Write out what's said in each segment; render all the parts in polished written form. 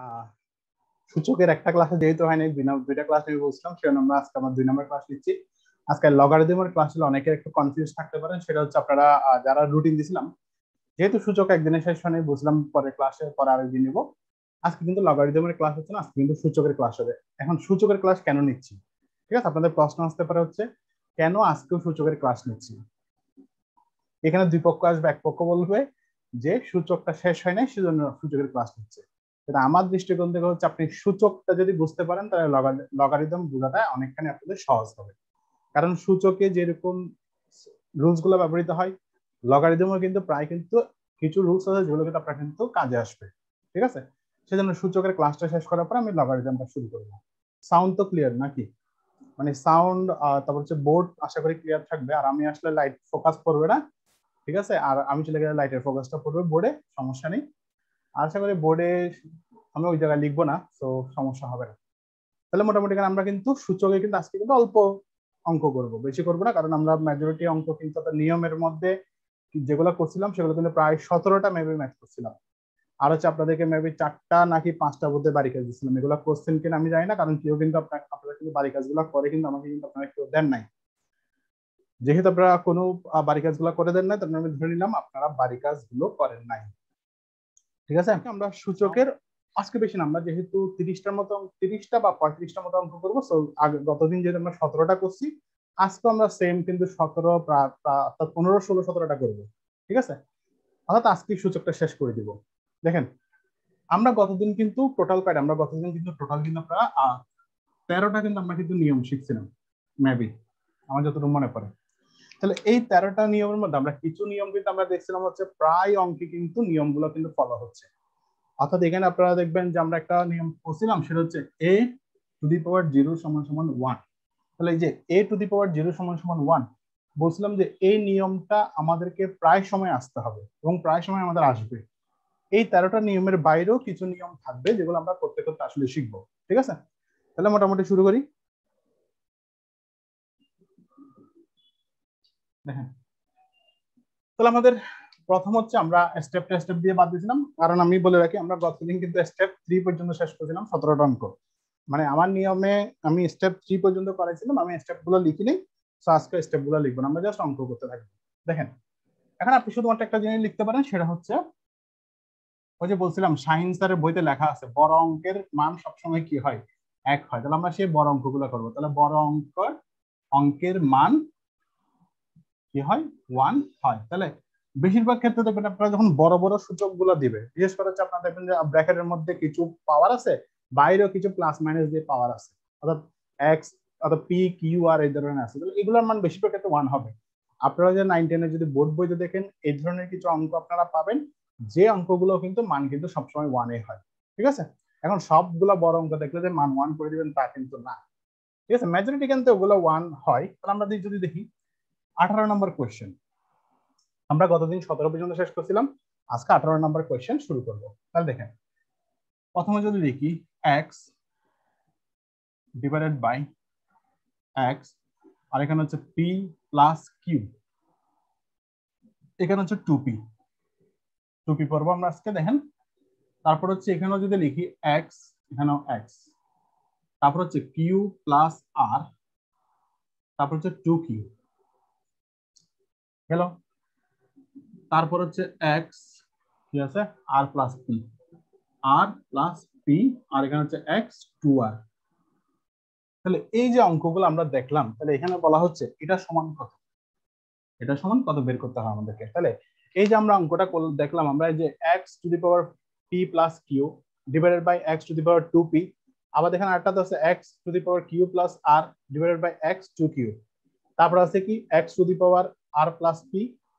আহ সূচকের একটা ক্লাসে যেহেতু হয়নি, দুইটা ক্লাস আমি বলছিলাম, সেজন্য আমরা আজকে আমার 2 নম্বর ক্লাস নিচ্ছি। আজকে লগারিদমের ক্লাস হলো, অনেকের একটু কনফিউজ থাকতে পারেন, সেটা হচ্ছে আপনারা যারা রুটিন দিছিলাম, যেহেতু সূচক একদিনে শেষ হয়নি, বুঝলাম পরে ক্লাসে পরে আরেকদিন নিব। আজকে কিন্তু লগারিদমের ক্লাস হচ্ছে না, আজকে কিন্তু সূচকের ক্লাস হবে। এখন সূচকের ক্লাস কেন নিচ্ছি, ঠিক আছে, আপনাদের প্রশ্ন আসতে পারে হচ্ছে কেন আজকেও সূচকের ক্লাস নিচ্ছি। এখানে দুই পক্ষ আসবে, এক পক্ষ বলবে যে সূচকটা শেষ হয় নাই সেজন্য সূচকের ক্লাস নিচ্ছে। কিন্তু আমার দৃষ্টিকোণ থেকে হচ্ছে আপনি সূচকটা যদি বুঝতে পারেন তাহলে লগারিদম বোঝাটা অনেকখানি আপনাদের সহজ হবে। কারণ সূচকে যেরকম রুলস গুলো ব্যবহৃত হয়, লগারিদমও কিন্তু প্রায় কিন্তু কিছু রুলস আছে যেগুলো কিন্তু আপনার কিন্তু কাজে আসবে। ঠিক আছে, সেজন্য সূচকের ক্লাসটা শেষ করার পর আমি লগারিদমটা শুরু করবো। সাউন্ড তো ক্লিয়ার নাকি? মানে সাউন্ড, তারপর হচ্ছে বোর্ড আশা করি ক্লিয়ার থাকবে, আর আমি আসলে লাইট ফোকাস করবে না, ঠিক আছে, আর আমি চলে গেলে লাইটের ফোকাসটা পড়বে বোর্ডে, সমস্যা নেই। আশা করি বোর্ডে আমি ওই জায়গায় লিখবো না, তো সমস্যা হবে না। তাহলে মোটামুটি আমরা কিন্তু সূচকে কিন্তু আজকে কিন্তু অল্প অঙ্ক করব, বেশি করবো না, কারণ আমরা মেজরিটি অঙ্ক কিন্তু নিয়মের মধ্যে যেগুলো করছিলাম সেগুলো কিন্তু প্রায় 17টা মেবি ম্যাথ করছিলাম। আর হচ্ছে আপনাদেরকে মেবি 4টা নাকি 5টা বোধে বাড়ি কাজ দিচ্ছিলাম, এগুলো কোশ্চেন কিনা আমি জানি না, কারণ কেউ কিন্তু আপনারা কিন্তু বাড়ি কাজগুলো করে কিন্তু আমাকে কিন্তু আপনারা কেউ দেন নাই। যেহেতু আপনারা কোনো বাড়ি কাজগুলো করে দেন নাই, তারপর আমি ধরে নিলাম আপনারা বাড়ি কাজগুলো করেন নাই। ঠিক আছে, আমরা সূচকের আজকে বেশি না, আমরা যেহেতু 30টার মতো 30টা বা 35টা মতো অঙ্ক করবো, গতদিন যেহেতু আমরা 17টা করছি, আজকে আমরা সেম কিন্তু 17 অর্থাৎ 15, 16, 17টা করবো। ঠিক আছে, অর্থাৎ আজকে সূচকটা শেষ করে দিব। দেখেন, আমরা গতদিন কিন্তু টোটাল আমরা 13টা কিন্তু আমরা কিন্তু নিয়ম শিখছিলাম মেবি, আমার যতটুকু মনে পড়ে। তাহলে এই 13টা নিয়মের মধ্যে আমরা কিছু নিয়ম কিন্তু আমরা দেখছিলাম হচ্ছে প্রায় অঙ্কে কিন্তু নিয়মগুলো কিন্তু ফলো হচ্ছে। অর্থাৎ এখানে আপনারা দেখবেন যে আমরা একটা নিয়ম পড়ছিলাম, সেটা হচ্ছে a⁻0 = 1। তাহলে এই যে a⁻0 = 1 বলছিলাম যে এই নিয়মটা আমাদেরকে প্রায় সময় আসতে হবে এবং প্রায় সময় আমাদের আসবে। এই 13টা নিয়মের বাইরেও কিছু নিয়ম থাকবে যেগুলো আমরা করতে করতে আসলে শিখবো। ঠিক আছে, তাহলে মোটামুটি শুরু করি। দেখেন, তাহলে আমাদের প্রথম হচ্ছে আমরা স্টেপ দিয়ে বাদ দিয়েছিলাম, কারণ আমি বলে রাখি আমরা গতদিন কিন্তু স্টেপ 3 পর্যন্ত শেষ করেছিলাম 17টা অঙ্ক। মানে আমার নিয়মে আমি স্টেপ 3 পর্যন্ত করাইছিলাম, আমি স্টেপ গুলো লিখিনি, তো আজকে স্টেপ গুলো লিখবো না, আমরা জাস্ট অঙ্ক করতে থাকবো। দেখেন, এখন আপনি শুধুমাত্র একটা জিনিস লিখতে পারেন, সেটা হচ্ছে ওই যে বলছিলাম শাহিন স্যারের বইতে লেখা আছে বড় অঙ্কের মান সবসময় কি হয়, 1 হয়। তাহলে আমরা সেই বড় অঙ্কগুলো করবো। তাহলে বড় অঙ্কের মান কি হয়, 1 হয়। তাহলে বেশিরভাগ ক্ষেত্রে দেখবেন আপনারা যখন বড় বড় সূচক গুলো দিবে, বিশেষ করে হচ্ছে আপনারা দেখবেন যে ব্র্যাকেটের মধ্যে কিছু পাওয়ার আছে, বাইরেও কিছু প্লাস মাইনাস দিয়ে পাওয়ার আছে, অর্থাৎ এক্স অর্থাৎ পি কিউ আর এই ধরনের আছে, তাহলে এগুলোর মান বেশিরভাগ ক্ষেত্রে 1 হবে। আপনারা যে 9, 10 যদি বোর্ড বইতে দেখেন, এই ধরনের কিছু অঙ্ক আপনারা পাবেন, যে অঙ্কগুলো কিন্তু মান কিন্তু সবসময় 1-এ হয়। ঠিক আছে, এখন সবগুলো বড় অঙ্ক দেখলে যে মান 1 করে দিবেন তা কিন্তু না। ঠিক আছে, মেজরিটি কিন্তু ওগুলো 1 হয়। তাহলে আমরা যদি দেখি 18 নম্বর কোয়েশ্চেন, আমরা গতদিন 17 পর্যন্ত শেষ করছিলাম, আজকে 18 নম্বর কোয়েশ্চেন শুরু করব। তাহলে দেখেন, প্রথমে যদি দেখি x ডিভাইডেড বাই x, আর এখানে হচ্ছে p প্লাস q, এখানে হচ্ছে 2p পড়বো আমরা আজকে। দেখেন, তারপর হচ্ছে এখানেও যদি লিখি x, এখানেও x, তারপর হচ্ছে q প্লাস r, তারপর হচ্ছে 2q গেল, তারপর হচ্ছে x কি আছে r প্লাস p, আর এখানে হচ্ছে x 2r। তাহলে এই যে অঙ্কগুলো আমরা দেখলাম, তাহলে এখানে বলা হচ্ছে এটা সমান কত, এটা সমান কত বের করতে হবে আমাদেরকে। তাহলে এই যে আমরা অঙ্কটা দেখলাম, আমরা এই যে x⁻p plus q divided by x⁻2p, আবার দেখেন আরেকটা আছে x⁻q plus r divided by x2q, তারপর আছে কি x⁻r প্লাস p,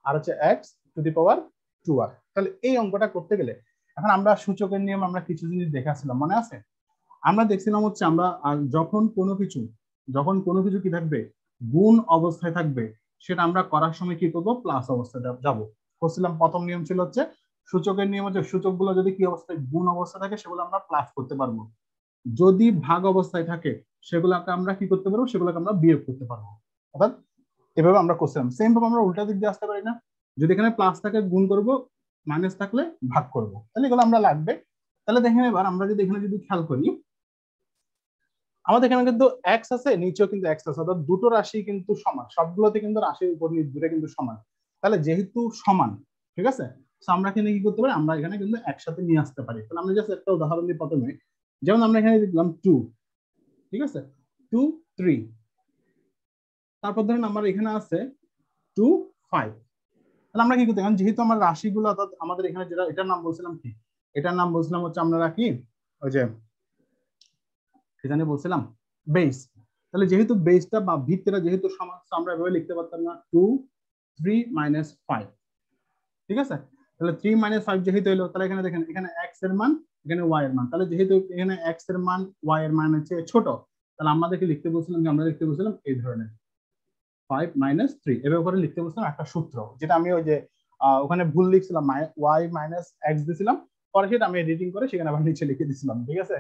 আর হচ্ছে x⁻2r। তাহলে এই অঙ্কটা করতে গেলে এখন আমরা সূচকের নিয়ম আমরা কিছু জিনিস দেখাছিলাম, মনে আছে? আমরা দেখছিলাম হচ্ছে আমরা যখন কোনো কিছু কি থাকবে, গুণ অবস্থায় থাকবে, সেটা আমরা করার সময় কি করবো, প্লাস অবস্থায় যাব। বলছিলাম প্রথম নিয়ম ছিল হচ্ছে সূচকের নিয়ম হচ্ছে সূচকগুলো যদি কি অবস্থায়, গুণ অবস্থা থাকে, সেগুলো আমরা প্লাস করতে পারবো। যদি ভাগ অবস্থায় থাকে সেগুলোকে আমরা কি করতে পারবো, সেগুলোকে আমরা বিয়োগ করতে পারবো। অর্থাৎ এভাবে আমরা করছিলাম। সেম ভাবে আমরা উল্টা দিক দিয়ে আসতে পারি না? যদি এখানে প্লাস থাকে গুণ করব, মাইনাস থাকলে ভাগ করব। তাহলে এগুলো আমরা লাগবে। তাহলে দেখেন এবার আমরা যদি এখানে যদি খেয়াল করি, আমাদের এখানে কিন্তু এক্স আছে, নিচেও কিন্তু এক্স আছে, অর্থাৎ দুটো রাশি কিন্তু সমান, সবগুলোতে কিন্তু রাশির উপর দুটো কিন্তু সমান। তাহলে যেহেতু সমান, ঠিক আছে, আমরা এখানে কি করতে পারি, আমরা এখানে কিন্তু একসাথে নিয়ে আসতে পারি। তাহলে আমরা জাস্ট একটা উদাহরণ দিই প্রথমে, যেমন আমরা এখানে দেখলাম 2, ঠিক আছে, 2 3, তারপর ধরেন আমার এখানে আছে 2 5। তাহলে আমরা কি করতে পারি, যেহেতু আমার রাশিগুলো, অর্থাৎ আমাদের এখানে যেটা এটার নাম বলছিলাম কি, এটার নাম বলছিলাম হচ্ছে আমরা কি, ওই যে কি জানি বলছিলাম, বেস। তাহলে যেহেতু বেসটা বা ভিত্তিটা যেহেতু সমান, আমরা এভাবে লিখতে পারতাম না 2 3 5, ঠিক আছে। তাহলে 3 5 যেহেতু এলো, তাহলে এখানে দেখেন এখানে এক্স এর মান, এখানে ওয়াই এর মান, তাহলে যেহেতু এখানে এক্স এর মান ওয়াই এর মান হচ্ছে ছোট, তাহলে আমাদেরকে লিখতে বলছিলাম যে আমরা লিখতে বলছিলাম এই ধরনের 5 - 3, এভাবে করে লিখতে বলছিলাম একটা সূত্র, যেটা আমি ওই যে ওখানে ভুল লিখছিলাম, ওয়াই মাইনাস এক্স দিছিলাম, পরে সেটা আমি এডিটিং করে সেখানে আবার নিচে লিখে দিছিলাম, ঠিক আছে।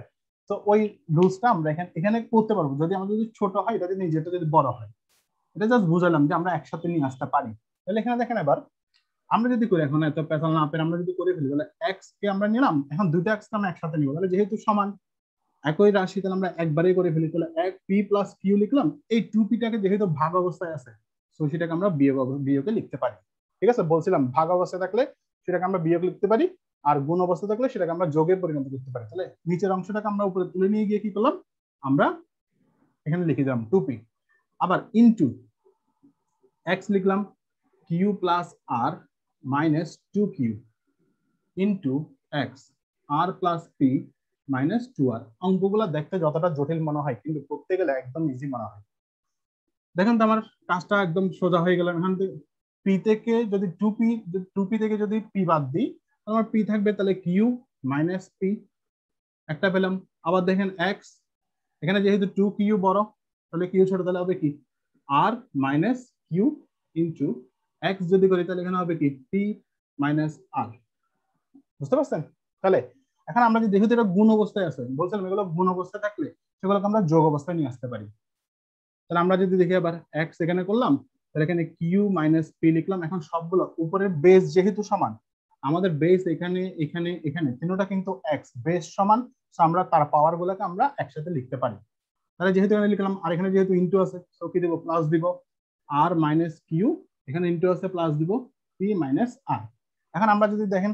তো ওই রুলসটা আমরা এখানে এখানে করতে পারবো, যদি আমাদের যদি ছোট হয় এটা যদি যেটা যদি বড় হয়, এটা জাস্ট বুঝালাম যে আমরা একসাথে নিয়ে আসতে পারি। তাহলে এখানে দেখেন এবার আমরা যদি করি, এখন এত পেছাল না পেরে আমরা যদি করে ফেলি, তাহলে এক্স কে আমরা নিলাম, এখন দুটো এক্স আমরা একসাথে নিব, তাহলে যেহেতু সমান একই রাশি, তাহলে আমরা একবারেই করে ফেলি, তাহলে এক পি প্লাস কিউ লিখলাম, এই টু পিটাকে যেহেতু ভাগ অবস্থায় আছে, তো সেটাকে আমরা বিয়োগে লিখতে পারি, ঠিক আছে। বলছিলাম ভাগ অবস্থায় থাকলে সেটাকে আমরা বিয়োগ লিখতে পারি, আর গুণ অবস্থা থাকলে সেটাকে আমরা যোগে পরিণত করতে পারি। তাহলে নিচের অংশটাকে আমরা উপরে তুলে নিয়ে গিয়ে কি করলাম, আমরা এখানে লিখে দিলাম 2p, আবার ইনটু এক্স লিখলাম Q plus R minus 2q into X আর প্লাস পি মাইনাস 2r। অঙ্কগুলো দেখতে যতটা জটিল মনে হয়, কিন্তু করতে গেলে একদম ইজি মনে হয়। দেখেন তো আমার কাজটা একদম সোজা হয়ে গেল। এখান থেকে পি থেকে যদি 2p থেকে যদি পি বাদ দিই, আমার পি থাকবে তাহলে কিউ মাইনাস পি, একটা পেলাম। আবার দেখেন এক্স, এখানে যেহেতু 2q বড়, তাহলে কিউ ছোট, তাহলে হবে কি আর মাইনাস কিউ ইন্টু এক্স যদি করি, তাহলে এখানে হবে কি পি মাইনাস আর। বুঝতে পারছেন? তাহলে এখন আমরা যদি যেহেতু এটা গুণ অবস্থায় আছে, বলছিলাম এগুলো গুণ অবস্থায় থাকলে সেগুলোকে আমরা যোগ অবস্থায় নিয়ে আসতে পারি। তাহলে আমরা যদি দেখি আবার এক্স এখানে করলাম, তাহলে এখানে কিউ মাইনাস পি লিখলাম। এখন সবগুলো উপরের বেস যেহেতু সমান, আমাদের বেস এখানে এখানে এখানে তিনটা কিন্তু এক্স বেস সমান, আমরা তার পাওয়ার গুলোকে আমরা একসাথে লিখতে পারি। তাহলে যেহেতু এখানে লিখলাম, আর এখানে যেহেতু ইন্টু আছে, তো কি দিব, প্লাস দিব, আর মাইনাস কিউ, এখানে ইন্টু আছে প্লাস দিব পি মাইনাস আর। এখন আমরা যদি দেখেন,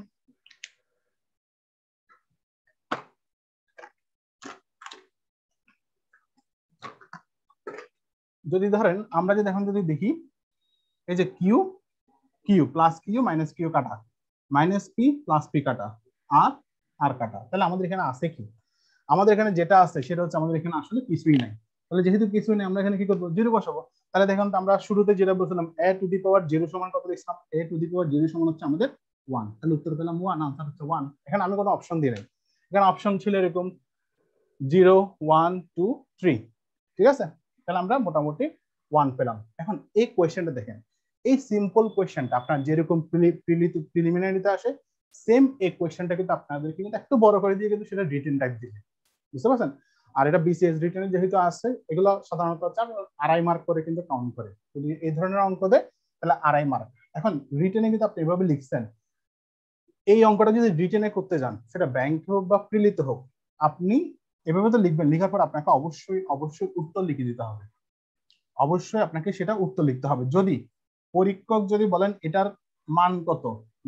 যদি ধরেন আমরা যদি এখন যদি দেখি, এই যে Q Q plus Q minus Q কাটা, মাইনাস পি প্লাস পি কাটা, আর আর কাটা, তাহলে আমাদের এখানে আছে কি, আমাদের এখানে যেটা আছে সেটা হচ্ছে আমাদের এখানে আসলে কিছুই নাই। তাহলে যেহেতু কিছুই নেই, আমরা এখানে কি করবো, জিরো বসাবো। তাহলে দেখুন তো আমরা শুরুতে যেটা বলছিলাম এ টু দি পাওয়ার জিরো সমান কত লিখলাম, এ টু দি পাওয়ার জিরো সমান হচ্ছে আমাদের 1, তাহলে উত্তর পেলাম 1, আনসার হচ্ছে 1। এখানে আমি কোনো অপশন দিই নাই, এখানে অপশন ছিল এরকম 0 1 2 3, ঠিক আছে। তাহলে আমরা মোটামুটি 1 পেলাম। এখন এই কোয়েশ্চেনটা দেখেন, এই সিম্পল কোয়েশ্চেনটা আপনার যেরকম প্রিলিমিনারিতে আসে, সেম এই কোয়েশ্চেনটা কিন্তু আপনাদেরকে কিন্তু একটু বড় করে দিয়ে কিন্তু সেটা রিটেন টাইপ দিবে, বুঝতে পারছেন। আর এটা বিসিএস রিটেনে যেহেতু আসছে, এগুলো সাধারণত 2.5 মার্ক করে কিন্তু কাউন্ট করে, যদি এই ধরনের অঙ্ক দেয় তাহলে 2.5 মার্ক। এখন রিটেনে কিন্তু আপনি এভাবে লিখছেন, এই অঙ্কটা যদি রিটেনে করতে যান, সেটা ব্যাংক হোক বা প্রিলিতে হোক, আপনি এভাবে তো লিখবেন, লেখার পর আপনাকে অবশ্যই অবশ্যই উত্তর লিখে দিতে হবে, অবশ্যই আপনাকে সেটা উত্তর লিখতে হবে। যদি পরীক্ষক যদি বলেন এটার মান কত,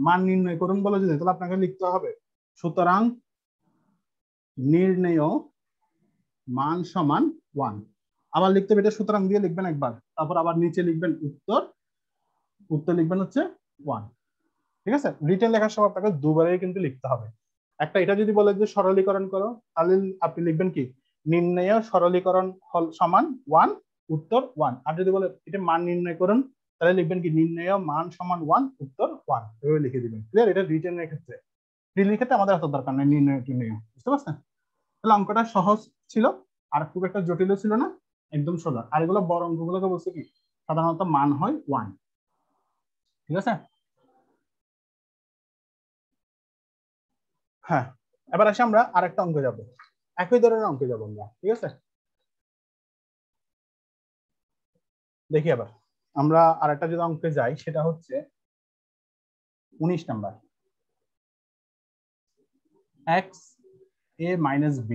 মান নির্ণয় করুন বলে যদি, তাহলে আপনাকে লিখতে হবে সুতরাং নির্ণেয় মান সমান 1। আবার লিখতে হবে এটা সুতরাং দিয়ে লিখবেন একবার, তারপর আবার নিচে লিখবেন উত্তর, উত্তর লিখবেন হচ্ছে 1, ঠিক আছে। রিটেন লেখার সময় আপনাকে দুবারই কিন্তু লিখতে হবে। একটা এটা যদি বলে যে সরলীকরণ করো, তাহলে আপনি লিখবেন কি নির্ণয় সরলীকরণ সমান 1 উত্তর 1। আর যদি বলে এটা মান নির্ণয় করুন, তাহলে লিখবেন কি নির্ণয় মান সমান 1 উত্তর 1, এভাবে লিখে দিবেন। ক্লিয়ার? এটা রিটেনের ক্ষেত্রে, প্রিলির ক্ষেত্রে আমাদের এত দরকার নেই নির্ণয় টির্ণয়, বুঝতে পারছেন। তাহলে অঙ্কটা সহজ ছিল, আর খুব একটা জটিলও ছিল না, একদম সোজা। আর এগুলো বড় অঙ্কগুলোকে বলছে কি সাধারণত মান হয় 1, ঠিক আছে। হ্যাঁ, এবার আসে আমরা আরেকটা অঙ্ক যাব, একই ধরনের অঙ্কে যাব আমরা, ঠিক আছে। দেখি আবার আমরা আরেকটা যদি অঙ্কে যাই, সেটা হচ্ছে 19 number, x a minus b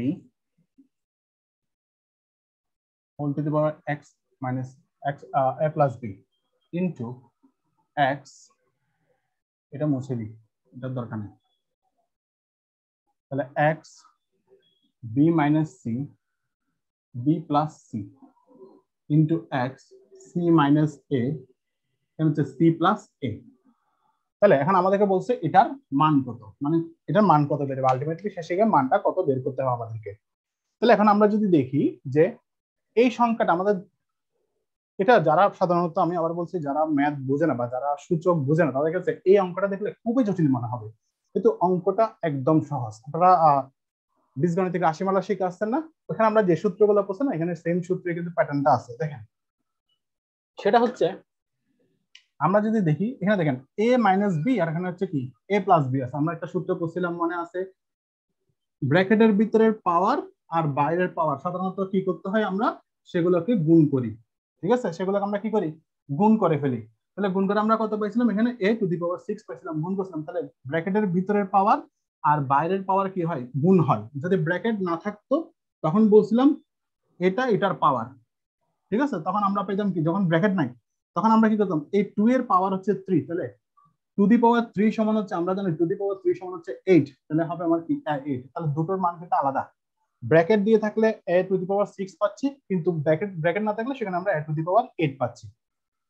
whole to the power x minus x a plus b into x, এটা মুছে দিই, এটার দরকার নেই, তাহলে x b minus c b plus c into x c minus a হচ্ছে c plus a। তাহলে এখন আমাদেরকে বলছে এটার মান কত, মানে এটার মান কত বেরোবে, আলটিমেটলি শেষে গিয়ে মানটা কত বের করতে হবে আমাদেরকে। তাহলে এখন আমরা যদি দেখি যে এই সংখ্যাটা আমাদের, এটা যারা সাধারণত, আমি আবার বলছি, যারা ম্যাথ বোঝে না বা যারা সূচক বোঝে না তাদের কাছে এই অঙ্কটা দেখলে খুবই জটিল মনে হবে, কিন্তু অঙ্কটা একদম সহজ। আপনারা বীজগণিতিক রাশিমালা শিখে আসছেন না, ওখানে আমরা যে সূত্রগুলো পড়ছি না, এখানে সেম সূত্রে কিন্তু প্যাটার্নটা আছে, দেখেন। সেটা হচ্ছে আমরা যদি দেখি এখানে দেখেন a মাইনাস বি আর এখানে হচ্ছে কি a প্লাস বি আছে। আমরা একটা সূত্র পড়ছিলাম মনে আছে, ব্র্যাকেটের ভিতরের পাওয়ার আর বাইরের পাওয়ার সাধারণত কি করতে হয়, আমরা সেগুলোকে গুণ করি, ঠিক আছে, সেগুলোকে আমরা কি করি, গুণ করে ফেলি। তাহলে গুণ করে আমরা কত পাইছিলাম, এখানে a টু দি পাওয়ার 6 পাইছিলাম, গুণ করছিলাম। তাহলে ব্র্যাকেটের ভিতরের পাওয়ার আর বাইরের পাওয়ার কি হয়, গুণ হয়। যদি ব্র্যাকেট না থাকতো তখন বলছিলাম এটা এটার পাওয়ার, ঠিক আছে, তখন আমরা পেতাম কি, যখন ব্র্যাকেট নাই তখন আমরা কি করতাম, এই 2 এর পাওয়ার হচ্ছে 3, তাহলে টু দি পাওয়ার 3 সমান হচ্ছে, আমরা জানি টু দি পাওয়ার 3 সমান হচ্ছে 8, তাহলে হবে আমার কি 8। তাহলে দুটোর মান কিন্তু আলাদা, ব্র্যাকেট দিয়ে থাকলে a টু দি পাওয়ার 6 পাচ্ছি, কিন্তু ব্র্যাকেট না থাকলে সেখানে আমরা a টু দি পাওয়ার 8 পাচ্ছি,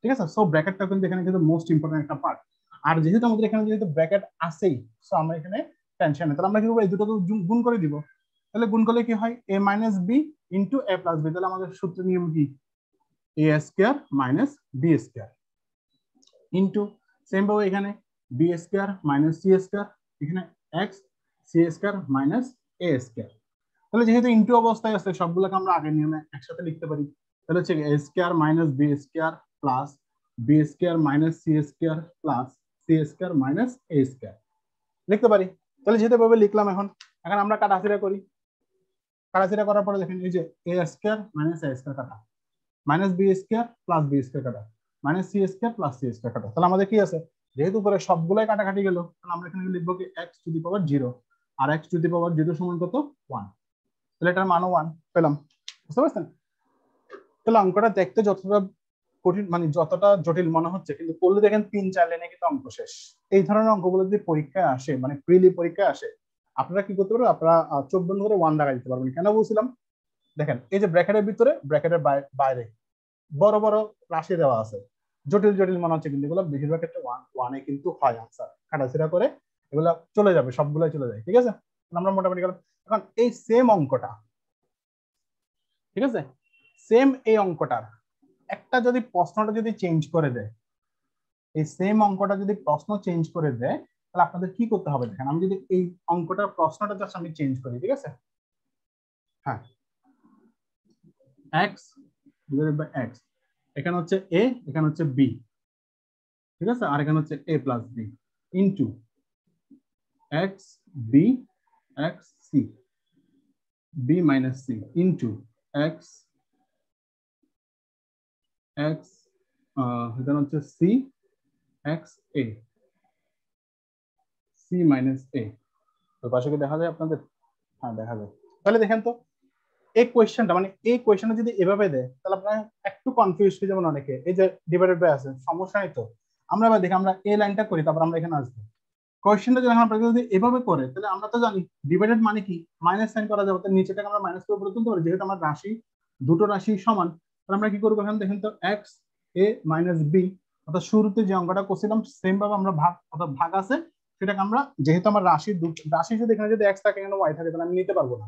ঠিক আছে। সো ব্র্যাকেটটা কিন্তু এখানে কিন্তু মোস্ট ইম্পর্টেন্ট একটা পার্ট। আর যেহেতু আমাদের এখানে যেহেতু ব্র্যাকেট আছেই, সো আমরা এখানে টেনশন নেই, তাহলে আমরা কি করবো, এই দুটোকে গুণ করে দিব। তাহলে গুণ করলে কি হয়, a minus B into a plus B, তাহলে আমাদের সূত্র নিয়ম কি, a square minus B square into same ভাবে এখানে b square minus c square, এখানে x c square minus a square. তাহলে যেহেতু ইনটু অবস্থায় আছে সবগুলোকে আমরা আগের নিয়মে একসাথে লিখতে পারি। তাহলে হচ্ছে a square minus b square plus b square minus c square plus c square minus a square লিখতে পারি। তাহলে যেহেতু ভাবে লিখলাম, এখন এখন আমরা কাটাছিড়া করি। কাটাছিড়া করার পরে দেখেন এই যে a square minus a square কাটা, minus b square plus b square কাটা, minus c square plus c square কাটা। তাহলে আমাদের কি আছে, যেহেতু উপরে সবগুলাই কাটাকাটি গেল, তাহলে আমরা এখানে লিখবো কি x টু দি পাওয়ার 0 আর x টু দি পাওয়ার 0 সমান কত 1, তাহলে এটার মানও 1 পেলাম, বুঝতে পারছেন। তাহলে অঙ্কটা দেখতে যতটা কঠিন, মানে যতটা জটিল মনে হচ্ছে, কিন্তু করলে দেখেন 3-4 লাইনে কিন্তু অঙ্ক শেষ। এই ধরনের অঙ্কগুলো যদি পরীক্ষায় আসে, মানে প্রিলি পরীক্ষায় আসে, আপনারা কি করতে পারবেন, আপনারা চোখ বন্ধ করে 1 দাগা দিতে পারবেন। কেন বলছিলাম, দেখেন এই যে ব্র্যাকেটের ভিতরে, ব্র্যাকেটের বাইরে বড় বড় রাশি দেওয়া আছে, জটিল জটিল মনে হচ্ছে, কিন্তু এগুলো বেশিরভাগ ক্ষেত্রে 1 কিন্তু হয় আনসার। কাটাছিড়া করে এগুলো চলে যাবে, সবগুলাই চলে যায়, ঠিক আছে। আমরা মোটামুটি গেলাম। এখন এই সেম অঙ্কটা, ঠিক আছে, সেম এই অঙ্কটার একটা যদি প্রশ্নটা যদি চেঞ্জ করে দেয়, এই সেম অঙ্কটা যদি প্রশ্ন চেঞ্জ করে দেয়, তাহলে আপনাদের কি করতে হবে, দেখেন আমি যদি এই অঙ্কটার প্রশ্নটা জাস্ট আমি চেঞ্জ করি, ঠিক আছে, হ্যাঁ, x ডিভাইডেড বাই x, এখানে হচ্ছে a, এখানে হচ্ছে b, ঠিক আছে, আর এখানে হচ্ছে a plus b into x b x c b minus c into x x এখানে হচ্ছে c x a c minus a। তো পাশে কি দেখা যায় আপনাদের, হ্যাঁ দেখা যায়। তাহলে দেখেন তো এই কোয়েশ্চেনটা, মানে এই কোয়েশ্চেনটা যদি এভাবে দেয়, তাহলে আপনারা একটু কনফিউজ হয়ে যাবেন অনেকে। এই যে ডিভাইডেড বাই আছে, সমস্যা নাই তো, আমরা এবার দেখি আমরা এই লাইনটা করি, তারপর আমরা এখানে আসবো। কোয়েশ্চেনটা যখন আপনারা যদি এভাবে করে, তাহলে আমরা তো জানি ডিভাইডেড মানে কি, মাইনাস সাইন করা যাবে, তাহলে নিচেটাকে আমরা মাইনাস করে উপরে তুলতে পারি। যেহেতু আমার রাশি, দুটো রাশি সমান, তাহলে আমরা কি করবো, এখানে দেখেন তো এক্স এ মাইনাস বি, অর্থাৎ শুরুতে যে অঙ্কটা করছিলাম সেম ভাবে আমরা ভাগ, অর্থাৎ ভাগ আছে সেটাকে আমরা, যেহেতু আমার রাশি রাশি যদি এখানে যদি এক্স থাকে, এখানে ওয়াই থাকে, তাহলে আমি নিতে পারবো না।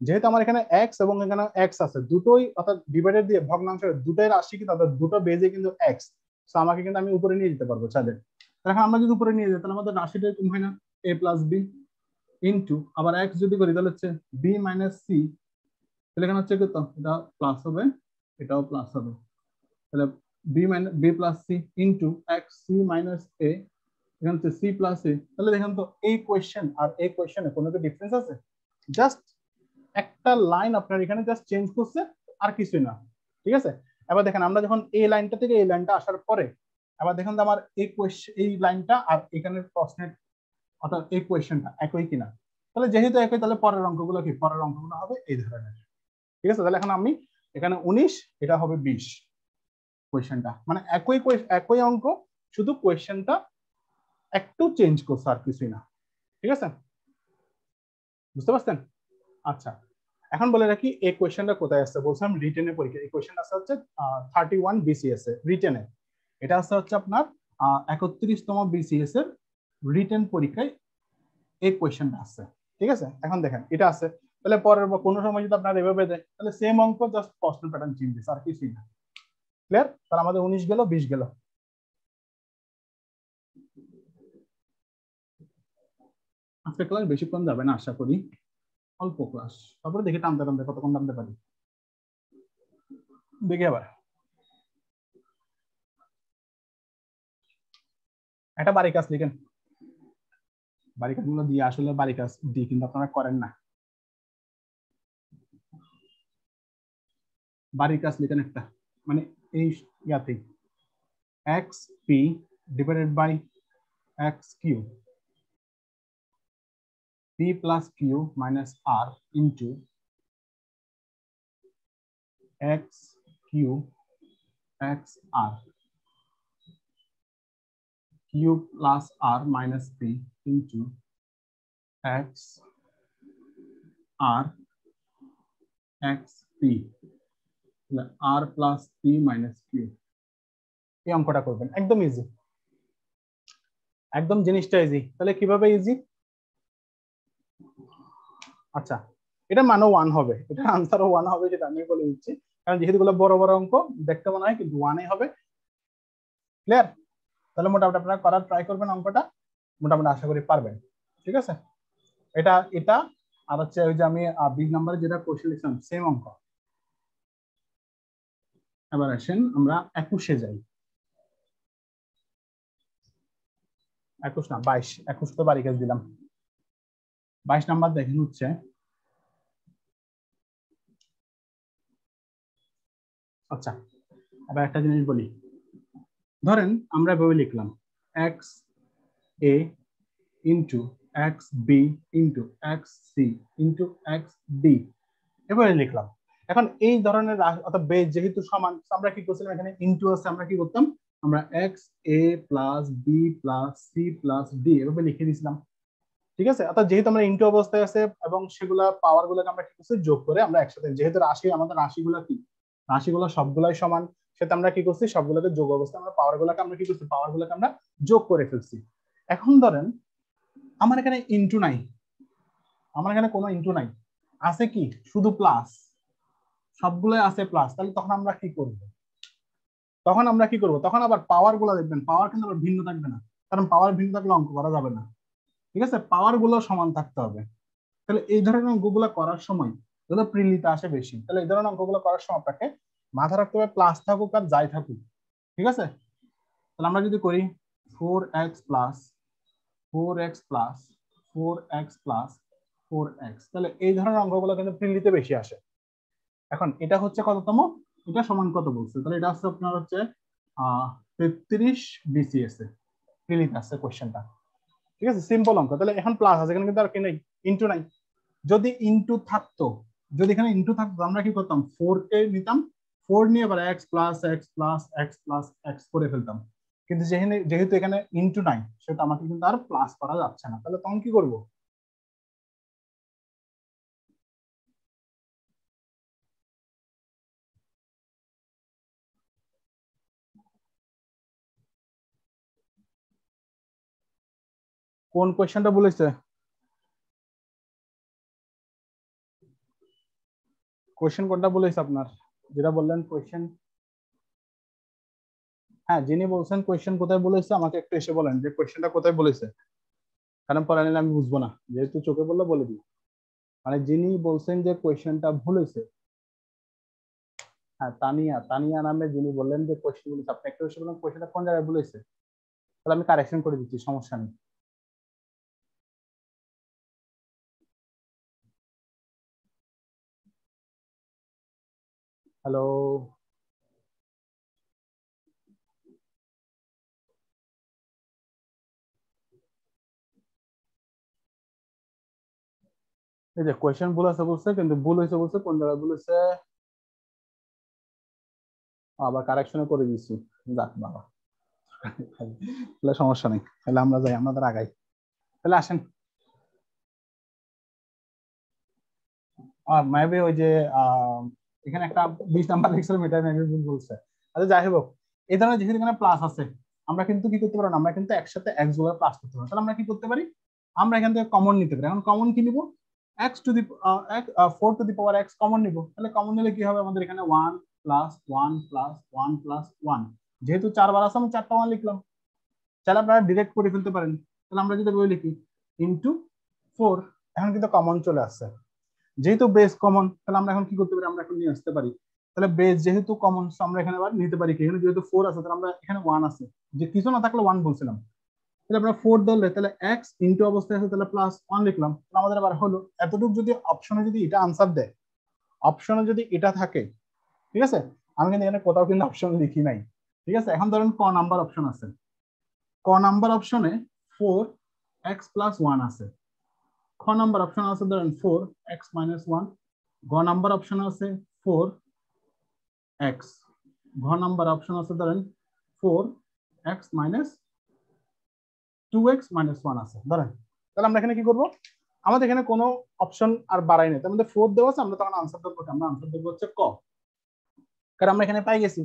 যেহেতু আমার এখানে এক্স এবং এখানে এক্স আছে, দুটোই অর্থাৎ ডিভাইডেড দিয়ে ভগ্নাংশের দুটোই রাশি, কিন্তু তাদের দুটো বেজে কিন্তু এক্স, তো আমাকে কিন্তু আমি উপরে নিয়ে যেতে পারবো চাইলে। এখন আমরা যদি উপরে নিয়ে যাই, তাহলে আমাদের রাশিটা এরকম হয় না, a প্লাস বি ইন্টু আবার এক্স যদি করি, তাহলে হচ্ছে বি মাইনাস সি, তাহলে এখানে হচ্ছে কত, এটা প্লাস হবে, এটাও প্লাস হবে, তাহলে b minus b plus c into x c minus a, এখানে হচ্ছে সি প্লাস এ। তাহলে দেখেন তো এই কোয়েশ্চেন আর এই কোয়েশ্চেনে কোনো কি ডিফারেন্স আছে, জাস্ট একটা লাইন আপনার এখানে জাস্ট চেঞ্জ করছে, আর কিছুই না, ঠিক আছে। এবার দেখেন আমরা যখন এই লাইনটা থেকে এই লাইনটা আসার পরে, আবার দেখেন তো আমার এই কোয়েশ্চেন, এই লাইনটা আর এখানের প্রশ্নের, অর্থাৎ এই কোয়েশ্চেনটা একই কিনা। তাহলে যেহেতু একই, তাহলে পরের অঙ্কগুলো কি, পরের অঙ্কগুলো হবে এই ধরনের। ঠিক আছে, তাহলে এখন আমি এখানে 19, এটা হবে 20 কোয়েশ্চেনটা, মানে একই অঙ্ক, শুধু কোয়েশ্চেনটা একটু চেঞ্জ করছে আর কিছুই না। ঠিক আছে, বুঝতে পারছেন? আচ্ছা, এখন বলে রাখি এই কোয়েশ্চেনটা কোথায় আসছে। বলছিলাম রিটেনের পরীক্ষা এই কোয়েশ্চেন আসছে হচ্ছে 31 বিসিএস এ রিটেনে। এটা আসছে হচ্ছে আপনার 31তম বিসিএস এর রিটেন পরীক্ষায় এই কোয়েশ্চেনটা আসছে। ঠিক আছে, এখন দেখেন এটা আছে, তাহলে পরের কোনো সময় যদি আপনার এভাবে দেয়, তাহলে সেম অঙ্ক, জাস্ট প্রশ্ন প্যাটার্ন চেঞ্জ দিচ্ছে আর কিছুই না। ক্লিয়ার? তাহলে আমাদের 19 গেল, 20 গেল। আজকে ক্লাস বেশিক্ষণ যাবে না আশা করি, অল্প ক্লাস, তারপরে দেখি টানতে টানতে কতক্ষণ টানতে পারি। দেখি আবার একটা বাড়ি কাজ লিখেন। বাড়ি কাজগুলো দিয়ে আসলে বাড়ি কাজ দিয়ে কিন্তু আপনারা করেন না। বাড়ির কাজ লিখেন একটা, মানে এই ইয়াতে X P divided by X Q, P plus Q minus R into X Q X R, Q plus R minus P into X R X P R plus P minus Q. এই অঙ্কটা করবেন, একদম easy, একদম জিনিসটা easy. তাহলে কিভাবে easy? আচ্ছা, এটা মানও 1 হবে, এটা আনসারও 1 হবে, সেটা আমি বলে দিচ্ছি, কারণ যেহেতু গুলো বড় বড় অঙ্ক দেখতে মনে হয়, কিন্তু 1 হবে। ক্লিয়ার? তাহলে মোটামুটি আপনারা করার ট্রাই করবেন, অঙ্কটা মোটামুটি আশা করি পারবেন। ঠিক আছে, এটা এটা আর হচ্ছে ওই যে আমি 20 নম্বরে যেটা কোশ্চেন লিখলাম সেম অঙ্ক। এবার আসেন আমরা 21-এ যাই। 21 না, 22, 21 তো বাড়ি কাজ দিলাম। 22 নাম্বার দেখেন হচ্ছে, আচ্ছা এবার একটা জিনিস বলি, ধরেন আমরা এভাবে লিখলাম x a into x b into x c into x d, এভাবে লিখলাম। এখন এই ধরনের অর্থাৎ বেস যেহেতু সমান, আমরা কি করছিলাম, এখানে ইন্টু আছে, আমরা কি করতাম, আমরা x a plus b plus c plus d এভাবে লিখে দিয়েছিলাম। ঠিক আছে, অর্থাৎ যেহেতু আমরা ইন্টু অবস্থায় আছে এবং সেগুলা পাওয়ার গুলোকে আমরা কি করছি, যোগ করে আমরা একসাথে, যেহেতু রাশি, আমাদের রাশিগুলো কি, রাশিগুলো সবগুলাই সমান, সেটা আমরা কি করছি, সবগুলোকে যোগ অবস্থায় আমরা পাওয়ার গুলোকে আমরা কি করছি, পাওয়ার গুলোকে আমরা যোগ করে ফেলছি। এখন ধরেন আমার এখানে ইন্টু নাই, আমার এখানে কোনো ইন্টু নাই, আছে কি শুধু প্লাস, সবগুলোই আছে প্লাস, তাহলে তখন আমরা কি করব, তখন আমরা কি করব, তখন আবার পাওয়ার গুলো দেখবেন, পাওয়ার কিন্তু আবার ভিন্ন থাকবে না, কারণ পাওয়ার ভিন্ন থাকলে অঙ্ক করা যাবে না। ঠিক আছে, পাওয়ার গুলো সমান থাকতে হবে। তাহলে এই ধরনের অঙ্কগুলো করার সময় যদি প্রিলিতে আসে বেশি, তাহলে এই ধরনের অঙ্কগুলো করার সময় আপনাকে মাথা রাখতে হবে প্লাস থাকুক আর যাই থাকুক। ঠিক আছে, তাহলে আমরা যদি করি 4x plus 4x plus 4x plus 4x, তাহলে এই ধরনের অঙ্কগুলো কিন্তু প্রিলিতে বেশি আসে। এখন এটা হচ্ছে কততম, এটা সমান কত বলছে, তাহলে এটা হচ্ছে আপনার হচ্ছে 33 বিসিএস এ প্রিলিতে আসছে কোশ্চেনটা। ঠিক আছে, সিম্পল অঙ্ক। তাহলে এখন প্লাস আছে, এখানে কিন্তু আর কি নেই, ইনটু নাই। যদি ইনটু থাকতো, যদি এখানে ইনটু থাকতো, আমরা কি করতাম, 4 কে নিতাম, 4 নিয়ে আবার x plus x plus x plus x করে ফেলতাম। কিন্তু যেহেতু এখানে ইনটু নাই, সেটা আমাকে কিন্তু আর প্লাস করা যাচ্ছে না, তাহলে তখন কি করব, কোন কোয়েশ্চেনটা বলেছে, কোয়েশ্চেন কোনটা বলেছে আপনার, যেটা বললেন কোয়েশ্চেন? হ্যাঁ, যিনি বলছেন কোয়েশ্চেন কোথায় বলেছে আমাকে একটু এসে বলেন যে কোয়েশ্চেনটা কোথায় বলেছে, কারণ পরে নিলে আমি বুঝবো না, যেহেতু চোখে বললে বলে দিই। মানে যিনি বলছেন যে কোয়েশ্চেনটা ভুল হয়েছে, হ্যাঁ তানিয়া, তানিয়া নামে যিনি বললেন যে কোয়েশ্চেন বলেছে, আপনি একটু এসে বলেন কোয়েশ্চেনটা কোন জায়গায় বলেছে, তাহলে আমি কারেকশন করে দিচ্ছি, সমস্যা নেই। হ্যালো, এই যে কোয়েশ্চেন ভুল আছে বলছে, কিন্তু ভুল হয়েছে বলছে কোন জায়গায় ভুল হয়েছে, আবার কারেকশনে করে দিয়েছি। যাক বাবা, তাহলে সমস্যা নেই, তাহলে আমরা যাই, আমাদের আগাই। তাহলে আসেন, মেবি ওই যে এখানে একটা 20 নাম্বার লেকচার মেটা মেবি ভুল বলছে। আচ্ছা যাই হোক, এই ধরনের যেহেতু এখানে প্লাস আছে, আমরা কিন্তু কি করতে পারি, আমরা কিন্তু একসাথে এক্স গুলো প্লাস করতে পারি। তাহলে আমরা কি করতে পারি, আমরা এখান থেকে কমন নিতে পারি। এখন কমন কি নিব, x to the 4 two the power x common নিব। তাহলে কমন নিলে কি হবে, আমাদের এখানে 1 + 1 + 1 + 1, যেহেতু 4 বার আছে আমি 4টা 1 লিখলাম। তাহলে আপনারা ডিরেক্ট করে ফেলতে পারেন। তাহলে আমরা যদি বই লিখি ইন্টু 4, এখন কিন্তু কমন চলে আসছে। যেহেতু বেস কমন, তাহলে আমরা এখন কি করতে পারি, আমরা এখন নিয়ে আসতে পারি। তাহলে বেস যেহেতু কমন, আমরা এখানে আবার নিতে পারি কি, এখানে যেহেতু 4 আছে তাহলে আমরা এখানে 1 আছে, যে কিছু না থাকলে 1 বলছিলাম। তাহলে আমরা 4 ধরলে তাহলে এক্স ইন্টু অবস্থায় আছে, তাহলে +1 লিখলাম। তাহলে আমাদের আবার হলো এতটুকু। যদি অপশনে যদি এটা আনসার দেয়, অপশনে যদি এটা থাকে, ঠিক আছে, আমি কিন্তু এখানে কোথাও কিন্তু অপশন লিখি নাই। ঠিক আছে, এখন ধরেন ক নাম্বার অপশন আছে, ক নাম্বার অপশনে 4x + 1 আছে। খ নাম্বার অপশন আছে ধরেন 4x - 1। গ নাম্বার অপশন আছে 4x। ঘ নাম্বার অপশন আছে ধরেন 4x - 2x - 1 আছে ধরেন। তাহলে আমরা এখানে কি করব, আমাদের এখানে কোনো অপশন আর বাড়াই নেই, তার মধ্যে 4 দেওয়া আছে, আমরা তখন আনসার দেবো, আমরা আনসার দেবো হচ্ছে ক, কারণ আমরা এখানে পাই গেছি।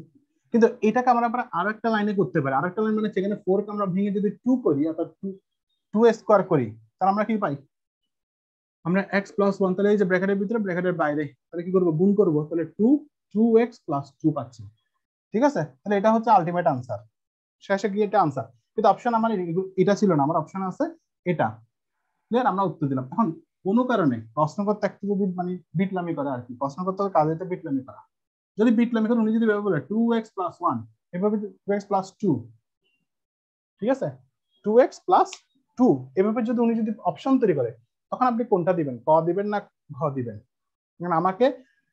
কিন্তু এটাকে আমরা আবার আরো একটা লাইনে করতে পারি। আরেকটা লাইন মানে সেখানে 4 কে আমরা ভেঙে যদি 2 করি, অর্থাৎ 2 স্কোয়ার করি, তাহলে আমরা কি পাই, আমরা x + 1, তাহলে এই যে ব্র্যাকেটের ভিতরে ব্র্যাকেটের বাইরে, তাহলে কি করবো, গুণ করবো, তাহলে 2x + 2 পাচ্ছি। ঠিক আছে, তাহলে এটা হচ্ছে আলটিমেট আনসার, শেষে গিয়ে এটা আনসার। কিন্তু অপশন আমার এটা ছিল না, আমার অপশন আছে এটা। ক্লিয়ার, আমরা উত্তর দিলাম। এখন কোনো কারণে প্রশ্নকর্তা একটু যদি মানে বিটলামি করে আর কি, প্রশ্নকর্তার কাজ হচ্ছে বিটলামি করা। যদি বিটলামি করে, উনি যদি এভাবে বলে 2x + 1, এভাবে 2x + 2, ঠিক আছে, 2x + 2, এভাবে যদি উনি যদি অপশন তৈরি করে, তখন আপনি কোনটা দিবেন, ক দিবেন না ঘ দিবেন? আমাকে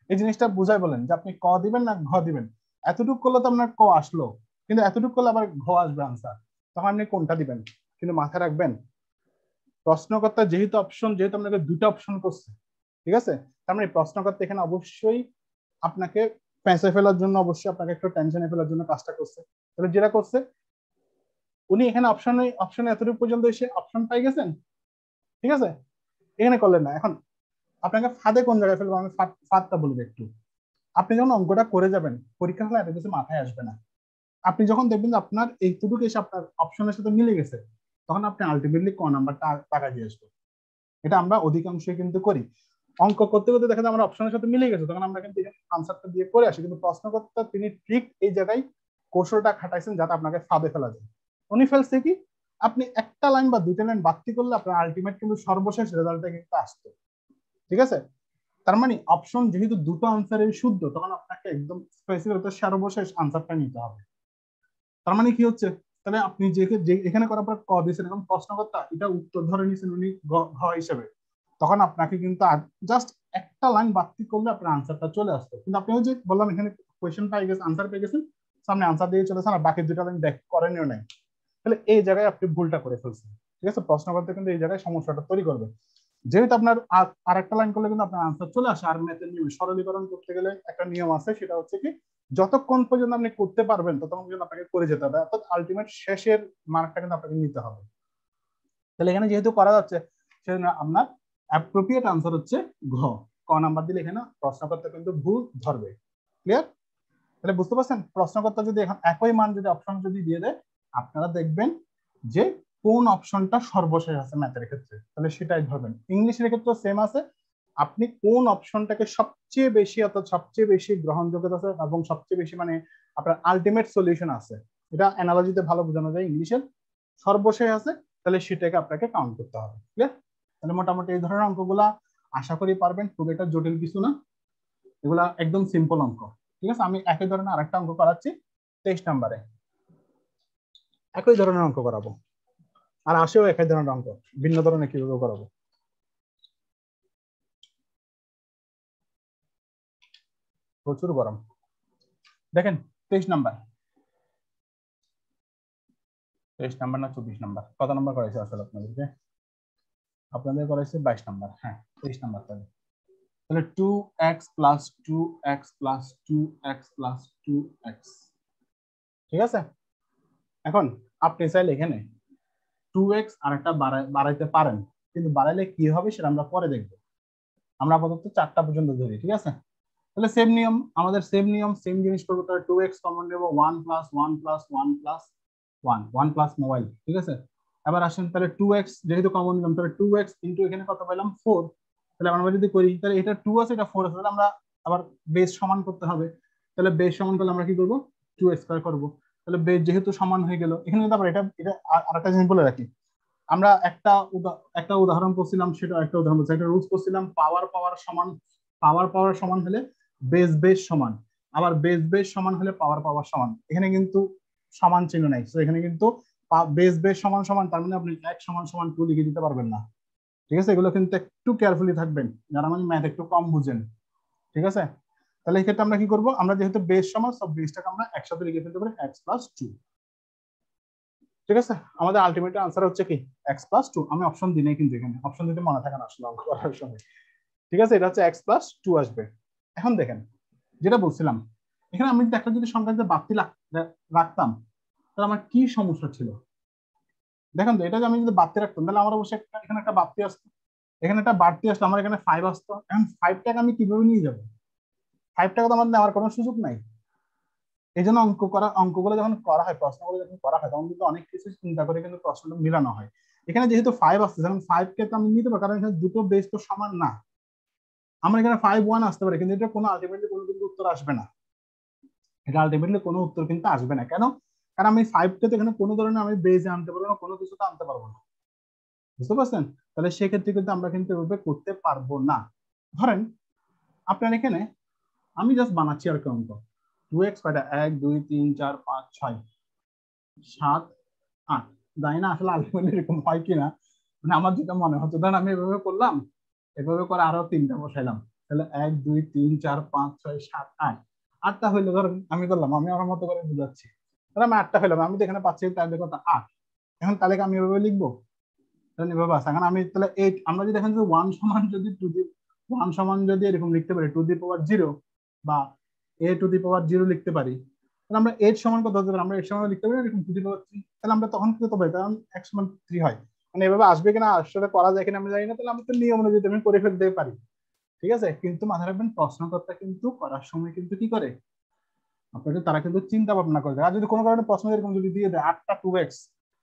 এই জিনিসটা বুঝাই বলেন যে আপনি ক দিবেন না ঘ দিবেন। এতটুকু করলে তো আপনার ক আসলো, কিন্তু এতটুকু করলে আবার ঘ আসবে আনসার, তখন আপনি কোনটা দিবেন? কিন্তু মাথায় রাখবেন, প্রশ্নকর্তা যেহেতু অপশন, যেহেতু আপনাকে দুটো অপশন করছে, ঠিক আছে, তার মানে প্রশ্নকর্তা এখানে অবশ্যই আপনাকে ফেঁসে ফেলার জন্য, অবশ্যই আপনাকে একটু টেনশনে ফেলার জন্য কাজটা করছে। তাহলে যেটা করছে, উনি এখানে অপশনে এতটুকু পর্যন্ত এসে অপশন পাই গেছেন, ঠিক আছে, এখানে করলেন না। এখন আপনাকে ফাঁদে কোন জায়গায় ফেলবো, আমি ফাঁদটা বলবো একটু। আপনি যখন অঙ্কটা করে যাবেন, পরীক্ষা হলে এত কিছু মাথায় আসবে না। আপনি যখন দেখবেন যে আপনার এইটুকু এসে আপনার অপশনের সাথে মিলে গেছে, তখন আপনি আলটিমেটলি ক নাম্বারটা টাকা দিয়ে আসবে। এটা আমরা অধিকাংশই কিন্তু করি। অঙ্ক করতে করতে দেখা যায় আমার অপশনের সাথে মিলে গেছে, তখন আমরা কিন্তু আনসারটা দিয়ে করে আসি। কিন্তু প্রশ্নকর্তা তিনি ঠিক এই জায়গায় কৌশলটা খাটাইছেন যাতে আপনাকে ফাঁদে ফেলা যায়। উনি ফেলছে কি, আপনি একটা লাইন বা দুইটা লাইন বাড়তি করলে আপনার আলটিমেট কিন্তু সর্বশেষ রেজাল্টটা কিন্তু আসতো। ঠিক আছে, তার মানে অপশন যেহেতু দুটো আনসারের শুদ্ধ, তখন আপনাকে একদম স্পেসিফিক সর্বশেষ আনসারটা নিতে হবে। তার মানে কি হচ্ছে, তাহলে আপনি যে এখানে করার পর ক দিয়েছেন, এখন প্রশ্নকর্তা এটা উত্তর ধরে নিয়েছেন উনি ঘ হিসেবে, তখন আপনাকে কিন্তু জাস্ট একটা লাইন বাড়তি করলে আপনার আনসারটা চলে আসতো। কিন্তু আপনি ওই যে বললাম এখানে কোয়েশ্চেন পাই গেছেন, আনসার পেয়ে গেছেন, সামনে আনসার দিয়ে চলেছেন, আর বাকি দুটা লাইন দেখ করেনও নাই। তাহলে এই জায়গায় আপনি ভুলটা করে ফেলছেন। ঠিক আছে, প্রশ্নকর্তা কিন্তু এই জায়গায় সমস্যাটা তৈরি করবে। যেহেতু আপনার আর একটা লাইন করলে কিন্তু আপনার আনসার চলে আসে। আর ম্যাথের নিয়মে সরলীকরণ করতে গেলে একটা নিয়ম আছে, সেটা হচ্ছে কি, যতক্ষণ পর্যন্ত আপনি করতে পারবেন ততক্ষণ পর্যন্ত আপনাকে করে যেতে হবে, অর্থাৎ আলটিমেট শেষের মার্কটা কিন্তু আপনাকে নিতে হবে। তাহলে এখানে যেহেতু করা যাচ্ছে, সেজন্য আপনার অ্যাপ্রোপ্রিয়েট আনসার হচ্ছে ঘ। ক নাম্বার দিলে এখানে প্রশ্নকর্তা কিন্তু ভুল ধরবে। ক্লিয়ার? তাহলে বুঝতে পারছেন, প্রশ্নকর্তা যদি এখন একই মান যদি অপশন যদি দিয়ে দেয়, আপনারা দেখবেন যে কোন অপশনটা সর্বশেষ আছে ম্যাথের ক্ষেত্রে, তাহলে সেটাই ধরবেন। ইংলিশের ক্ষেত্রে সেম আছে, আপনি কোন অপশনটাকে সবচেয়ে বেশি, অর্থাৎ সবচেয়ে বেশি গ্রহণযোগ্যতা আছে এবং সবচেয়ে বেশি মানে আপনার আলটিমেট সলিউশন আছে, এটা অ্যানালজিতে ভালো বোঝানো যায়, ইংলিশের সর্বশেষ আছে, তাহলে সেটাকে আপনাকে কাউন্ট করতে হবে। ক্লিয়ার? তাহলে মোটামুটি এই ধরনের অঙ্কগুলা আশা করি পারবেন, খুব একটা জটিল কিছু না, এগুলা একদম সিম্পল অঙ্ক। ঠিক আছে, আমি একই ধরনের আরেকটা অঙ্ক করাচ্ছি 23 নম্বরে, একই ধরনের অঙ্ক করাবো, আর আসেও একই ধরনের অঙ্ক, ভিন্ন ধরনের কিভাবে করাবো। প্রচুর গরম। দেখেন 23 নাম্বার, 23 নাম্বার না 24 নাম্বার, কত নাম্বার করেছে আসলে আপনাদেরকে? আপনাদের করাইছে 22 নাম্বার, হ্যাঁ 23 নাম্বার। তাহলে 2x plus 2x plus 2x plus 2x, ঠিক আছে। এখন আপনি চাইলে এখানে 2x আর একটা বাড়াইতে পারেন, কিন্তু বাড়াইলে কি হবে সেটা আমরা পরে দেখবো। আমরা আপাতত 4টা পর্যন্ত ধরি, ঠিক আছে। তাহলে সেম নিয়ম, আমাদের সেম নিয়ম, সেম জিনিস করবো। তাহলে 2x কমন নেব, 1 plus 1 plus 1 plus 1, 1 plus mobile, ঠিক আছে। এবার আসেন, তাহলে 2x যেহেতু কমন নিলাম, তাহলে 2x ইন্টু এখানে কত পেলাম 4। তাহলে আমরা যদি করি, তাহলে এটা 2 আছে, এটা 4 আছে, তাহলে আমরা আবার বেস সমান করতে হবে। তাহলে বেস সমান করলে আমরা কি করবো, 2 স্কয়ার করবো। তাহলে বেস যেহেতু সমান হয়ে গেল, এখানে কিন্তু আবার এটা এটা আরেকটা জিনিস বলে রাখি, আমরা একটা উদাহরণ করছিলাম, সেটা একটা উদাহরণ বলছি, একটা রুলস করছিলাম, পাওয়ার পাওয়ার সমান হলে বেস বেস সমান, আবার বেস বেস সমান হলে পাওয়ার পাওয়ার সমান। এখানে কিন্তু সমান চিহ্ন নাই, তো এখানে কিন্তু বেস বেস সমান সমান, তার মানে আপনি 1 সমান সমান 2 লিখে দিতে পারবেন না, ঠিক আছে। এগুলো কিন্তু একটু কেয়ারফুলি থাকবেন যারা মানে ম্যাথ একটু কম বুঝেন, ঠিক আছে। তাহলে এই ক্ষেত্রে আমরা কি করব, আমরা যেহেতু বেস সমান, সব বেসটাকে আমরা একসাথে লিখে ফেলতে পারি x প্লাস 2, ঠিক আছে। আমাদের আলটিমেট আনসার হচ্ছে কি x প্লাস 2। আমি অপশন দিই নাই, কিন্তু এখানে অপশন দিতে মনে থাকে না আসলে অঙ্ক করার সময়, ঠিক আছে। এটা হচ্ছে x প্লাস 2 আসবে। এখন দেখেন যেটা বলছিলাম, এখানে আমি একটা যদি সংখ্যা যদি বাড়তি রাখতাম, তাহলে আমার কি সমস্যা ছিল। দেখেন তো, এটা আমি যদি বাড়তি রাখতাম, তাহলে আমার অবশ্যই এখানে একটা বাড়তি আসতো, এখানে একটা বাড়তি আসতো, আমার এখানে 5 আসতো। এখন 5টাকে আমি কিভাবে নিয়ে যাবো, 5টাকে তো আমার নেওয়ার কোনো সুযোগ নাই। এই জন্য অঙ্কগুলো যখন করা হয়, প্রশ্নগুলো যখন করা হয়, তখন কিন্তু অনেক কিছু চিন্তা করে কিন্তু প্রশ্নটা মিলানো হয়। এখানে যেহেতু 5 আসছে, কারণ 5কে তো আমি নিতে পারি, কারণ এখানে দুটো বেস তো সমান না। আমার এখানে 5 1 আসতে পারে, কিন্তু এটা কোনো আলটিমেটলি কোনো কিন্তু উত্তর আসবে না। এটা আলটিমেটলি কোনো উত্তর কিন্তু আসবে না, কেন? কারণ আমি 5কে তো এখানে কোনো ধরনের আমি বেসে আনতে পারবো না, কোনো কিছুতে আনতে পারবো না, বুঝতে পারছেন? তাহলে সেক্ষেত্রে কিন্তু আমরা কিন্তু এভাবে করতে পারবো না। ধরেন আপনার এখানে আমি জাস্ট বানাচ্ছি আর কি অঙ্ক, 2x কয়টা, 1 2 3 4 5 6 7 8, জানি না আসলে আলটিমেটলি এরকম হয় কিনা, মানে আমার যেটা মনে হচ্ছে, ধরেন আমি এভাবে করলাম, এভাবে করে আরো 3টা বসাইলাম, তাহলে 1 2 3 4 5 6 7 8, 8টা হইলো। ধরেন আমি করলাম, আমি আমার মতো করে বুঝাচ্ছি, তাহলে আমি 8টা হইলাম, আমি তো এখানে পাচ্ছি তাহলে কত 8। এখন তাহলে আমি এভাবে লিখবো, তাহলে এভাবে আছে। এখন আমি তাহলে 8, আমরা যদি দেখেন যে 1 সমান যদি 1 সমান যদি এরকম লিখতে পারি 2 the power 0, বা a to the power 0 লিখতে পারি, তাহলে আমরা 8 সমান কত হতে পারে, আমরা 8 সমান লিখতে পারি এরকম 2 the power 3, তাহলে আমরা তখন কি করতে পারি, কারণ x সমান 3 হয়। মানে এভাবে আসবে কিনা, আসলে করা যায় কিনা আমি জানি না, তাহলে আমি তো নিয়ম অনুযায়ী আমি করে ফেলতে পারি, ঠিক আছে। কিন্তু মাথায় রাখবেন, প্রশ্নকর্তা কিন্তু করার সময় কিন্তু কি করে, আপনাদের তারা কিন্তু চিন্তা ভাবনা করে। আর যদি কোনো কারণে প্রশ্ন এরকম যদি দিয়ে দেয় 8টা 2x,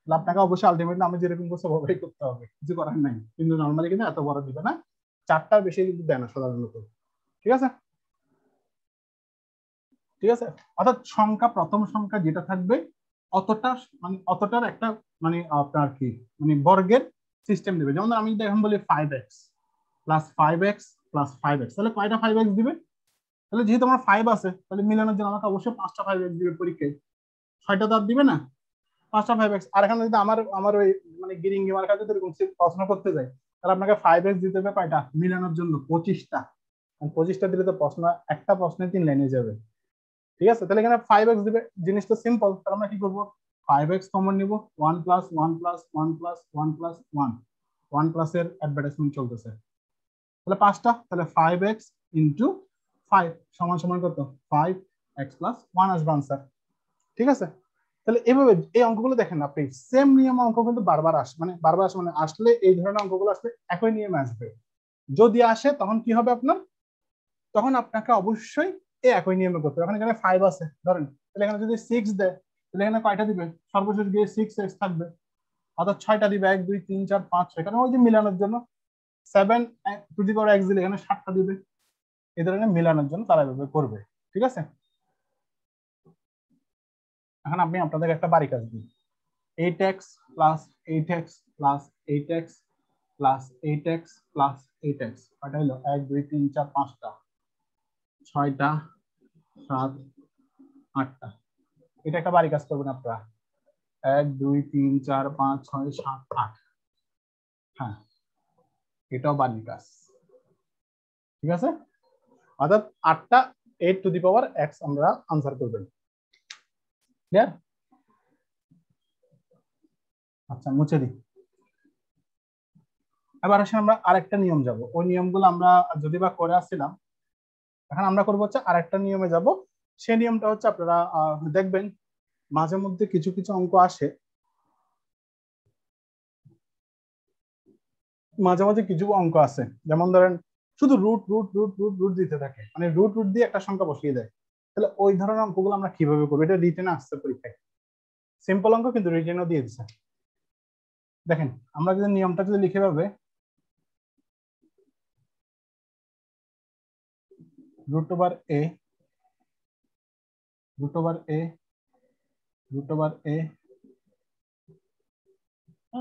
তাহলে আপনাকে অবশ্যই আলটিমেটলি আমি যেরকম করছি ওভাবেই করতে হবে, কিছু করার নাই। কিন্তু নর্মালি কিন্তু এত বড় দিবে না, 4টার বেশি কিন্তু দেয় না সাধারণত, ঠিক আছে। ঠিক আছে, অর্থাৎ সংখ্যা, প্রথম সংখ্যা যেটা থাকবে অতটা, মানে অতটার একটা, মানে আপনার কি, মানে বর্গের সিস্টেম দিবে। যেমন আমি যদি এখন বলি 5x plus 5x plus 5x, তাহলে কয়টা 5x দিবে? তাহলে যেহেতু আমার 5 আছে, তাহলে মিলানোর জন্য আমাকে অবশ্যই 5টা 5x দিবে পরীক্ষায়, 6টা তো আর দিবে না, 5টা 5x। আর এখানে যদি আমার আমার ওই মানে গিরিঙ্গি মার্কা যদি এরকম প্রশ্ন করতে যায়, তাহলে আপনাকে 5x দিতে হবে কয়টা মিলানোর জন্য, 25টা। 25টা দিলে তো প্রশ্ন, একটা প্রশ্নে 3 লাইনে যাবে, ঠিক আছে। তাহলে এখানে 5x দিবে, জিনিসটা সিম্পল। তাহলে আমরা কি করবো, 5x কমন নিব, 1 প্লাস 1 প্লাস 1 প্লাস 1 প্লাস 1, 1 প্লাসের অ্যাডভার্টাইজমেন্ট চলতেছে, তাহলে 5টা, তাহলে 5x ইন্টু 5 সমান সমান কত, 5x প্লাস 1 আসবে আনসার, ঠিক আছে। তাহলে এভাবে এই অঙ্কগুলো দেখেন আপনি, সেম নিয়ম অঙ্ক কিন্তু বারবার আসে, মানে বারবার আসে, মানে আসলে এই ধরনের অঙ্কগুলো আসলে একই নিয়মে আসবে। যদি আসে তখন কি হবে আপনার, তখন আপনাকে অবশ্যই এই একই নিয়মে করতে হবে। এখন এখানে 5 আছে ধরেন, তাহলে এখানে যদি 6 দেয়, তাহলে এখানে কয়টা দিবে, সর্বশেষ গিয়ে 6x থাকবে, অর্থাৎ 6টা দিবে, 1 2 3 4 5 6, কারণ ওই যে মিলানোর জন্য 7 টু দি পাওয়ার x দিলে এখানে 7টা দিবে, এই ধরনের মিলানোর জন্য তারা এভাবে করবে, ঠিক আছে। এখন আমি আপনাদের একটা বাড়ি কাজ দিই, 8x plus 8x plus 8x plus 8x plus 8x, কয়টা হলো 1 2 3 4 5টা, 6টা 7 8টা। এটা একটা বাড়ি কাজ করবেন আপনারা, 1 2 3 4 5 6 7 8, হ্যাঁ এটাও বাড়ির কাজ, ঠিক আছে। অর্থাৎ 8টা 8 টু দি পাওয়ার x আমরা আনসার করবেন, ক্লিয়ার? আচ্ছা মুছে দিই। এবার আসলে আমরা আরেকটা নিয়ম যাব, ওই নিয়মগুলো আমরা যদি বা করে আসছিলাম, এখন আমরা করবো হচ্ছে আরেকটা নিয়মে যাব। সেই নিয়মটা হচ্ছে আপনারা দেখবেন মাঝে মধ্যে কিছু কিছু অঙ্ক আসে, মাঝে মাঝে কিছু অঙ্ক আছে যেমন ধরেন শুধু root root root root root দিতে থাকে, মানে রুট রুট দিয়ে একটা সংখ্যা বসিয়ে দেয়। তাহলে ওই ধরনের অঙ্কগুলো আমরা কিভাবে করবো? এটা রিটেনে আসছে পরীক্ষায়, সিম্পল অঙ্ক কিন্তু রিটেনও দিয়ে দিচ্ছে। দেখেন আমরা যদি নিয়মটা যদি লিখে পাবে, root over a, root over a, root over a,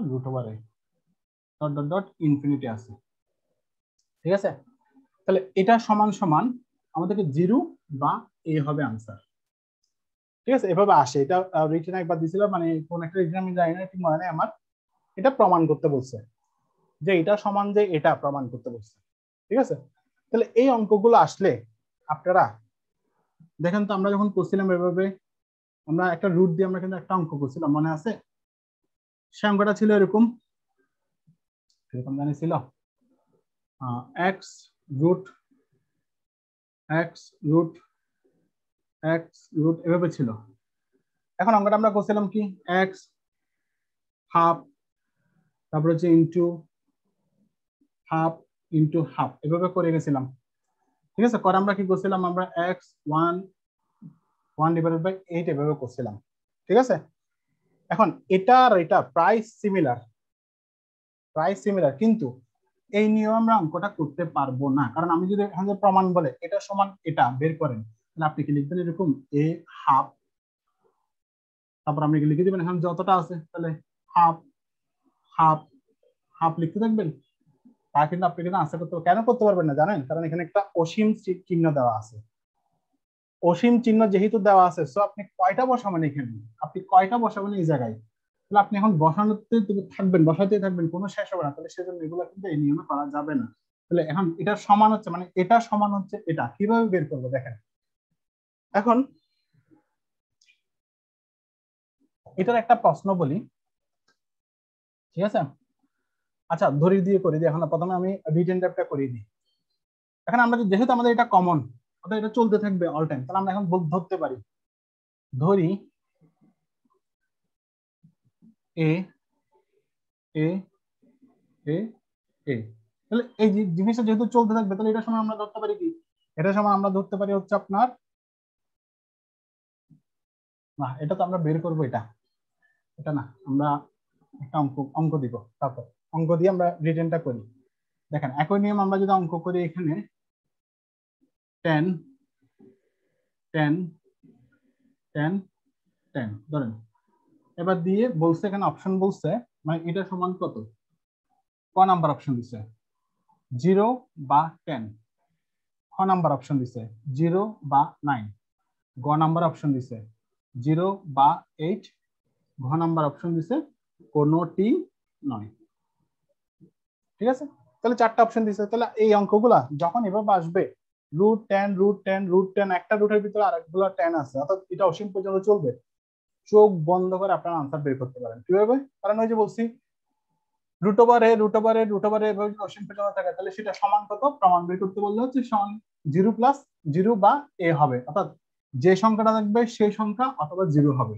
root over a, dot dot dot infinity আছে, ঠিক আছে? তাহলে এটা সমান সমান আমাদেরকে জিরো বা এ হবে আনসার, ঠিক আছে? এভাবে আসে। এটা রিটেন একবার দিয়েছিলাম, মানে কোন একটা রিটেন আমি জানি না ঠিক মনে নেই আমার। এটা প্রমাণ করতে বলছে যে এটা সমান, যে এটা প্রমাণ করতে বলছে, ঠিক আছে? তাহলে এই অঙ্কগুলো আসলে আপনারা দেখেন তো, আমরা যখন করছিলাম এভাবে, আমরা একটা রুট দিয়ে আমরা কিন্তু একটা অঙ্ক করছিলাম, মনে আছে? সে অঙ্কটা ছিল এরকম, এরকম জানি ছিল X root, X root, X root, এভাবে ছিল। এখন অঙ্কটা আমরা করছিলাম কি, এক্স হাফ, তারপর হচ্ছে ইন্টু হাফ, ইন্টু হাফ, এভাবে করে গেছিলাম, ঠিক আছে? করে আমরা কি করছিলাম, আমরা এক্স ওয়ান, 1/8 এভাবে করছিলাম, ঠিক আছে? এখন এটা আর এটা প্রায় সিমিলার, প্রায় সিমিলার, কিন্তু এই নিয়ম আমরা অঙ্কটা করতে পারবো না। কারণ আমি যদি এখানে প্রমাণ বলে এটা সমান এটা বের করেন, তাহলে আপনি কি লিখবেন এরকম এ হাফ, তারপর আপনি কি লিখে দিবেন এখানে যতটা আছে, তাহলে হাফ হাফ হাফ লিখতে থাকবেন। তা কিন্তু আপনি কিন্তু আনসার করতে, কেন করতে পারবেন না জানেন? কারণ এখানে একটা অসীম চিহ্ন দেওয়া আছে। অসীম চিহ্ন যেহেতু দেওয়া আছে, সো আপনি কয়টা বসাবেন এখানে, আপনি কয়টা বসাবেন এই জায়গায়, তাহলে আপনি এখন বসানোতে থাকবেন, বসাতেই থাকবেন, কোনো শেষ হবে না। তাহলে সেজন্য এগুলো কিন্তু এই নিয়মে করা যাবে না। তাহলে এখন এটা সমান হচ্ছে, মানে এটা সমান হচ্ছে এটা, কিভাবে বের করবো দেখেন। এখন এটার একটা প্রশ্ন বলি, ঠিক আছে? আচ্ছা ধরি দিয়ে করে দিই, এখন প্রথমে আমি রিটেন টাইপটা করিয়ে দিই। এখন আমরা যেহেতু আমাদের এটা কমন, অর্থাৎ এটা চলতে থাকবে অল টাইম, তাহলে আমরা এখন ধরতে পারি, ধরি এ এ এ এ, তাহলে এই জিনিসটা যেহেতু চলতে থাকবে, তাহলে এটার সময় আমরা ধরতে পারি কি, এটার সময় আমরা ধরতে পারি হচ্ছে আপনার, না এটা তো আমরা বের করবো, এটা এটা না, আমরা একটা অঙ্ক অঙ্ক দিব, তারপর অঙ্ক দিয়ে আমরা রিটেনটা করি। দেখেন একই নিয়ম আমরা যদি অঙ্ক করি, এখানে 10 10 10 10 ধরেন, এবার দিয়ে বলছে এখানে অপশন বলছে, মানে এটা সমান কত, ক নাম্বার অপশন দিছে, 0 বা 10, খ নাম্বার অপশন দিছে 0 বা 9, গ নাম্বার অপশন দিছে 0 বা 8, ঘ নাম্বার অপশন দিছে কোনটি নয়, ঠিক আছে? তাহলে চারটা অপশন দিছে। তাহলে এই অঙ্কগুলা যখন এভাবে আসবে, √10 √10 √10, একটা রুটের ভিতরে আরেকগুলো 10 আছে, অর্থাৎ এটা অসীম পর্যন্ত চলবে, চোখ বন্ধ করে আপনারা আনসার বের করতে পারেন। কিভাবে? কারণ ওই যে বলছি root over a, root over a, root over a এভাবে অসীম পর্যন্ত থাকে, তাহলে সেটা সমান কত প্রমাণ বের করতে বললে হচ্ছে সমান 0 প্লাস 0 বা এ হবে, অর্থাৎ যে সংখ্যাটা থাকবে সেই সংখ্যা অথবা 0 হবে,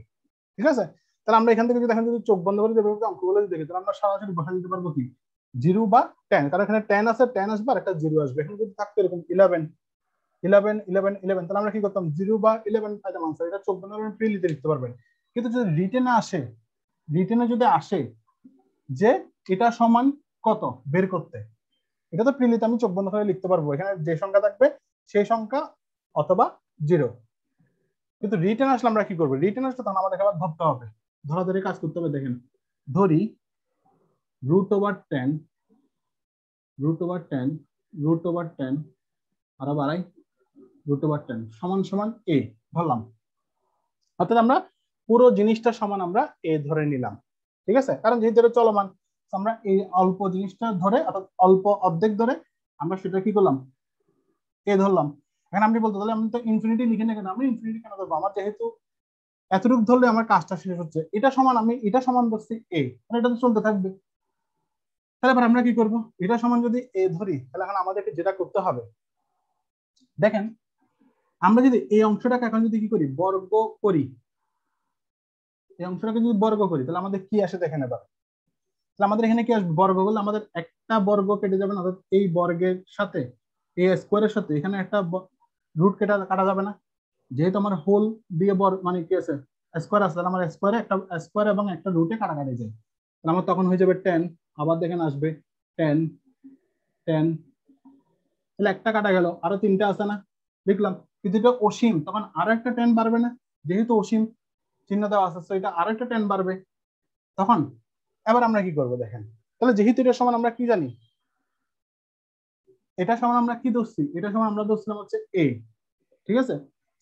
ঠিক আছে? তাহলে আমরা এখান থেকে যদি দেখেন, যদি চোখ বন্ধ করে যেভাবে অঙ্কগুলো দেখি, তাহলে আমরা সরাসরি বসা দিতে পারবো কি 0 বা 10, কারণ এখানে 10 আছে, 10 আসবে আর একটা 0 আসবে। এখানে যদি থাকতো এরকম 11 11 11 11, তাহলে আমরা কি করতাম 0 বা 11 পাইতাম আনসার, এটা চোখ বন্ধ করে প্রিলিতে লিখতে পারবেন। কিন্তু যদি রিটেনে আসে, রিটেনে যদি আসে যে এটা সমান কত বের করতে, এটা তো প্রিলিতে আমি চোখ বন্ধ করে লিখতে পারবো, এখানে যে সংখ্যা থাকবে সেই সংখ্যা অথবা 0। কিন্তু রিটেন আসলে আমরা কি করবো, রিটেন আসলে তখন আমাদের আবার ধরতে হবে, ধরাধরি কাজ করতে হবে। দেখেন ধরি √10 √10 √10, আরো বাড়াই, √10 সমান সমান এ ধরলাম, অর্থাৎ আমরা পুরো জিনিসটা সমান আমরা এ ধরে নিলাম, ঠিক আছে? কারণ যেহেতু এটা চলমান, আমরা এই অল্প জিনিসটা ধরে, অর্থাৎ অল্প অর্ধেক ধরে আমরা সেটা কি করলাম, এ ধরলাম। এখন আপনি বলতে, তাহলে আমি তো ইনফিনিটি লিখে না কেন, আমি ইনফিনিটি কেন ধরবো, আমার যেহেতু এতটুকু ধরলে আমার কাজটা শেষ হচ্ছে, এটা সমান, আমি এটা সমান ধরছি এ, মানে এটা তো চলতে থাকবে, তাহলে এবার আমরা কি করব, এটা সমান যদি এ ধরি তাহলে এখন আমাদেরকে যেটা করতে হবে, দেখেন আমরা যদি এই অংশটাকে এখন যদি কি করি বর্গ করি, এই অংশটাকে যদি বর্গ করি তাহলে আমাদের কি আসে দেখেন এবার, তাহলে আমাদের এখানে কি আসবে বর্গ করলে আমাদের একটা বর্গ কেটে যাবে না, অর্থাৎ এই বর্গের সাথে এ স্কোয়ারের সাথে এখানে একটা রুট কাটা যাবে না, যেহেতু আমার হোল দিয়ে মানে কি আছে স্কোয়ার আছে, তাহলে আমার স্কোয়ারে একটা স্কোয়ার এবং একটা রুটে কাটাকাটি যায়, তাহলে আমার তখন হয়ে যাবে 10, আবার দেখেন আসবে 10 10, তাহলে একটা কাটা গেল, আরো তিনটা আছে না লিখলাম, কিন্তু এটা অসীম তখন আরো একটা 10 বাড়বে না, যেহেতু অসীম চিহ্ন দেওয়া আছে তো এটা আরো একটা 10 বাড়বে তখন। এবার আমরা কি করব দেখেন, তাহলে যেহেতু এটা সমান আমরা কি জানি, এটা সমান আমরা কি ধরছি, এটা সমান আমরা ধরছিলাম হচ্ছে এ, ঠিক আছে।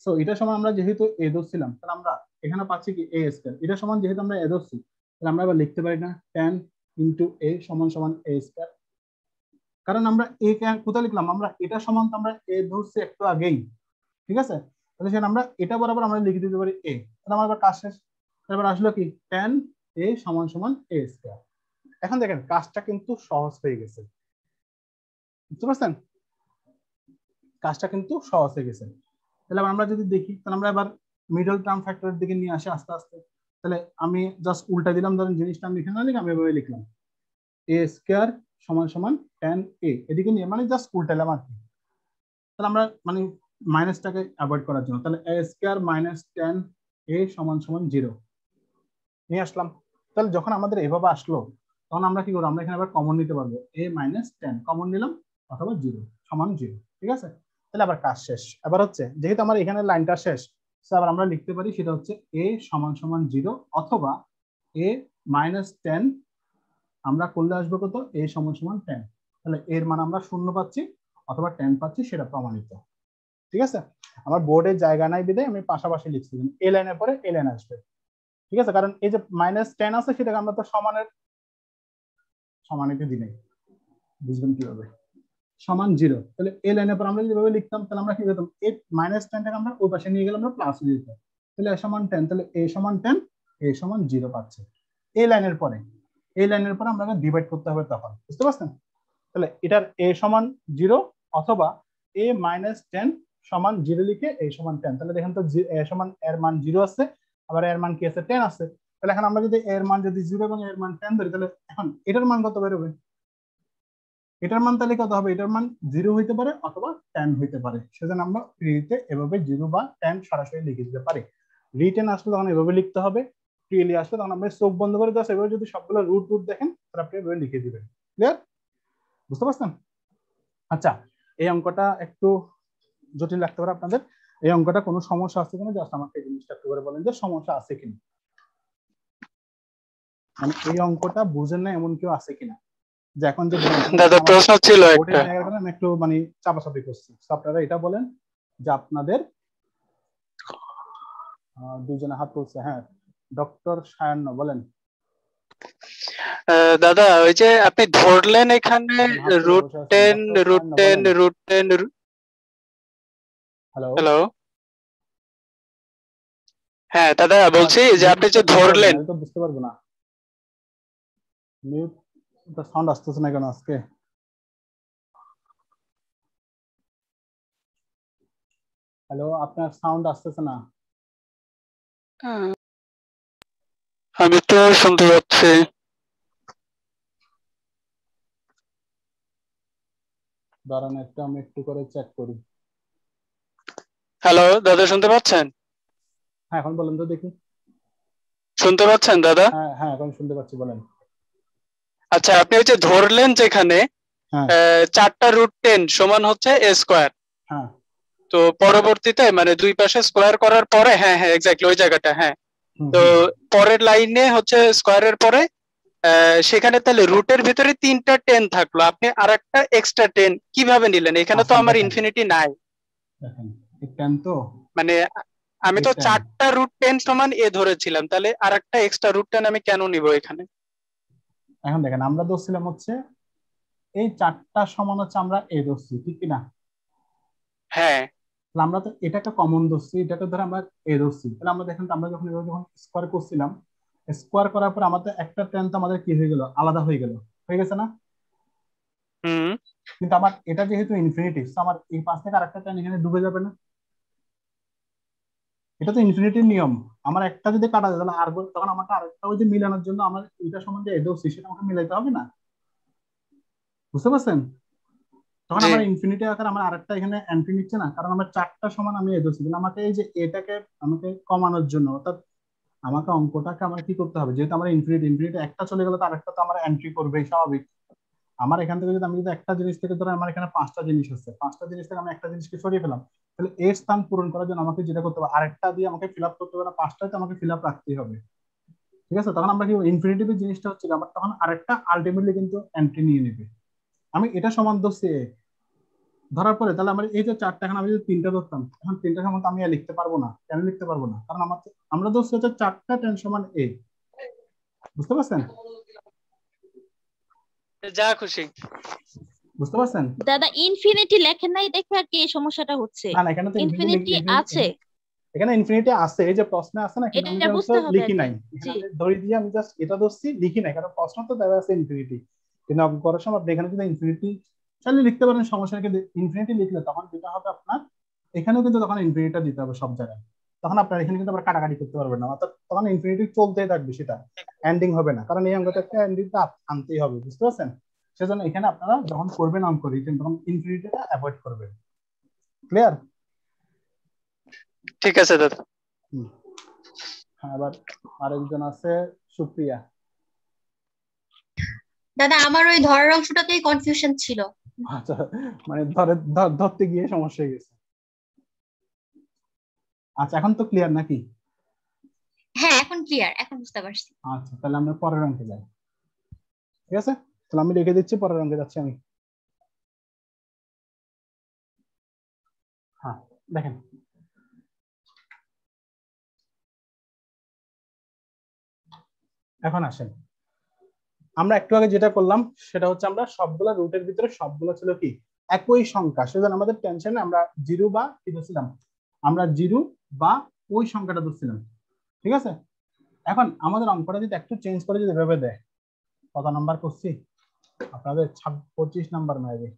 সো এটা সমান আমরা যেহেতু এ ধরছিলাম তাহলে আমরা এখানে পাচ্ছি কি এ স্কয়ার, এটা সমান যেহেতু আমরা এ ধরছি তাহলে আমরা এবার লিখতে পারি না 10 ইনটু এ সমান সমান এ স্কয়ার, কারণ আমরা এ কোথায় লিখলাম, আমরা এটা সমান তো আমরা এ ধরছি একটু আগেই, ঠিক আছে। তাহলে সেখানে আমরা এটা বরাবর আমরা লিখে দিতে পারি এ, তাহলে আমার এবার কাজ শেষ। এবার আসলো কি 10 এ সমান সমান এ স্কয়ার। এখন দেখেন কাজটা কিন্তু সহজ হয়ে গেছে, বুঝতে পারছেন, কাজটা কিন্তু সহজ হয়ে গেছে। তাহলে আমরা যদি দেখি তাহলে আমরা এবার মিডল টার্ম ফ্যাক্টরের দিকে নিয়ে আসি আস্তে আস্তে। তাহলে আমি জাস্ট উল্টা দিলাম, ধরেন জিনিসটা আমি এখানে লিখে আমি এভাবে লিখলাম এ স্কয়ার সমান সমান 10 এ, এদিকে নিয়ে মানে জাস্ট উল্টালাম আর কি। তাহলে আমরা মানে মাইনাসটাকে অ্যাভয়েড করার জন্য তাহলে এ স্কয়ার মাইনাস 10 এ সমান সমান 0 নিয়ে আসলাম। তাহলে যখন আমাদের এভাবে আসলো তখন আমরা কি করবো, আমরা এখানে আবার কমন নিতে পারবো এ মাইনাস 10 কমন নিলাম অথবা 0 সমান 0, ঠিক আছে। তাহলে আবার কাজ শেষ। এবার হচ্ছে যেহেতু আমার এখানে লাইনটা শেষ, আবার আমরা লিখতে পারি সেটা হচ্ছে এ সমান সমান 0 অথবা এ মাইনাস 10 আমরা করলে আসবো কত এ সমান সমান 10, তাহলে এর মান আমরা 0 পাচ্ছি অথবা 10 পাচ্ছি সেটা প্রমাণিত, ঠিক আছে। আমার বোর্ডের জায়গা নাই বিধায় আমি পাশাপাশি লিখছি, এ লাইনের পরে এ লাইন আসবে, ঠিক আছে। কারণ এই যে মাইনাস 10 আছে সেটাকে আমরা তো সমানিতে দিই নাই, বুঝবেন কিভাবে সমান 0, তাহলে এ লাইনের পর আমরা যেভাবে লিখতাম তাহলে আমরা কি করতাম এই মাইনাস 10টাকে আমরা ওই পাশে নিয়ে গেলাম আমরা প্লাস হয়ে যেত, তাহলে এ সমান 10, তাহলে এ সমান 10 এ সমান 0 পাচ্ছে। এই লাইনের পরে আমরা ডিভাইড করতে হবে তখন, বুঝতে পারছেন। তাহলে এটার এ সমান 0 অথবা এ মাইনাস 10 সমান 0 লিখে এ সমান 10, তাহলে দেখেন তো এ সমান এর মান 0 আছে আবার এর মান কি আছে 10 আছে, তাহলে এখন আমরা যদি এর মান যদি 0 এবং এর মান 10 ধরি তাহলে এখন এটার মান কত বেরোবে, এটার মান তাহলে কত হবে, এটার মান 0 হইতে পারে অথবা 10 হইতে পারে, সেজন্য আমরা ফ্রিতে এভাবে 0 বা 10 সরাসরি লিখে দিতে পারি। রিটেন আসলে তখন এভাবে লিখতে হবে, ফ্রিলি আসলে তখন আমরা চোখ বন্ধ করে জাস্ট এভাবে যদি সবগুলো রুট দেখেন তাহলে আপনি এভাবে লিখে দিবেন। ক্লিয়ার, বুঝতে পারছেন। আচ্ছা, এই অঙ্কটা একটু জটিল লাগতে পারে আপনাদের, এই অঙ্কটা কোনো সমস্যা আছে কিনা জাস্ট আমাকে এই জিনিসটা একটু করে বলেন যে সমস্যা আছে কিনা, মানে এই অঙ্কটা বুঝেন না এমন কেউ আছে কিনা, যে এখন যে দাদা প্রশ্ন ছিল একটা, আমি একটু মানে চাপাচাপি করছি, আপনারা এটা বলেন যে আপনাদের দুজনে হাত তুলছে, হ্যাঁ ডক্টর সায়ান্ন বলেন। দাদা ওই যে আপনি ধরলেন এখানে রুট টেন হ্যালো, হ্যাঁ দাদা বলছি যে আপনি যে ধরলেন, তো বুঝতে পারবো না মিউট সাউন্ড আসতেছে না কেন আজকে, হ্যালো আপনার সাউন্ড আসতেছে না। আমি তো শুনতে পাচ্ছি। দাঁড়ান একটা আমি একটু করে চেক করি। হ্যালো দাদা শুনতে পাচ্ছেন? হ্যাঁ এখন বলেন তো দেখি। শুনতে পাচ্ছেন দাদা? হ্যাঁ হ্যাঁ এখন শুনতে পাচ্ছি, বলেন। আচ্ছা, আপনি ওই যে ধরলেন যেখানে হ্যাঁ 4টা রুট 10 সমান হচ্ছে এ স্কোয়ার, হ্যাঁ তো পরবর্তীতে মানে দুই পাশে স্কোয়ার করার পরে, হ্যাঁ হ্যাঁ এক্স্যাক্টলি ওই জায়গাটা, হ্যাঁ। তো পরের লাইনে হচ্ছে স্কোয়ারের পরে সেখানে তাহলে রুটের ভিতরে 3টা 10 থাকলো, আপনি আরেকটা এক্সট্রা 10 কিভাবে নিলেন? এখানে তো আমার ইনফিনিটি নাই, দেখেন এই 10 তো মানে আমি তো 4টা রুট 10 সমান এ ধরেছিলাম, তাহলে আরেকটা এক্সট্রা রুট 10 আমি কেন নিব এখানে? এখন দেখেন আমরা ধরছিলাম হচ্ছে এই 4টা সমান হচ্ছে আমরা এ ধরছি ঠিক কিনা, হ্যাঁ আমরা তো এটাকে কমন ধরছি, এটাকে ধরে আমরা এ ধরছি, তাহলে আমরা দেখেন আমরা যখন যখন স্কোয়ার করছিলাম, স্কোয়ার করার পর আমাদের একটা 10 তো আমাদের কি হয়ে গেল আলাদা হয়ে গেছে না, কিন্তু আমার এটা যেহেতু ইনফিনিটি, আমার এই পাশ থেকে আরেকটা টেন এখানে ডুবে যাবে না? এটা তো ইনফিনিটির নিয়ম। আমার একটা যদি কাটা যায় তাহলে আর তখন আমাকে আরেকটা ওই যে মিলানোর জন্য আমার এটা সম্বন্ধে এডোসি সেটা আমাকে মিলাইতে হবে না? বুঝতে পারছেন? তখন জি আমার ইনফিনিটি আকার আমার আরেকটা এখানে এন্ট্রি নিচ্ছে না, কারণ আমার চারটা সমান আমি এডোসি কিন্তু আমাকে এই যে এটাকে আমাকে কমানোর জন্য, অর্থাৎ আমাকে অঙ্কটাকে আমার কি করতে হবে, যেহেতু আমার ইনফিনিটি ইনফিনিটি একটা চলে গেলে তো আরেকটা তো আমার এন্ট্রি করবেই স্বাভাবিক। আমার এখান থেকে যদি আমি যদি একটা জিনিস থেকে ধরো আমার এখানে পাঁচটা জিনিস আছে, পাঁচটা জিনিস থেকে আমি একটা জিনিসকে সরিয়ে ফেলাম, তাহলে এর স্থান পূরণ করার জন্য আমাকে যেটা করতে হবে আরেকটা দিয়ে আমাকে ফিল আপ করতে হবে না, পাঁচটাতে আমাকে ফিল আপ রাখতেই হবে। ঠিক আছে, তখন আমরা কি ইনফিনিটিভ জিনিসটা হচ্ছে আমার তখন আরেকটা আলটিমেটলি কিন্তু এন্ট্রি নিয়ে নেবে। আমি এটা সমান ধরছি ধরার পরে তাহলে আমার এই যে চারটা, এখন আমি যদি তিনটা ধরতাম, এখন তিনটা সমান তো আমি আর লিখতে পারবো না। কেন লিখতে পারবো না? কারণ আমরা ধরছি হচ্ছে চারটা টেন সমান এ। বুঝতে পারছেন? যা খুশি। বুঝতে পারছেন? দাদা ইনফিনিটি লেখেন নাই দেখে আর কি এই সমস্যাটা হচ্ছে। না না, এখানে তো ইনফিনিটি আছে, এখানে ইনফিনিটি আছে, এই যে প্রশ্নে আছে না, কিন্তু আমি এটা জাস্ট বুঝতে হবে লিখি আগে। নাই এখানে, আমি ধরে দিয়ে আমি জাস্ট এটা ধরছি লিখি নাই, কারণ প্রশ্ন তো দেওয়া আছে ইনফিনিটি। কিন্তু অঙ্ক করার সময় আপনি এখানে যদি ইনফিনিটি চাইলে লিখতে পারেন, সমস্যা নেই, কিন্তু ইনফিনিটি লিখলে তখন যেটা হবে আপনার এখানেও কিন্তু তখন ইনফিনিটিটা দিতে হবে সব জায়গায়। তখন আপনার এখানে কিন্তু আবার কাটাকাটি করতে পারবেন না, অর্থাৎ তখন ইনফিনিটি চলতেই থাকবে, সেটা এন্ডিং হবে না, কারণ এই অঙ্কটা একটা এন্ডিংটা আনতেই হবে। বুঝতে পারছেন? সেজন্য এখানে আপনারা যখন করবেন অঙ্ক রিটেন তখন ইনফিনিটিটা অ্যাভয়েড করবেন। ক্লিয়ার? ঠিক আছে দাদা। হ্যাঁ, এবার আরেকজন আছে সুপ্রিয়া। দাদা আমার ওই ধরার অংশটাতেই কনফিউশন ছিল। আচ্ছা, মানে ধরতে গিয়ে সমস্যা হয়ে গেছে। আচ্ছা, এখন তো ক্লিয়ার নাকি? হ্যাঁ এখন ক্লিয়ার, এখন বুঝতে পারছি। আচ্ছা, তাহলে আমরা পরের অঙ্কে যাই। ঠিক আছে, তাহলে আমি রেখে দিচ্ছি, পরের অঙ্কে যাচ্ছি আমি। হ্যাঁ, দেখেন এখন আসেন, আমরা একটু আগে যেটা করলাম সেটা হচ্ছে আমরা সবগুলা রুটের ভিতরে সবগুলো ছিল কি একই সংখ্যা, সেজন্য আমাদের টেনশনে আমরা জিরো বা কি ধরছিলাম, আমরা জিরো বা ওই সংখ্যাটা ধরছিলাম। ঠিক আছে, এখন আমাদের অঙ্কটা যদি একটু চেঞ্জ করে যদি ভেবে দেয়, কত নাম্বার করছি আপনাদের 25 নাম্বার মেবি,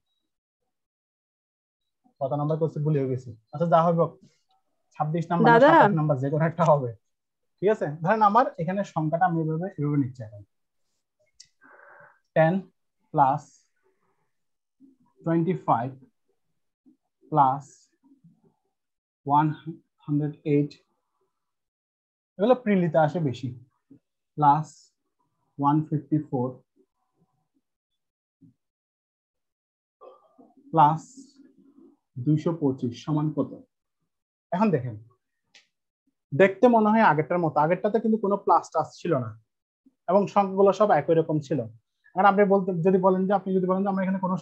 কত নাম্বার করছি ভুলে গেছি। আচ্ছা যা হবে 26 নাম্বার না 27 নাম্বার যে কোনো একটা হবে। ঠিক আছে, ধরেন আমার এখানে সংখ্যাটা আমি এভাবে নিচ্ছি এখন 10 প্লাস 25 প্লাস 108, এগুলো প্রিলিতে আসে বেশি, প্লাস 154 প্লাস 225 সমান কত? এখন দেখেন, দেখতে মনে হয় আগেরটার মতো, আগেরটাতে কিন্তু কোনো প্লাস টাস ছিল না এবং সংখ্যাগুলো সব একই রকম ছিল। এখন আপনি যদি বলেন যে আমরা এখানে কোনো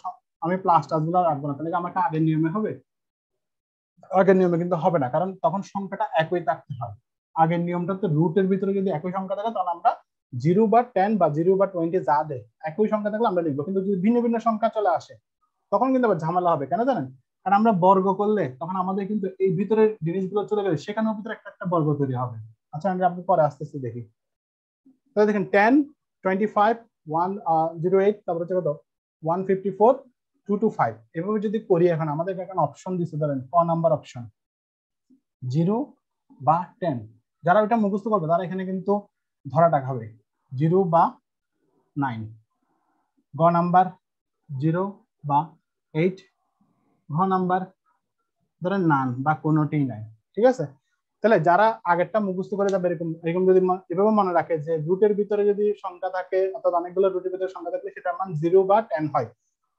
আমি প্লাস টাস গুলো রাখবো না, তাহলে আমাকে আগের নিয়মে হবে? আগের নিয়মে কিন্তু হবে না, কারণ তখন সংখ্যাটা একই থাকতে হয়। আগের নিয়মটা তো রুটের ভিতরে যদি একই সংখ্যা থাকে তাহলে আমরা 0 বা 10 বা 0 বা 20 যা দেয় একই সংখ্যা থাকলে আমরা লিখবো, কিন্তু যদি ভিন্ন ভিন্ন সংখ্যা চলে আসে তখন কিন্তু আবার ঝামেলা হবে। কেন জানেন? কারণ আমরা বর্গ করলে তখন আমাদের কিন্তু এই ভিতরের জিনিসগুলো চলে গেলে সেখানেও ভিতরে একটা একটা বর্গ তৈরি হবে। আচ্ছা আমি আপনি পরে আসতেছি দেখি। তাহলে দেখেন 10 25 108 তারপর হচ্ছে কত 154 225 এভাবে যদি করি, এখন আমাদের এখানে অপশন দিতে ধরেন ক নাম্বার অপশন 0 বা 10, যারা ওইটা মুখস্থ করবে তারা এখানে কিন্তু ধরাটা খাবে 0 বা 9, গ নাম্বার 0 বা 8, ঘ নাম্বার ধরেন নান বা কোনোটি নাই। ঠিক আছে, তাহলে যারা আগেরটা মুখস্থ করে যাবে এরকম এরকম যদি এভাবে মনে রাখে যে রুটের ভিতরে যদি সংখ্যা থাকে, অর্থাৎ অনেকগুলো রুটের ভিতরে সংখ্যা থাকলে সেটার মান 0 বা 10 হয়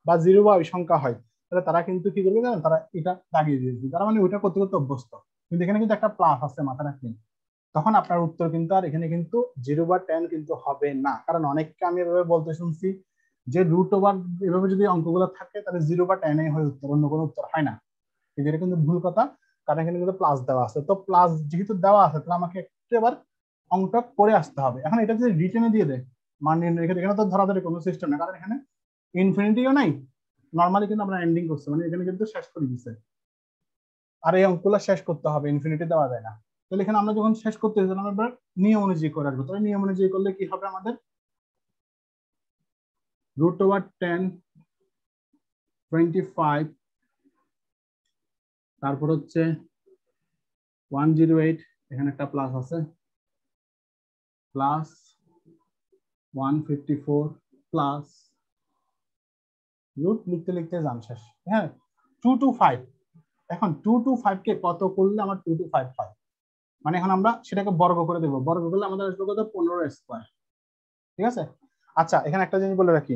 বা 0 বা ওই সংখ্যা হয়, তাহলে তারা কিন্তু কি করবে জানেন, তারা এটা দাগিয়ে দিয়েছে, তারা মানে ওইটা করতে করতে অভ্যস্ত। কিন্তু এখানে কিন্তু একটা প্লাস আছে মাথা রাখবেন, তখন আপনার উত্তর কিন্তু আর এখানে কিন্তু 0 বা 10 কিন্তু হবে না। কারণ অনেককে আমি এভাবে বলতে শুনছি যে রুট ওভার এভাবে যদি অঙ্কগুলো থাকে তাহলে 0 বা 10 হয় উত্তর, অন্য কোনো উত্তর হয় না। এটা কিন্তু ভুল কথা, কারণ এখানে কিন্তু প্লাস দেওয়া আছে। তো প্লাস যেহেতু দেওয়া আছে তাহলে আমাকে একটু এবার অঙ্কটা করে আসতে হবে। এখন এটা যদি রিটেনে দিয়ে দেয় মান এখানে তো ধরাধরি কোনো সিস্টেম না, কারণ এখানে ইনফিনিটিও নাই, নর্মালি কিন্তু আমরা এন্ডিং করছি, মানে এখানে কিন্তু শেষ করে দিচ্ছে। আর এই অঙ্কগুলো শেষ করতে হবে, ইনফিনিটি দেওয়া যায় না। তাহলে এখানে আমরা যখন শেষ করতে যাই আমরা নিয়ম অনুযায়ী করে আসবো। তাহলে নিয়ম অনুযায়ী করলে কি হবে, আমাদের √10 25, তারপর হচ্ছে 108, এখানে একটা প্লাস আছে, প্লাস 154 প্লাস রুট লিখতে লিখতে যান শেষ। হ্যাঁ, 225। এখন 225 কে কত করলে আমার 225 হয়, মানে এখন আমরা সেটাকে বর্গ করে দেবো, বর্গ করলে আমাদের আসবে কত, 15 স্কয়ার। ঠিক আছে। আচ্ছা, এখানে একটা জিনিস বলে রাখি,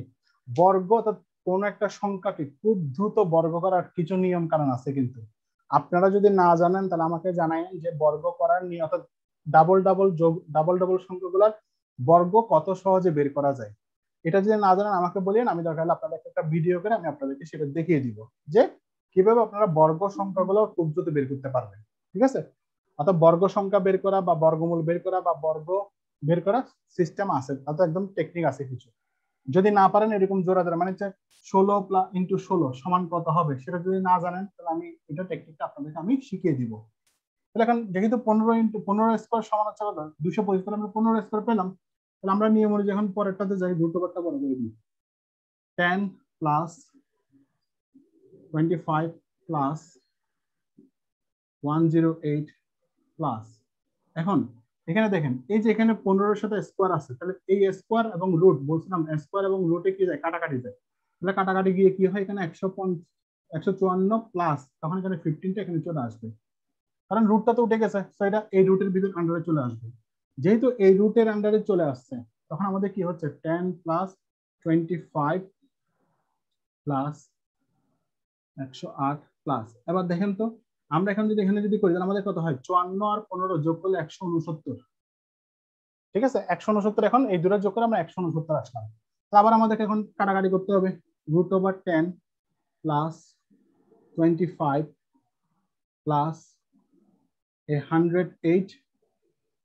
বর্গ অর্থাৎ কোন একটা সংখ্যাকে খুব দ্রুত বর্গ করার কিছু নিয়ম কারণ আছে, কিন্তু আপনারা যদি না জানেন তাহলে আমাকে জানাইন যে বর্গ করার নিয়ম, অর্থাৎ ডাবল ডাবল সংখ্যাগুলোর বর্গ কত সহজে বের করা যায়। এটা যদি না জানেন আমাকে বলেন, আমি দরকার হলে আপনাদেরকে একটা ভিডিও করে আমি আপনাদেরকে সেটা দেখিয়ে দিব যে কিভাবে আপনারা বর্গ সংখ্যাগুলো খুব দ্রুত বের করতে পারবেন। ঠিক আছে। অর্থাৎ বর্গ সংখ্যা বের করা বা বর্গমূল বের করা বা বর্গ বের করা সিস্টেম আছে, অর্থাৎ একদম টেকনিক আছে কিছু। যদি না পারেন এরকম জোড়া জোড়া, মানে 16 ইন্টু 16 সমান কত হবে সেটা যদি না জানেন তাহলে আমি এটা টেকনিকটা আপনাদেরকে আমি শিখিয়ে দিব। তাহলে এখন যেহেতু 15 ইন্টু 15 স্কয়ার সমান হচ্ছে কত, 225, তাহলে আমরা 15 স্কয়ার পেলাম। তাহলে আমরা নিয়ম অনুযায়ী এখন পরেরটাতে যাই, দ্রুত করতে বড় করে দিই। 10 প্লাস 25 প্লাস 108 প্লাস, এখন এখানে দেখেন এই যে এখানে 15 এর সাথে স্কয়ার আছে, তাহলে এই স্কয়ার এবং রুট বলছিলাম, স্কয়ার এবং রুটে কি যায়, কাটাকাটি যায়। তাহলে কাটাকাটি গিয়ে কি হয়, এখানে 154 প্লাস, তখন এখানে 15টা এখানে চলে আসবে, কারণ রুটটা তো উঠে গেছে, তো এটা এই রুটের ভিতর আন্ডারে চলে আসবে। যেহেতু এই রুটের আন্ডারে চলে আসছে, তখন আমাদের কি হচ্ছে 10 প্লাস 25 প্লাস 108 প্লাস, এবার দেখেন তো আমরা এখন যদি এখানে যদি করি তাহলে আমাদের কত হয়, 54 আর 15 যোগ করলে 169। ঠিক আছে, 169। এখন এই দুটো যোগ করে আমরা 169 আসলাম। আবার আমাদেরকে এখন কাটাকাটি করতে হবে, √10 প্লাস 25 প্লাস 108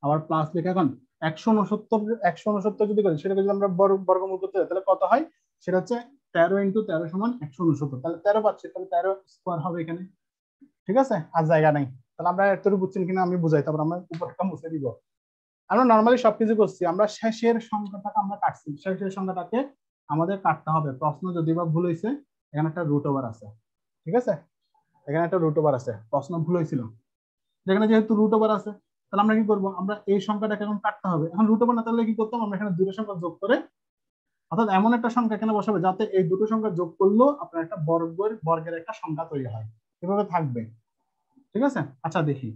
আবার প্লাস লিখে এখন 169 যদি করি, সেটাকে যদি আমরা বর্গমূল করতে যাই তাহলে কত হয়, সেটা হচ্ছে 13 ইন্টু 13 সমান 169। তাহলে 13 পাচ্ছি, তাহলে 13 স্কয়ার হবে এখানে। ঠিক আছে, আর জায়গা নাই। তাহলে আমরা এতটুকু বুঝছেন কিনা আমি বুঝাই, তারপর আমরা উপরটা মুছে দিব। আমরা নর্মালি সবকিছু করছি, আমরা শেষের সংখ্যাটাকে আমরা কাটছি, শেষের সংখ্যাটাকে আমাদের কাটতে হবে। প্রশ্ন যদি বা ভুল হয়েছে, এখানে একটা রুট ওভার আছে। ঠিক আছে, এখানে একটা রুট ওভার আছে, প্রশ্ন ভুল হয়েছিল, যেখানে যেহেতু রুট ওভার আছে তাহলে আমরা কি করবো, আমরা এই সংখ্যাটাকে এখন কাটতে হবে। এখন রুট ওভার না তাহলে কি করতাম, আমরা এখানে দুটো সংখ্যা যোগ করে, অর্থাৎ এমন একটা সংখ্যা এখানে বসাবে যাতে এই দুটো সংখ্যা যোগ করলেও আপনার একটা বর্গের একটা সংখ্যা তৈরি হয়, এভাবে থাকবে। ঠিক আছে। আচ্ছা দেখি,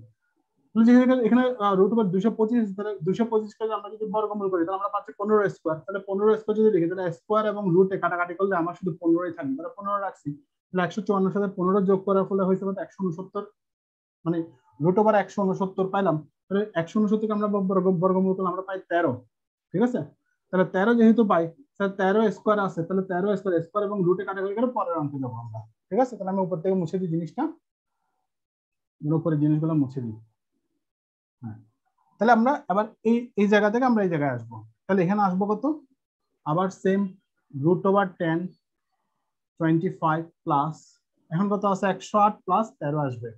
এখানে রুট ওভার 225, তাহলে 225 কে আমরা যদি বর্গমূল করি তাহলে আমরা পাচ্ছি 15 স্কয়ার। তাহলে 15 স্কয়ার যদি লিখি তাহলে স্কয়ার এবং রুটে কাটাকাটি করলে আমার শুধু 15ই থাকবে, তাহলে 15 রাখছি। তাহলে 154 সাথে 15 যোগ করার ফলে হয়েছে 169, মানে রুট ওভার 169 পাইলাম। তাহলে 169 কে আমরা বর্গমূল করলে আমরা পাই 13। ঠিক আছে, তাহলে 13 যেহেতু পাই, তাহলে 13 স্কয়ার আছে, তাহলে 13 স্কয়ার এবং রুটে কাটাকাটি করে পরের অঙ্কে যাবো আমরা। ঠিক আছে, তাহলে আমি উপর থেকে মুছে দিই জিনিসটা, উপরের জিনিসগুলো মুছে দিই। হ্যাঁ, তাহলে আমরা আবার এই জায়গা থেকে আমরা এই জায়গায় আসবো। তাহলে এখানে আসবো কত, আবার সেম √10 25 প্লাস, এখন কত আছে 108 প্লাস 13 আসবে।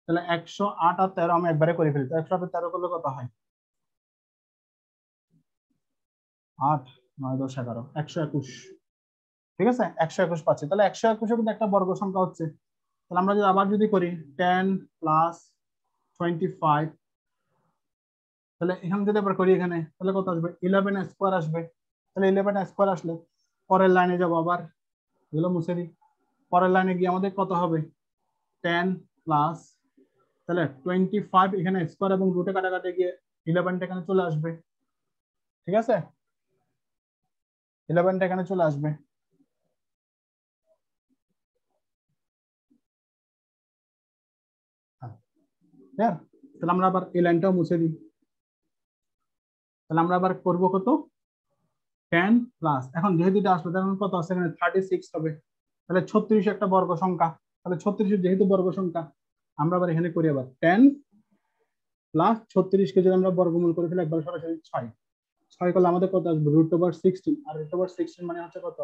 তাহলে 108 আর 13 আমি একবারে করে ফেলি, 108 আর 13 করলে কত হয়, 8 9 10 11 121। ঠিক আছে, 121 পাচ্ছি। তাহলে 121 কিন্তু একটা বর্গ সংখ্যা হচ্ছে। তাহলে আমরা যদি আবার যদি করি 10 প্লাস 25, তাহলে এখানে যদি আবার করি এখানে, তাহলে কত আসবে, 11 স্কয়ার আসবে। তাহলে 11 স্কয়ার আসলে পরের লাইনে যাবো, আবার এগুলো মুছে দিই। পরের লাইনে গিয়ে আমাদের কত হবে, 10 প্লাস, তাহলে 25 এখানে স্কয়ার এবং রুটে কাটাকাটি গিয়ে 11টা এখানে চলে আসবে। ঠিক আছে, 11টা এখানে চলে আসবে। তাহলে আমরা আবার এই লাইনটাও মুছে দিই। তাহলে আমরা আবার করবো কত, 10 প্লাস, এখন যেহেতু এটা আসবে তখন কত আছে এখানে 36 হবে। তাহলে 36 একটা বর্গ সংখ্যা, তাহলে 36 যেহেতু বর্গ সংখ্যা আমরা আবার এখানে করি আবার 10 প্লাস 36 কে যদি আমরা বর্গমূল করে ফেলি একবার সরাসরি 6 করলে আমাদের কত আসবে, √16। আর √16 মানে হচ্ছে কত,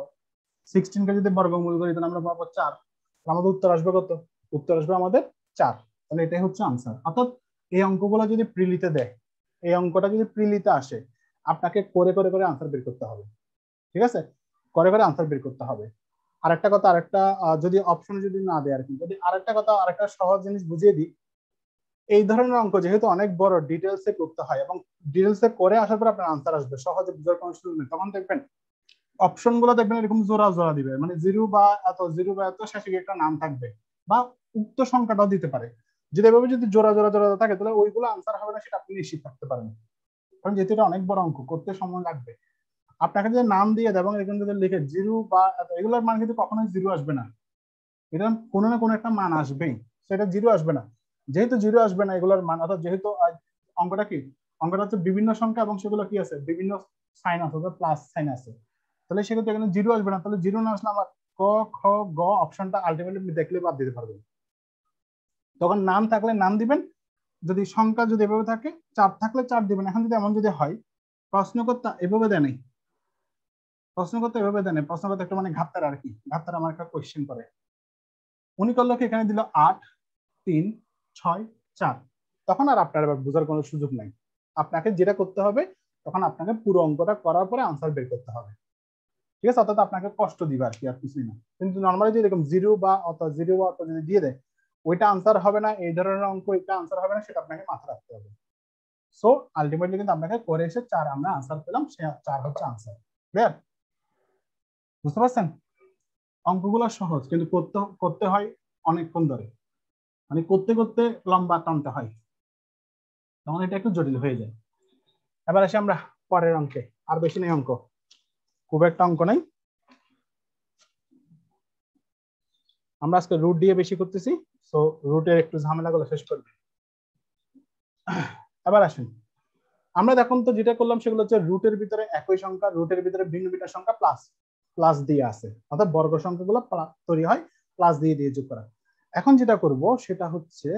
16 কে যদি বর্গমূল করি তাহলে আমরা পাবো 4। আমাদের উত্তর আসবে কত, উত্তর আসবে আমাদের 4। তাহলে এটাই হচ্ছে আনসার। অর্থাৎ এই অঙ্কগুলো যদি প্রিলিতে দেয়, এই অঙ্কটা যদি প্রিলিতে আসে, আপনাকে করে করে করে আনসার বের করতে হবে। ঠিক আছে, করে করে আনসার বের করতে হবে। আরেকটা কথা, আরেকটা যদি অপশন যদি না দেয় আর কি, যদি আরেকটা কথা, আরেকটা সহজ জিনিস বুঝিয়ে দিই। এই ধরনের অঙ্ক যেহেতু অনেক বড়, ডিটেলসে করতে হয় এবং ডিটেলসে করে আসার পর আপনার আনসার আসবে, সহজে বুঝার কোনো সুযোগ নেই। তখন দেখবেন অপশন গুলো দেখবেন এরকম জোড়া জোড়া দিবে, মানে জিরো বা এত শেষে একটা নাম থাকবে বা উক্ত সংখ্যাটাও দিতে পারে। যদি এভাবে যদি জোড়া জোড়া জোড়া থাকে তাহলে ওইগুলো আনসার হবে না, সেটা আপনি নিশ্চিত থাকতে পারেন। কারণ যেহেতু এটা অনেক বড় অঙ্ক, করতে সময় লাগবে। আপনাকে যে নাম দিয়ে দেয় এবং এখানে যদি লিখে জিরো বা এগুলোর মান কিন্তু কখনোই জিরো আসবে না, এটা কোনো না কোনো একটা মান আসবেই, সেটা জিরো আসবে না। যেহেতু জিরো আসবে না এগুলোর মান, অর্থাৎ যেহেতু অঙ্কটা কি, অঙ্কটা হচ্ছে বিভিন্ন সংখ্যা এবং সেগুলো কি আছে, বিভিন্ন সাইন আছে, প্লাস সাইন আছে, তাহলে সেক্ষেত্রে এখানে জিরো আসবে না। তাহলে জিরো না আসলে আমার ক খ গ অপশনটা আলটিমেটলি দেখলে বাদ দিতে পারবেন। তখন নাম থাকলে নাম দিবেন, যদি সংখ্যা যদি এভাবে থাকে, চার থাকলে চার দিবেন। এখন যদি এমন যদি হয়, প্রশ্নকর্তা এভাবে দেয় নাই, প্রশ্নকর্তা এভাবে দেয় নাই, প্রশ্নকর্তা একটা মানে ঘাটতার আর কি, ঘাটতার আমার একটা কোয়েশ্চেন করে, উনি করলো কি এখানে দিল 8 3 6 4, তখন আর আপনার এবার বোঝার কোনো সুযোগ নাই। আপনাকে যেটা করতে হবে, তখন আপনাকে পুরো অঙ্কটা করার পরে আনসার বের করতে হবে, ঠিক আছে? অর্থাৎ আপনাকে কষ্ট দিবে আর কি, আর কিছুই না। কিন্তু নর্মালি যদি এরকম জিরো বা যদি দিয়ে দেয়, ওইটা আনসার হবে না, এই ধরনের অঙ্ক এটা আনসার হবে না, সেটা আপনাকে মাথায় রাখতে হবে। সো আলটিমেটলি কিন্তু আপনাকে করে এসে 4 আমরা আনসার পেলাম, সে 4 হচ্ছে আনসার। ক্লিয়ার? বুঝতে পারছেন? অঙ্কগুলো সহজ, কিন্তু করতে হয় অনেকক্ষণ ধরে, মানে করতে করতে লম্বা টানতে হয়, তখন এটা একটু জটিল হয়ে যায়। এবার আসি আমরা পরের অঙ্কে। আর বেশি নেই অঙ্ক, খুব একটা অঙ্ক নাই, আমরা আজকে রুট দিয়ে বেশি করতেছি, সো রুটের একটু ঝামেলাগুলো শেষ করবে। এবার আসুন, আমরা দেখুন তো যেটা করলাম সেগুলো হচ্ছে রুটের ভিতরে একই সংখ্যা, রুটের ভিতরে ভিন্ন ভিন্ন সংখ্যা প্লাস প্লাস দিয়ে আছে, অর্থাৎ বর্গ সংখ্যাগুলো তৈরি হয় প্লাস দিয়ে দিয়ে যোগ করা। এখন যেটা করব সেটা হচ্ছে,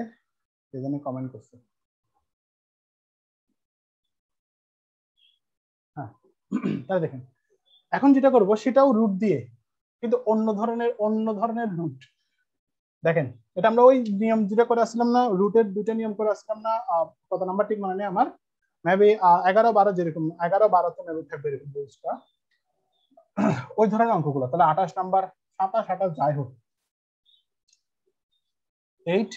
এখানে কমেন্ট করছে, হ্যাঁ তাই দেখেন, এখন যেটা করব সেটাও রুট দিয়ে, কিন্তু অন্য ধরনের রুট। দেখেন, এটা আমরা ওই নিয়ম যেটা করে আসলাম না, রুটের দুইটা নিয়ম করে আসলাম না, কত নাম্বার ঠিক মনে নেই আমার, মেবি 11 12, যেরকম 11 12 তে মেবি থাকবে এরকম রুলসটা, ওই ধরনের অঙ্কগুলো। তাহলে 28 নাম্বার, 27 28 যাই হোক, 8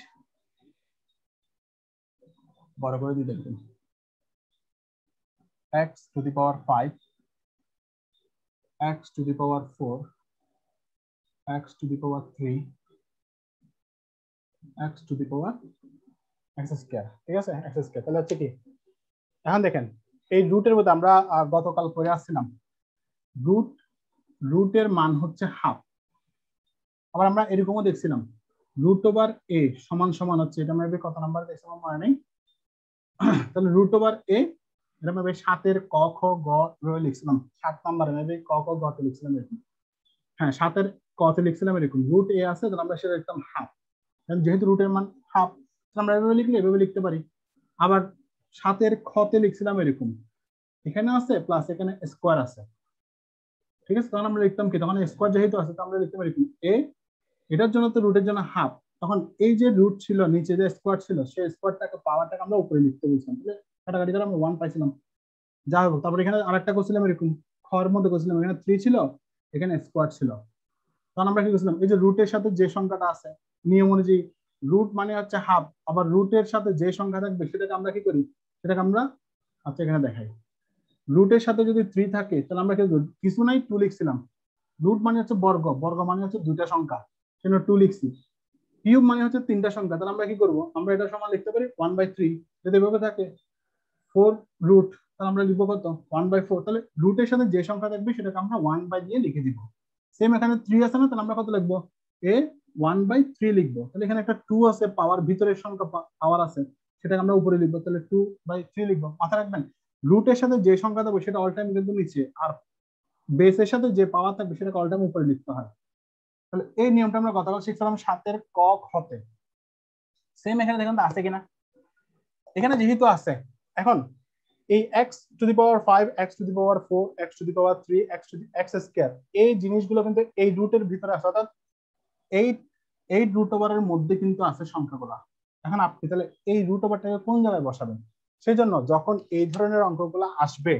বড় করে দিয়ে দেখবেন, x to the power 5, x to the power 4, x to the power 3, x to the power x square, ঠিক আছে? x square. তাহলে হচ্ছে কি, এখন দেখেন এই রুটের মধ্যে আমরা গতকাল করে আসছিলাম, রুটের মান হচ্ছে হাফ। আবার আমরা এরকমও দেখছিলাম রুট ওভার এ সমান সমান হচ্ছে, এটা মেবি কত নাম্বার দেখছিলাম মনে নেই, তাহলে রুট ওভার এ, এটা মেবি 7 এর ক খ গ লিখছিলাম, 7 নাম্বারে মেবি ক খ গ তে লিখছিলাম এরকম, হ্যাঁ 7 এর ক তে লিখছিলাম এরকম, রুট এ আছে, তাহলে আমরা সেটা লিখতাম হাফ। যেহেতু রুটের মান হাফ, আমরা এভাবে লিখলে এভাবে লিখতে পারি। আবার 7 এর খ তে লিখছিলাম এরকম, এখানে আছে প্লাস এখানে স্কোয়ার আছে, ঠিক আছে? তখন আমরা লিখতাম কি, তখন স্কোয়ার যেহেতু আছে তো আমরা লিখতে পারি কি এ, এটার জন্য তো রুটের জন্য হাফ, তখন এই যে রুট ছিল নিচে যে স্কোয়ার ছিল, সেই স্কোয়ারটাকে পাওয়ারটাকে আমরা উপরে লিখতে বলছিলাম, তাহলে কাটাকাটি করে আমরা 1 পাইছিলাম। যাই হোক, তারপর এখানে আরেকটা করছিলাম এরকম, খর মধ্যে করছিলাম, এখানে 3 ছিল, এখানে স্কোয়ার ছিল, তখন আমরা কি করছিলাম, এই যে রুটের সাথে যে সংখ্যাটা আছে, নিয়ম অনুযায়ী রুট মানে হচ্ছে হাফ, আবার রুটের সাথে যে সংখ্যা থাকবে সেটাকে আমরা কি করি, সেটাকে আমরা, আচ্ছা এখানে দেখাই, রুটের সাথে যদি 3 থাকে তাহলে আমরা কিছু নাই 2 লিখছিলাম, রুট মানে হচ্ছে বর্গ, বর্গ মানে হচ্ছে দুইটা সংখ্যা, সেজন্য 2 লিখছি, কিউব মানে হচ্ছে তিনটা সংখ্যা, তাহলে আমরা কি করব, আমরা এটা সমান লিখতে পারি 1/3, যদি এভাবে থাকে 4 রুট, তাহলে আমরা লিখবো কত 1/4, তাহলে রুটের সাথে যে সংখ্যা থাকবে সেটাকে আমরা 1 দিয়ে লিখে দিব। সেম এখানে 3 আছে না, তাহলে আমরা কত লিখবো, এ 1/3 লিখবো, তাহলে এখানে একটা 2 আছে, পাওয়ার ভিতরের সংখ্যা পাওয়ার আছে, সেটাকে আমরা উপরে লিখবো, তাহলে 2/3 লিখবো। মাথায় রাখবেন রুটের সাথে যে সংখ্যা থাকবে সেটা অল টাইম কিন্তু নিচে, আর বেসের সাথে যে পাওয়ার থাকবে সেটাকে অল টাইম উপরে লিখতে হয়। তাহলে এই নিয়মটা আমরা গতকাল শিখছিলাম 7 এর ক খ তে, সেম এখানে দেখুন আছে কিনা, এখানে যেহেতু আছে, এখন এই x to the power 5, x to the power 4, x to the power 3, x square, এই জিনিসগুলো কিন্তু এই রুটের ভিতরে আছে, অর্থাৎ এই রুট ওভারের মধ্যে কিন্তু আছে সংখ্যাগুলো। এখন আপনি তাহলে এই রুট ওভারটাকে কোন জায়গায় বসাবেন, সেই জন্য যখন এই ধরনের অঙ্কগুলো আসবে,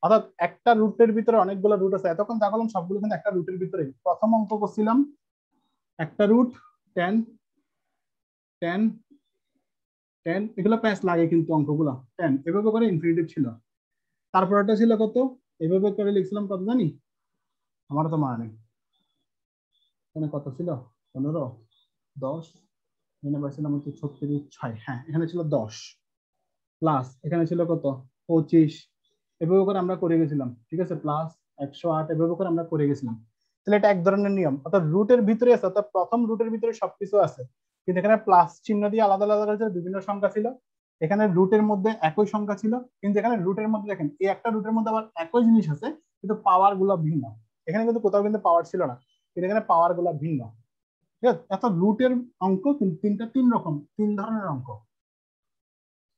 অর্থাৎ একটা রুটের ভিতরে অনেকগুলো রুট আছে, এতক্ষণ যা করলাম সবগুলো কিন্তু একটা রুটের ভিতরে। প্রথম অঙ্ক করছিলাম একটা রুট 10 10 10, এগুলো প্যাচ লাগে কিন্তু অঙ্কগুলো 10 এভাবে করে ইনফিনিটিভ ছিল। তারপর একটা ছিল কত, এভাবে করে লিখছিলাম কত জানি, আমার তো মনে নেই এখানে কত ছিল, 15 10, এখানে পাইছিলাম হচ্ছে 36 6, হ্যাঁ এখানে ছিল 10 প্লাস এখানে ছিল কত 25, এভাবে করে আমরা করে গেছিলাম, ঠিক আছে, প্লাস 108 এভাবে করে আমরা করে গেছিলাম। তাহলে এটা এক ধরনের নিয়ম, অর্থাৎ রুটের ভিতরে আছে, অর্থাৎ প্রথম রুটের ভিতরে সবকিছু আছে, কিন্তু এখানে প্লাস চিহ্ন দিয়ে আলাদা আলাদা বিভিন্ন সংখ্যা ছিল, এখানে রুটের মধ্যে একই সংখ্যা ছিল, কিন্তু এখানে রুটের মধ্যে দেখেন এই একটা রুটের মধ্যে আবার একই জিনিস আছে কিন্তু পাওয়ার গুলো ভিন্ন। এখানে কিন্তু কোথাও কিন্তু পাওয়ার ছিল না, কিন্তু এখানে পাওয়ার গুলো ভিন্ন, ঠিক আছে। এত রুটের অঙ্ক কিন্তু তিন রকম, তিন ধরনের অঙ্ক,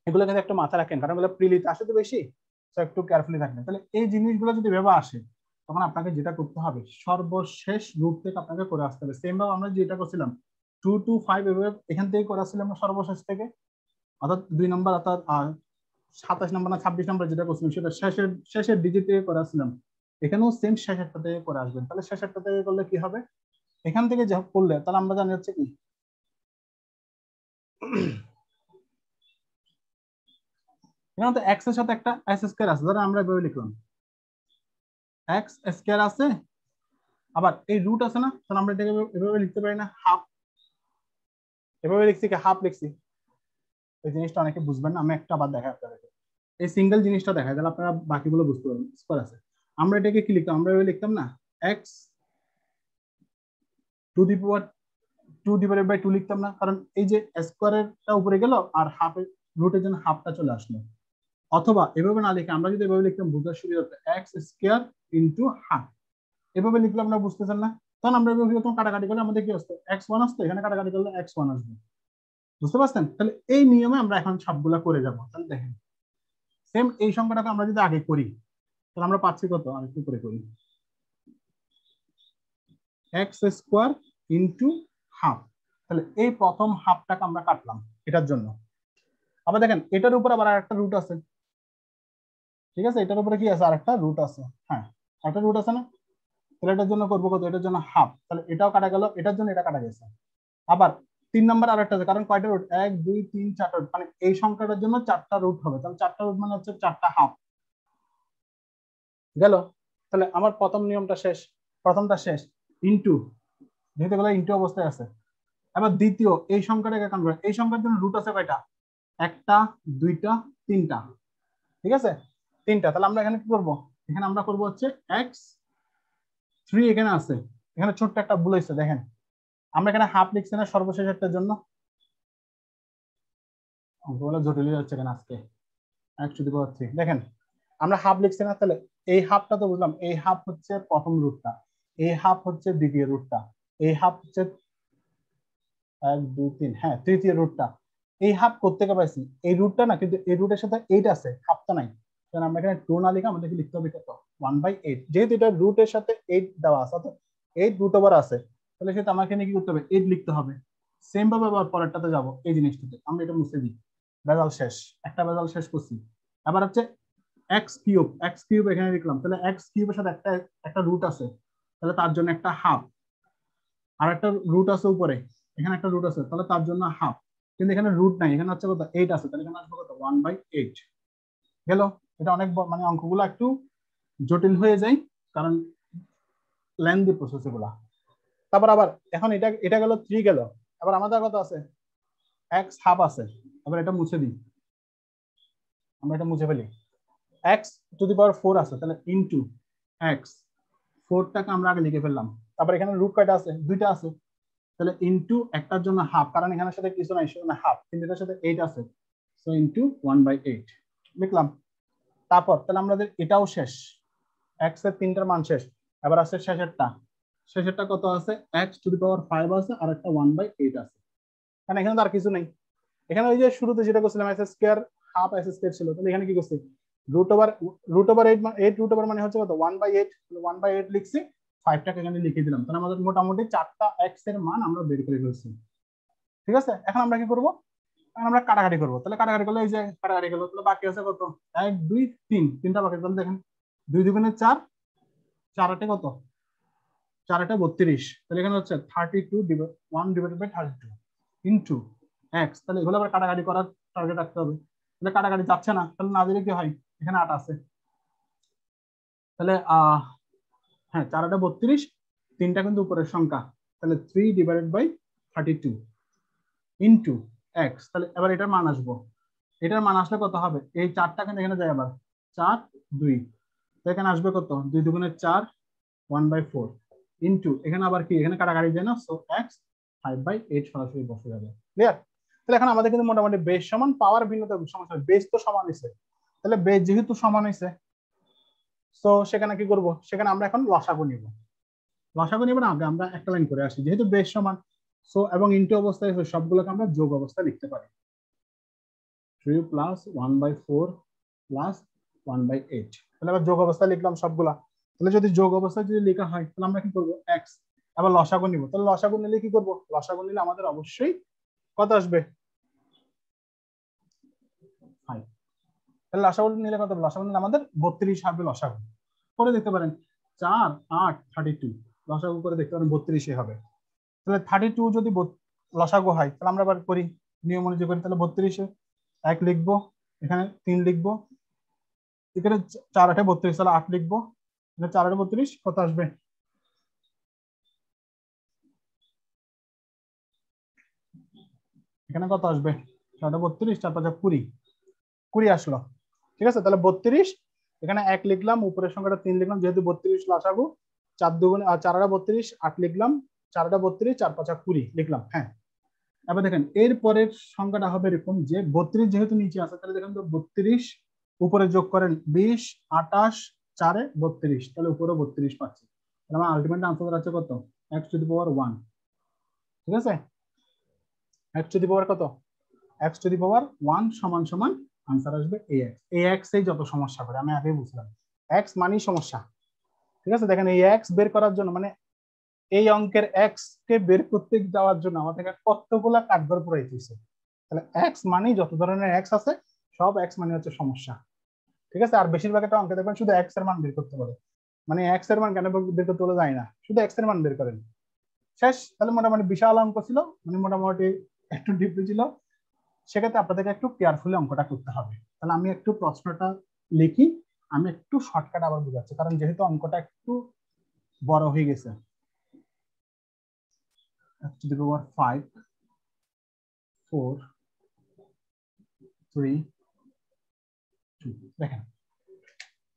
এগুলো কিন্তু একটু মাথায় রাখেন, কারণ এগুলো প্রিলিতে আসে তো বেশি, তো একটু কেয়ারফুলি থাকবেন। তাহলে এই জিনিসগুলো যদি ভেবে আসে তখন আপনাকে যেটা করতে হবে সর্বশেষ রুট থেকে আপনাকে করে আসতে হবে। সেম ভাবে আমরা যেটা করছিলাম 2 to 5 এভাবে এখান থেকে করে আসছিলাম আমরা সর্বশেষ থেকে, অর্থাৎ 2 নম্বর অর্থাৎ 27 নম্বর না 26 নম্বর যেটা করছিলাম সেটা শেষের ডিজিট থেকে করে আসছিলাম, এখানেও সেম শেষেরটা থেকে করে আসবেন। তাহলে শেষেরটা থেকে করলে কি হবে, এখান থেকে যা করলে তাহলে আমরা জানি হচ্ছে কি এখানে তো এক্স এর সাথে একটা এস স্কয়ার আছে, ধরো আমরা এভাবে লিখলাম এক্স স্কয়ার আছে, আবার এই রুট আছে না, তাহলে আমরা এটাকে এভাবে লিখতে পারি না, হাফ, এভাবে লিখছি কি হাফ লিখছি। এই জিনিসটা অনেকে বুঝবেন না, আমি একটা আবার দেখাই আপনাদেরকে, এই সিঙ্গেল জিনিসটা দেখাই তাহলে আপনারা বাকিগুলো বুঝতে পারবেন। স্কয়ার আছে, আমরা এটাকে কি লিখতাম, আমরা এভাবে লিখতাম না X to the power 2 divided by 2 লিখতাম না, কারণ এই যে স্কয়ারটা উপরে গেল আর হাফের রুটের জন্য হাফটা চলে আসলো। অথবা এভাবে না লিখে আমরা যদি এভাবে লিখতাম বোঝার সুবিধা হতো এক্স স্কয়ার ইনটু হাফ, এভাবে লিখলে আমরা বুঝতেছেন না, তখন আমরা এভাবে লিখতাম কাটাকাটি করলে আমাদের কি আসতো x1 আসতো, এখানে কাটাকাটি করলে x1 আসবে, বুঝতে পারছেন। তাহলে এই নিয়মে আমরা এখন সবগুলা করে যাব। তাহলে দেখেন সেম এই সংখ্যাটাকে আমরা যদি আগে করি তাহলে আমরা পাচ্ছি কত, আমি একটু করে করি এক্স স্কয়ার ইনটু হাফ, তাহলে এই প্রথম হাফটাকে আমরা কাটলাম এটার জন্য। আবার দেখেন এটার উপর আবার আরেকটা রুট আছে, ঠিক আছে, এটার উপরে কি আছে আরেকটা রুট আছে, হ্যাঁ একটা রুট আছে না, তাহলে এটার জন্য করবো কত, এটার জন্য হাফ, তাহলে এটাও কাটা গেল, এটার জন্য এটা কাটা গেছে। আবার 3 নাম্বার আরেকটা আছে, কারণ কয়টা রুট 1 2 3 4টা রুট, মানে এই সংখ্যাটার জন্য 4টা রুট হবে, তাহলে 4টা রুট মানে হচ্ছে 4টা হাফ গেল। তাহলে আমার প্রথম নিয়মটা শেষ, প্রথমটা শেষ, ইনটু, যেহেতু এগুলো ইনটু অবস্থায় আছে। এবার দ্বিতীয় এই সংখ্যাটাকে কাউন্ট করে, এই সংখ্যার জন্য রুট আছে কয়টা, একটা দুইটা তিনটা, ঠিক আছে তিনটা। তাহলে আমরা এখানে কি করব, এখানে আমরা করব হচ্ছে x3, এখানে আছে, এখানে ছোট্ট একটা ভুল হয়েছে দেখেন, আমরা এখানে হাফ লিখছি না সর্বশেষ একটার জন্য, অঙ্কগুলো জটিল হয়ে যাচ্ছে কেন আজকে, x⁴ দেখেন আমরা হাফ লিখছি না, তাহলে এই হাফটা তো বুঝলাম, এই হাফ হচ্ছে প্রথম রুটটা, এই হাফ হচ্ছে দ্বিতীয় রুটটা, এই হাফ হচ্ছে 1 2 3, হ্যাঁ তৃতীয় রুটটা। এই হাফ কোত্থেকে পাইছি, এই রুটটা না, কিন্তু এই রুটের সাথে 8 আছে, হাফটা নাই, কারণ আমরা এখানে 2 না লিখে আমাদেরকে লিখতে হবে কত 1/8, যেহেতু এটা রুটের সাথে 8 দেওয়া আছে অর্থাৎ 8 রুট ওভার আছে, তাহলে সেটা আমাকে এখানে কি করতে হবে 8 লিখতে হবে। সেম ভাবে আবার পরেরটাতে যাব, এই জিনিসটাতে আমরা এটা মুছে দিই, বেজাল শেষ, একটা বেজাল শেষ করছি। আবার হচ্ছে x কিউব এখানে লিখলাম, তাহলে x কিউবের সাথে একটা রুট আছে, তাহলে তার জন্য একটা হাফ, আর একটা রুট আছে উপরে, এখানে একটা রুট আছে, তাহলে তার জন্য হাফ, কিন্তু এখানে রুট নাই, এখানে হচ্ছে কত 8 আছে, তাহলে এখানে আসবে কত 1/8 গেল। এটা অনেক মানে অঙ্কগুলো একটু জটিল হয়ে যায় কারণ লেন্দি প্রসেস এগুলা। তারপর আবার এখন এটা গেল 3 গেল, আবার আমাদের কত আছে x হাফ আছে, আবার এটা মুছে দিই, আমরা এটা মুছে ফেলি, x⁴ আছে, তাহলে ইনটু x 4টাকে আমরা আগে লিখে ফেললাম, তারপর এখানে রুট কয়টা আছে, দুইটা আছে, তাহলে ইনটু একটার জন্য হাফ, কারণ এখানের সাথে কিছু নাই সেজন্য হাফ, কিন্তু এটার সাথে 8 আছে, সো ইনটু 1/8 লিখলাম। তারপর তাহলে আমাদের এটাও শেষ, x এর 3টার মান শেষ, এবার আছে শেষেরটা কত আছে x⁵ আছে আর একটা 1/8 আছে, কারণ এখানে তো আর কিছু নেই। এখানে ওই যে শুরুতে যেটা করছিলাম s² হাফ s² ছিল, তাহলে এখানে কি করছি √8 রুট ওভার মানে হচ্ছে কত 1/8, 1/8 লিখছি, 5টাকে এখানে লিখে দিলাম, তাহলে আমাদের মোটামুটি 4টা x এর মান আমরা বের করে ফেলছি, ঠিক আছে। এখন আমরা কি করব, আমরা কাটাকাটি করব, তাহলে কাটাকাটি করলে এই যে কাটাকাটি গেল, তাহলে বাকি আছে কত 1 2 3, তিনটা বাকি, তাহলে দেখেন 2 দুগুণে 4, 4 আটে কত, 4 আটে 32, তাহলে এখানে হচ্ছে 1/32 ইন্টু x। তাহলে এগুলো আবার কাটাকাটি করার টার্গেট রাখতে হবে, তাহলে কাটাকাটি যাচ্ছে না, তাহলে না দিলে কি হয়, এখানে 8 আছে, তাহলে হ্যাঁ 4 আটে 32, 3টা কিন্তু উপরের সংখ্যা, তাহলে 3/32 ইন্টু x। তাহলে এবার এটার মান আসবো, এটার মান আসলে কত হবে, এই 4টা কিন্তু এখানে যায় আবার 4 2, তো এখানে আসবে কত, 2 দুগুণে 4 1/4 ইন্টু এখানে আবার কি, এখানে কাটাকাটি যায় না, সো x 5/8 সরাসরি বসে যাবে। ক্লিয়ার? তাহলে এখন আমাদের কিন্তু মোটামুটি বেস সমান, পাওয়ার ভিন্নতা সমস্যা, বেস তো সমান হয়েছে, তাহলে বেস যেহেতু সমান হয়েছে, সো সেখানে কি করব, সেখানে আমরা এখন লসাগু নিব। লসাগু নিব না, আগে আমরা একটা লাইন করে আসি, যেহেতু বেস সমান, সো এবং ইনটু অবস্থায় সবগুলোকে আমরা যোগ অবস্থায় লিখতে পারি, 3 + 1/4 + 1/8। তাহলে আবার যোগ অবস্থায় লিখলাম সবগুলা। তাহলে যদি যোগ অবস্থায় যদি লেখা হয়, তাহলে আমরা কি করব, x, আবার লসাগু নিব। তাহলে লসাগু নিলে কি করব, লসাগু নিলে আমাদের অবশ্যই কত আসবে, 5। তাহলে লসাগু নিলে কত, লসাগু নিলে আমাদের 32 হবে লসাগু। করে দেখতে পারেন 4 8 32, লসাগু করে দেখতে পারেন 32 হবে। তাহলে 32 যদি লসাগু হয়, তাহলে আমরা আবার করি নিয়ম অনুযায়ী করি, তাহলে 32 1 লিখবো, এখানে 3 লিখবো, এখানে 4 8 32, তাহলে 8 লিখবো, এখানে 4 8 32 কত আসবে, এখানে কত আসবে, 4 8 32, 4 5 20, 20 আসলো। ঠিক আছে, তাহলে 32, এখানে 1 লিখলাম, উপরের সংখ্যাটা 3 লিখলাম, যেহেতু 32 লসাগু, 4 দুগুণে 4 8 32, 8 লিখলাম, 4 8 32, 4 5 20 লিখলাম। হ্যাঁ, এবার দেখেন এর পরের সংখ্যাটা হবে এরকম যে 32 যেহেতু নিচে আছে, তাহলে দেখেন তো 32 উপরে যোগ করেন 20 28, 4 32, তাহলে উপরে 32 পাচ্ছি। তাহলে আমার আলটিমেট আনসার আছে কত, x⁻1। ঠিক আছে, x⁻ কত, x⁻1 সমান সমান আনসার আসবে ax। এই যত সমস্যা করে আমি আগেই বুঝলাম, x মানেই সমস্যা। ঠিক আছে, দেখেন এই x বের করার জন্য, মানে এই অঙ্কের x কে বের করতে যাওয়ার জন্য আমাদেরকে কতগুলা কাঠগড় পুরাইতে হইছে। তাহলে x মানেই যত ধরনের x আছে সব x মানে হচ্ছে সমস্যা। ঠিক আছে, আর বেশিরভাগ একটা অঙ্কে দেখবেন শুধু x এর মান বের করতে বলে, মানে x এর মান কেন বের করতে বলে যায় না, শুধু x এর মান বের করেন, শেষ। তাহলে মোটামুটি বিশাল অঙ্ক ছিল, মানে মোটামুটি একটু ডিপলি ছিল, সেক্ষেত্রে আপনাদেরকে একটু কেয়ারফুলি অঙ্কটা করতে হবে। তাহলে আমি একটু প্রশ্নটা লিখি, আমি একটু শর্টকাট আবার বুঝাচ্ছি, কারণ যেহেতু অঙ্কটা একটু বড় হয়ে গেছে। x⁵, 4 3 2। দেখেন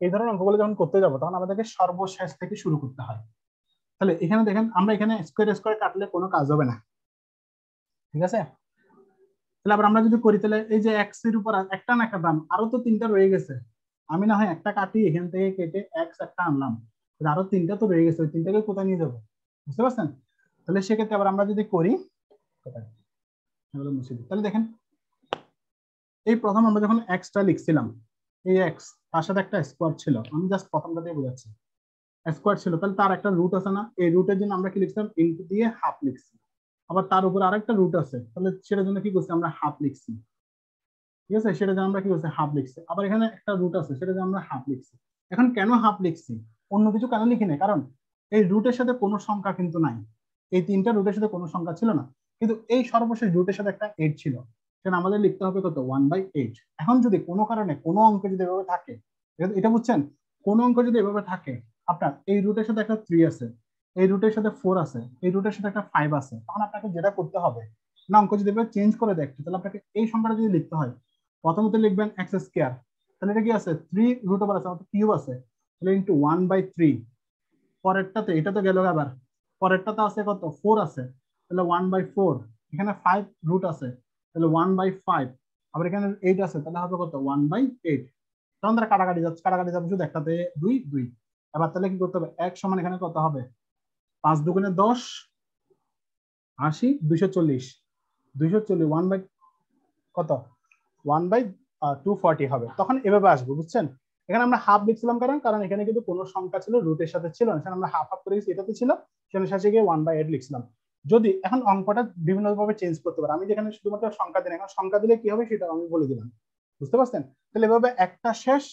এই ধরনের অঙ্কগুলো যখন করতে যাবো, তখন আমাদেরকে সর্বশেষ থেকে শুরু করতে হয়। তাহলে এখানে দেখেন আমরা এখানে স্কোয়ার কাটলে কোনো কাজ হবে না। ঠিক আছে, তাহলে আবার আমরা যদি করি, তাহলে এই যে x এর উপর একটা না কাটলাম, আরো তো 3টা রয়ে গেছে, আমি না হয় একটা কাটি, এখান থেকে কেটে x একটা আনলাম, আরো 3টা তো রয়ে গেছে, ওই 3টাকে কোথায় নিয়ে যাবো, বুঝতে পারছেন? তাহলে সেক্ষেত্রে আবার আমরা যদি করি, তাহলে দেখেন এই প্রথম আমরা যখন x-টা লিখছিলাম, এই x তার সাথে একটা স্কোয়ার ছিল, আমি জাস্ট প্রথমটা দিয়ে বোঝাচ্ছি, স্কোয়ার ছিল, তাহলে তার একটা রুট আছে না, এই রুটের জন্য আমরা কি লিখছিলাম, ইনটু দিয়ে হাফ লিখছি, আবার তার উপর আরেকটা রুট আছে, তাহলে সেটার জন্য কি করছি, আমরা হাফ লিখছি। ঠিক আছে, সেটার জন্য আমরা কি করছি, হাফ লিখছি, আবার এখানে একটা রুট আছে, সেটার জন্য আমরা হাফ লিখছি। এখন কেন হাফ লিখছি, অন্য কিছু কেন লিখি না, কারণ এই রুটের সাথে কোনো সংখ্যা কিন্তু নাই, এই 3টা রুটের সাথে কোনো সংখ্যা ছিল না, কিন্তু এই সর্বশেষ রুটের সাথে একটা 8 ছিল, সেটা আমাদের লিখতে হবে কত, 1/8। এখন যদি কোনো কারণে কোনো অঙ্ক যদি এভাবে থাকে, এটা বুঝছেন, কোন অঙ্ক যদি এভাবে থাকে, আপনার এই রুটের সাথে একটা 3 আছে, এই রুটের সাথে 4 আছে, এই রুটের সাথে একটা 5 আছে, তখন আপনাকে যেটা করতে হবে না, অঙ্ক যদি এভাবে চেঞ্জ করে দেখতে, তাহলে আপনাকে এই সংখ্যাটা যদি লিখতে হয়, প্রথমত লিখবেন x², তাহলে এটা কি আছে 3√, আছে আমাদের কিউব আছে, তাহলে ইনটু 1/3, পরেরটাতে এটা তো গেল, আবার পরেরটাতে আছে কত, 4 আছে, তাহলে 1/4, এখানে 5 রুট আছে, তাহলে 1/5, আবার এখানে 8 আছে, তাহলে হবে কত, 1/8। তখন তারা কাটাকাটি যাবে শুধু একটাতে 2 2। এবার তাহলে কি করতে হবে, x সমান এখানে কত হবে, 5 দুগুণে 10 80, 240, 1 কত, 1/240 হবে, তখন এভাবে আসবে, বুঝছেন? এখানে আমরা হাফ লিখছিলাম কারণ এখানে কিন্তু কোনো সংখ্যা ছিল রুটের সাথে ছিল না, সেখানে আমরা হাফ করে গেছি, এটাতে ছিল, সেখানে শেষে গিয়ে 1/8 লিখছিলাম। যদি এখন অঙ্কটা বিভিন্ন ভাবে চেঞ্জ করতে পারে, আমি যেখানে শুধুমাত্র সংখ্যা দিই, এখন সংখ্যা দিলে কি হবে সেটা আমি বলে দিলাম, বুঝতে পারছেন? তাহলে এভাবে একটা শেষ,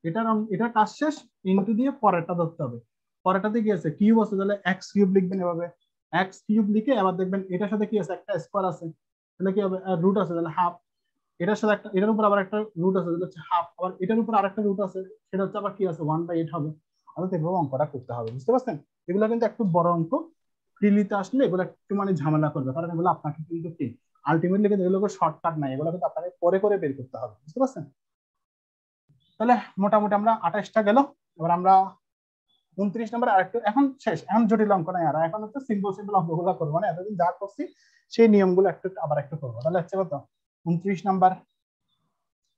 এটার কাজ শেষ, ইনটু দিয়ে পরেরটা ধরতে হবে। পরেরটাতে কি আছে, কিউব আছে, তাহলে এক্স কিউব লিখবেন এভাবে। এক্স কিউব লিখে আবার দেখবেন এটার সাথে কি আছে, একটা স্কোয়ার আছে, তাহলে কি হবে, রুট আছে, তাহলে হাফ। এটার সাথে একটা, এটার উপর আবার একটা রুট আছে, তাহলে হচ্ছে হাফ। আবার এটার উপর আরেকটা রুট আছে, সেটা হচ্ছে আবার কি আছে, 1/8 হবে। অর্থাৎ এভাবে অঙ্কটা করতে হবে, বুঝতে পারছেন? এগুলো কিন্তু একটু বড় অঙ্ক, প্রিলিতে আসলে এগুলো একটু মানে ঝামেলা করবে, কারণ এগুলো আপনাকে কিন্তু কি আলটিমেটলি কিন্তু এগুলো শর্টকাট নাই, এগুলো কিন্তু আপনাকে পরে করে বের করতে হবে, বুঝতে পারছেন? তাহলে মোটামুটি আমরা 28টা গেল। এবার আমরা 29 নম্বর আরেকটু, এখন শেষ, এখন জটিল অঙ্ক নাই, আর এখন হচ্ছে সিম্পল সিম্পল অঙ্কগুলো করবো, মানে এতদিন যা করছি সেই নিয়মগুলো একটু আবার একটু করবো। তাহলে হচ্ছে কত, 29 নাম্বার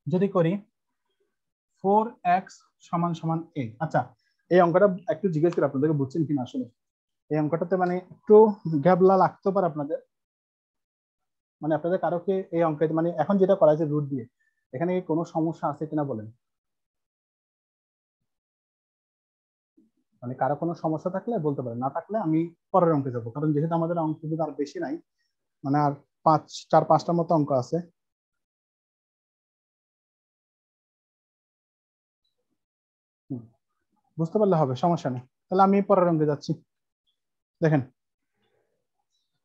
যদি করি 4x = 8। আচ্ছা, এই অঙ্কটা একটু জিজ্ঞেস করি আপনাদেরকে, বুঝছেন কিনা আসলে এই অঙ্কটাতে মানে একটু ঘাবলা লাগতে পারে আপনাদের, মানে আপনাদের কারোকে এই অঙ্কে মানে এখন যেটা করা হয়েছে রুট দিয়ে, এখানে কোনো সমস্যা আছে কিনা বলেন? মানে কারো কোনো সমস্যা থাকলে বলতে পারেন, না থাকলে আমি পরের অঙ্কে যাবো, কারণ যেহেতু আমাদের অঙ্ক কিন্তু আর বেশি নাই, মানে আর 4-5টার মতো অঙ্ক আছে। বুঝতে পারলে হবে, সমস্যা নেই। তাহলে আমি পরের অঙ্কে যাচ্ছি। দেখেন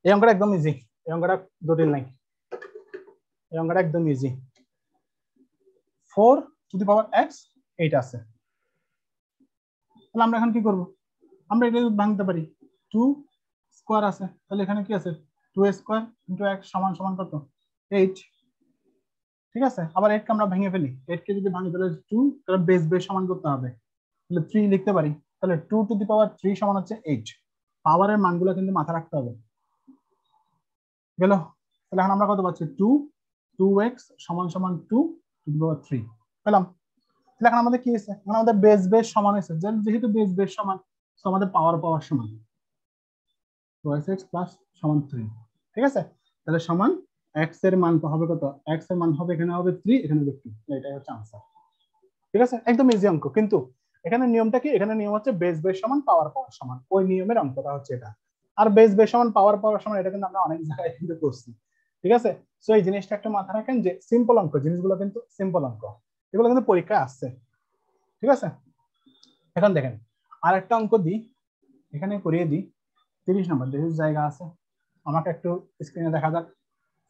এই অঙ্কটা একদম ইজি, এই অঙ্কটা জটিল নাই, এই অঙ্কটা একদম ইজি। 4x 8 আছে, তাহলে আমরা এখন কি করব, আমরা এটা ভাঙতে পারি। 2 স্কয়ার আছে, তাহলে এখানে কি আছে, 2 স্কয়ার ইনটু x সমান কত, 8। ঠিক আছে, আবার 8 কে আমরা ভেঙে ফেলি, 8 কে যদি ভাঙি তাহলে 2, তাহলে বেস সমান করতে হবে, তাহলে 3 লিখতে পারি। তাহলে 2 টু দি পাওয়ার 3 সমান হচ্ছে 8। পাওয়ারের মানগুলো কিন্তু মাথায় রাখতে হবে, গেল? তাহলে এখন আমরা কত পাচ্ছি, 2x = 2 টু দি পাওয়ার 3 পেলাম। তাহলে এখন আমাদের কি হয়েছে, এখন আমাদের বেস সমান হয়েছে, যেহেতু বেস সমান, তো আমাদের পাওয়ার সমান 2x + 3। ঠিক আছে, তাহলে সমান x এর মান হবে কত, x এর মান হবে এখানে হবে 3, এখানে হবে 2, এটাই হচ্ছে आंसर। ঠিক আছে, একদম ইজি অঙ্ক, কিন্তু এখানে নিয়মটা কি, এখানে নিয়ম হচ্ছে বেস সমান পাওয়ার সমান, ওই নিয়মের অঙ্কটা হচ্ছে এটা। আর বেস সমান পাওয়ার সমান, এটা কিন্তু আমরা অনেক জায়গায় কিন্তু করছি। ঠিক আছে, সো এই জিনিসটা একটু মাথায় রাখেন যে সিম্পল অঙ্ক জিনিসগুলো কিন্তু সিম্পল অঙ্ক, এগুলো কিন্তু পরীক্ষায় আসছে। ঠিক আছে, এখন দেখেন আরেকটা অঙ্ক দিই, এখানে করিয়ে দিই। 30 নম্বর যেহেতু জায়গা আছে, আমাকে একটু স্ক্রিনে দেখা যাক।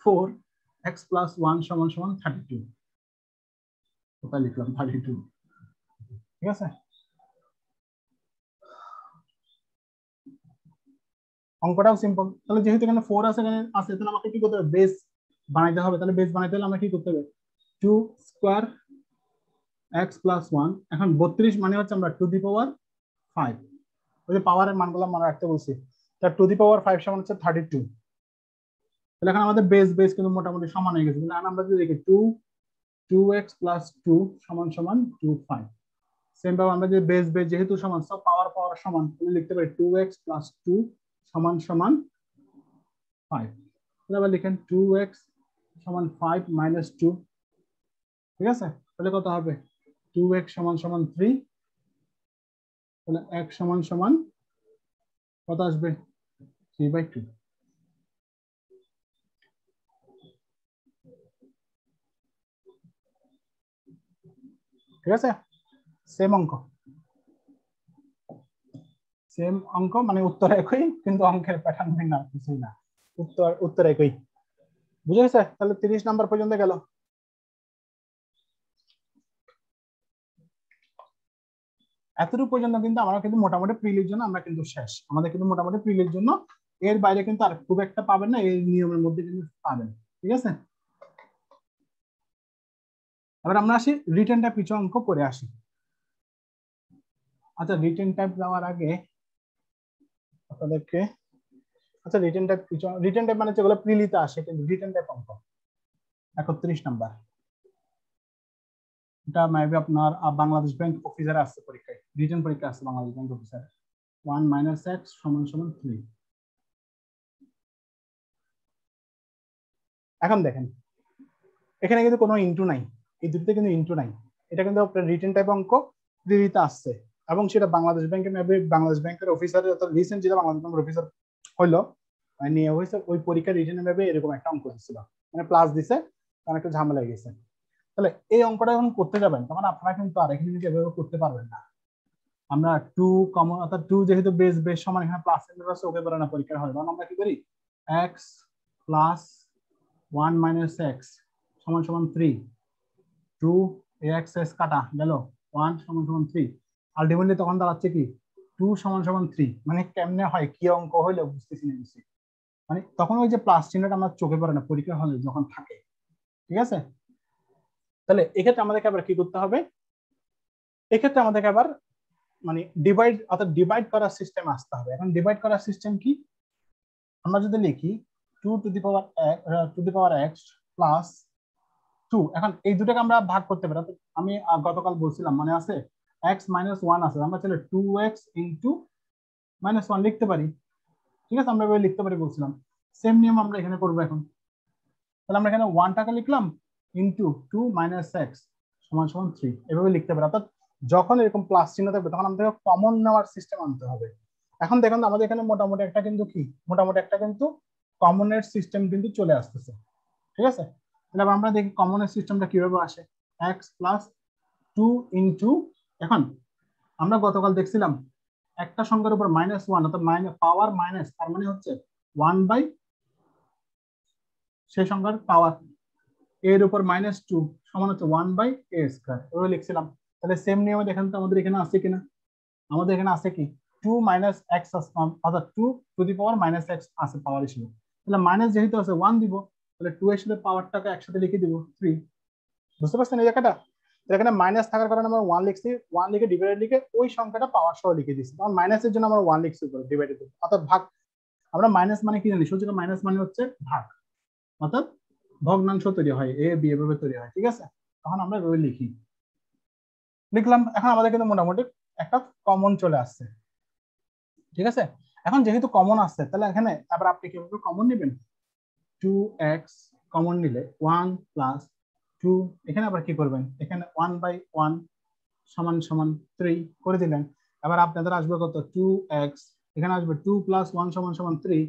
4x + 1 = 32। কোথায় লিখলাম 32? ঠিক আছে, অঙ্কটাও সিম্পল। তাহলে যেহেতু এখানে 4 আছে, এখানে আছে, তাহলে আমাকে কি করতে হবে, বেস বানাইতে হবে। তাহলে বেস বানাইতে হলে আমরা কি করতে হবে, 2 স্কয়ার x + 1। এখন 32 মানে হচ্ছে আমরা টু দি পাওয়ার 5, ওই যে পাওয়ারের মানগুলো মনে রাখতে বলছি, তার টু দি পাওয়ার 5 সমান হচ্ছে 32। তাহলে এখন আমাদের বেস কিন্তু মোটামুটি সমান হয়ে গেছে। তাহলে আমরা যদি দেখি 2x + 2 = 25, সেম ভাবে আমরা যদি বেস যেহেতু সমান, সব পাওয়ার সমান, তাহলে লিখতে পারি 2x + 2 = 5। তাহলে আবার লিখেন 2x = 5 - 2। ঠিক আছে, তাহলে কত হবে, 2x = 3, তাহলে x সমান কত আসবে, 3/2। ঠিক আছে, সেম অঙ্ক মানে উত্তর একই, কিন্তু অঙ্কের প্যাটার্ন ভিন্ন, কিছুই না, উত্তর একই। বুঝে গেছে? তাহলে 30 নাম্বার পর্যন্ত গেল। এতটুকু পর্যন্ত কিন্তু আমরা কিন্তু মোটামুটি প্রিলির জন্য আমরা কিন্তু শেষ, আমাদের কিন্তু মোটামুটি প্রিলির জন্য এর বাইরে কিন্তু আর খুব একটা পাবেন না, এই নিয়মের মধ্যে কিন্তু পাবেন। ঠিক আছে, এবার আমরা আসি রিটেন টাইপ কিছু অঙ্ক করে আসি। আচ্ছা, রিটেন টাইপ যাওয়ার আগে আপনাদেরকে, আচ্ছা রিটেন টাইপ মানে যেগুলো প্রিলিতে আসে, কিন্তু রিটেন টাইপ অঙ্ক 31 নাম্বার, এটা মেবি আপনার বাংলাদেশ ব্যাংক অফিসারে আসছে পরীক্ষায়, রিটেন পরীক্ষা আসছে বাংলাদেশ ব্যাংক অফিসার। 1 - x = 3। এখন দেখেন এখানে কিন্তু কোনো ইনটু নাই, এই দুটোতে কিন্তু ইনটু নাই, এটা কিন্তু আপনার রিটেন টাইপ অঙ্ক প্রিলিতে আসছে, এবং সেটা বাংলাদেশ ব্যাংকের মেবি বাংলাদেশ ব্যাংকের অফিসার, অর্থাৎ রিসেন্ট যেটা বাংলাদেশ ব্যাংকের অফিসার হইলো নিয়ে হয়েছে, ওই পরীক্ষার রিটেন মেবি এরকম একটা অঙ্ক হয়েছিল, মানে প্লাস দিছে, কারণ একটু ঝামেলা গেছে। তাহলে এই অঙ্কটা যখন করতে যাবেন, তখন আপনারা কিন্তু আর এখানে কিন্তু এভাবে করতে পারবেন না। আমরা 2 কমন, অর্থাৎ 2 যেহেতু বেস বেস সমান এখানে প্লাস চিহ্ন আছে, ওকে বলে না পরীক্ষার হয়, তখন আমরা কি করি x প্লাস 1 মাইনাস x সমান সমান 3, 2 ax s কাটা গেল 1 সমান সমান 3, আলটিমেটলি তখন দাঁড়াচ্ছে কি 2 সমান সমান 3। মানে কেমনে হয়, কি অঙ্ক হইলে বুঝতেছি না কিছু, মানে তখন ওই যে প্লাস চিহ্নটা আমার চোখে পড়ে না পরীক্ষা হলে যখন থাকে। ঠিক আছে, তাহলে এক্ষেত্রে আমাদেরকে আবার কি করতে হবে, এক্ষেত্রে আমাদেরকে আবার মানে ডিভাইড, অর্থাৎ ডিভাইড করার সিস্টেম আসতে হবে। এখন ডিভাইড করার সিস্টেম কি, আমরা যদি লিখি 2 two the power x plus 2, এখন এই দুটাকে আমরা ভাগ করতে পারি। আমি গতকাল বলছিলাম মনে আছে x মাইনাস 1 আছে, আমরা চাইলে 2x ইন্টু মাইনাস 1 লিখতে পারি। ঠিক আছে, আমরা এভাবে লিখতে পারি বলছিলাম, সেম নিয়ম আমরা এখানে করবো। এখন তাহলে আমরা এখানে 1 টাকা লিখলাম ইন্টু 2 মাইনাস x সমান সমান 3, এভাবে লিখতে পারি। অর্থাৎ যখন এরকম প্লাস চিহ্ন থাকবে তখন আমাদের কমন নেওয়ার সিস্টেম আনতে হবে। এখন দেখুন আমাদের এখানে মোটামুটি একটা কিন্তু কমনের সিস্টেম কিন্তু চলে আসতেছে। ঠিক আছে, তাহলে আমরা দেখি কমনের সিস্টেমটা কিভাবে আসে। x প্লাস 2 ইন্টু, এখন আমরা গতকাল দেখছিলাম একটা সংখ্যার উপর মাইনাস 1, অর্থাৎ পাওয়ার মাইনাস, তার মানে হচ্ছে 1 বাই সেই সংখ্যার পাওয়ার, এর উপর মাইনাস 2 সমান হচ্ছে 1 বাই a স্কয়ার, এভাবে লিখছিলাম। তাহলে সেম নিয়মে দেখেন তো আমাদের এখানে আছে কিনা, আমাদের এখানে আছে কি 2 মাইনাস x, অর্থাৎ 2 two the power minus x আছে পাওয়ার হিসেবে। তাহলে মাইনাস যেহেতু আছে 1 দিব, তাহলে 2 এর সাথে পাওয়ারটাকে একসাথে লিখে দিব 3। বুঝতে পারছেন এই জায়গাটা? এখানে মাইনাস থাকার কারণে আমরা 1 লিখছি, 1 লিখে ডিভাইডেড লিখে ওই সংখ্যাটা পাওয়ার সহ লিখে দিচ্ছি। তখন মাইনাসের জন্য আমরা 1 লিখছি উপরে ডিভাইডেড, অর্থাৎ ভাগ। আমরা মাইনাস মানে কি জানি, সূচকে মাইনাস মানে হচ্ছে ভাগ, অর্থাৎ ভগ্নাংশ তৈরি হয়, a b এভাবে তৈরি হয়। ঠিক আছে, তখন আমরা এভাবে লিখলাম। এখন আমাদের কিন্তু মোটামুটি একটা কমন চলে আসছে। ঠিক আছে, এখন যেহেতু কমন আসছে, তাহলে এখানে আবার আপনি কিভাবে কমন নেবেন, 2x কমন নিলে 1 প্লাস 2, এখানে আবার কি করবেন, এখানে 1 বাই 1 সমান সমান 3 করে দিলেন। এবার আপনাদের আসবে কত, 2x, এখানে আসবে 2 প্লাস 1 সমান সমান 3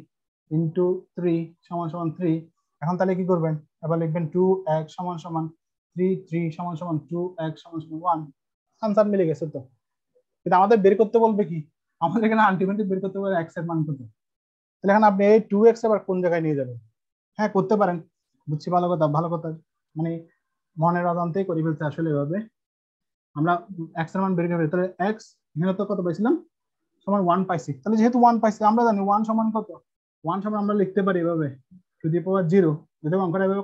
ইন্টু 3 সমান সমান 3। এখন তাহলে কি করবেন, এবার লিখবেন 2x সমান সমান 3, 3 সমান সমান 2x সমান সমান 1। আনসার মিলে গেছে তো, কিন্তু আমাদের বের করতে বলবে কি, আমাদের এখানে আলটিমেটলি বের করতে বলবে x এর মান কত। তাহলে এখন আপনি এই 2x আবার কোন জায়গায় নিয়ে যাবেন, হ্যাঁ করতে পারেন, বুঝছি, ভালো কথা ভালো কথা, মানে মনের অজান্তেই করে ফেলতে আসলে এভাবে আমরা x এর মান বের করে। তাহলে x এখানে তো কত পাইছিলাম, সমান 1 পাইছি। তাহলে যেহেতু 1 পাইছি, আমরা জানি 1 সমান কত, 1 সমান আমরা লিখতে পারি এভাবে টু দি পাওয়ার 0, যদি অঙ্কটা এভাবে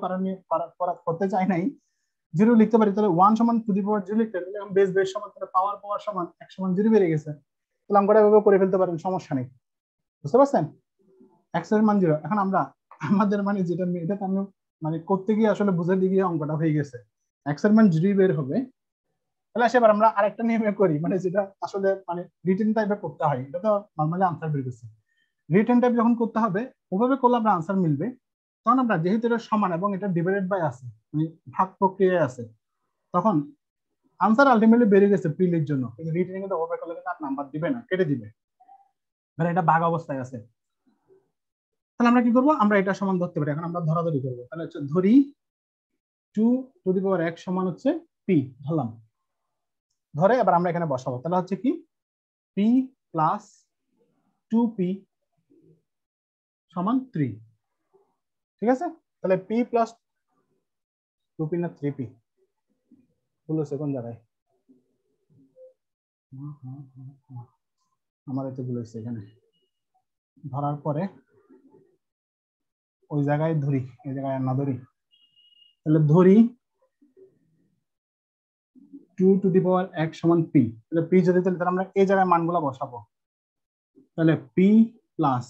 করতে চাই নাই, 0 লিখতে পারি। তাহলে 1 সমান টু দি পাওয়ার 0 লিখতে পারি, বেস বেস সমান, তাহলে পাওয়ার সমান 1 সমান 0 বেড়ে গেছে। তাহলে অঙ্কটা এভাবে করে ফেলতে পারেন, সমস্যা নেই। বুঝতে পারছেন, x এর মান 0। এখন আমরা আমাদের মানে যেটা এটা আমি মানে করতে গিয়ে আসলে বুঝে দিয়ে অঙ্কটা হয়ে গেছে, x এর মান 0 বের হবে। তাহলে সেবার আমরা আরেকটা নিয়মে করি, মানে যেটা আসলে মানে রিটেন টাইপে করতে হয়, এটা তো নরমালি আনসার বের করছে। রিটেন টাইপ যখন করতে হবে ওভাবে করলে আমরা আনসার মিলবে। তখন আমরা যেহেতু এটা সমান এবং এটা ডিভাইডেড বাই আছে, মানে ভাগ প্রক্রিয়ায় আছে, তখন আনসার আলটিমেটলি বেরিয়ে গেছে প্রিলির জন্য। কিন্তু রিটেন কিন্তু ওভাবে করলে কিন্তু আর নাম্বার দিবে না, কেটে দিবে, মানে এটা ভাগ অবস্থায় আছে। তাহলে আমরা কি করবো, আমরা এটা সমান ধরতে পারি। এখন আমরা ধরাধরি করবো, তাহলে হচ্ছে ধরি 2 টু দি পাওয়ার x সমান হচ্ছে p ধরলাম, ধরে এবার আমরা এখানে বসাবো। তাহলে হচ্ছে কি p প্লাস 2p সমান 3। ঠিক আছে, তাহলে p প্লাস 2p না 3p ভুল হচ্ছে কোন জায়গায়, আমার এতে ভুল হচ্ছে। এখানে ধরার পরে ওই জায়গায় ধরি, এই জায়গায় না ধরি, তাহলে ধরি 2 টু দি পাওয়ার x সমান p। তাহলে p যদি, তাহলে আমরা এই জায়গায় মানগুলো বসাবো। তাহলে p plus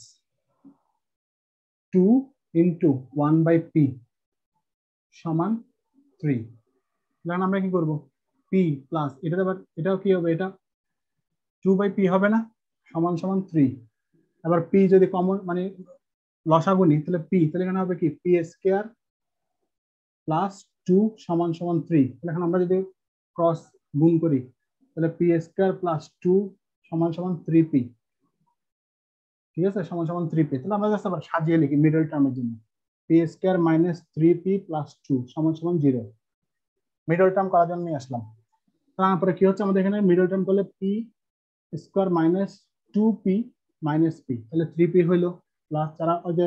2 into 1 by p সমান 3। এখন আমরা কি করব, p প্লাস এটা আবার এটাও কি হবে, এটা 2 বাই p হবে না, সমান সমান 3। আবার p যদি কমন মানে লসাগু নিই, তাহলে p, তাহলে এখানে হবে কি p স্কয়ার প্লাস 2 সমান সমান 3। তাহলে এখন আমরা যদি ক্রস গুণ করি, তাহলে p স্কয়ার প্লাস 2 সমান সমান 3p। ঠিক আছে, সমান সমান 3p। তাহলে আমরা জাস্ট আবার সাজিয়ে লিখি মিডল টার্মের জন্য, p square minus 3p plus 2 সমান সমান 0। মিডল টার্ম করার জন্য নিয়ে আসলাম। তারপরে কি হচ্ছে, আমাদের এখানে মিডল টার্ম করলে p square minus 2p minus p, তাহলে 3p হইলো প্লাস যারা ওই যে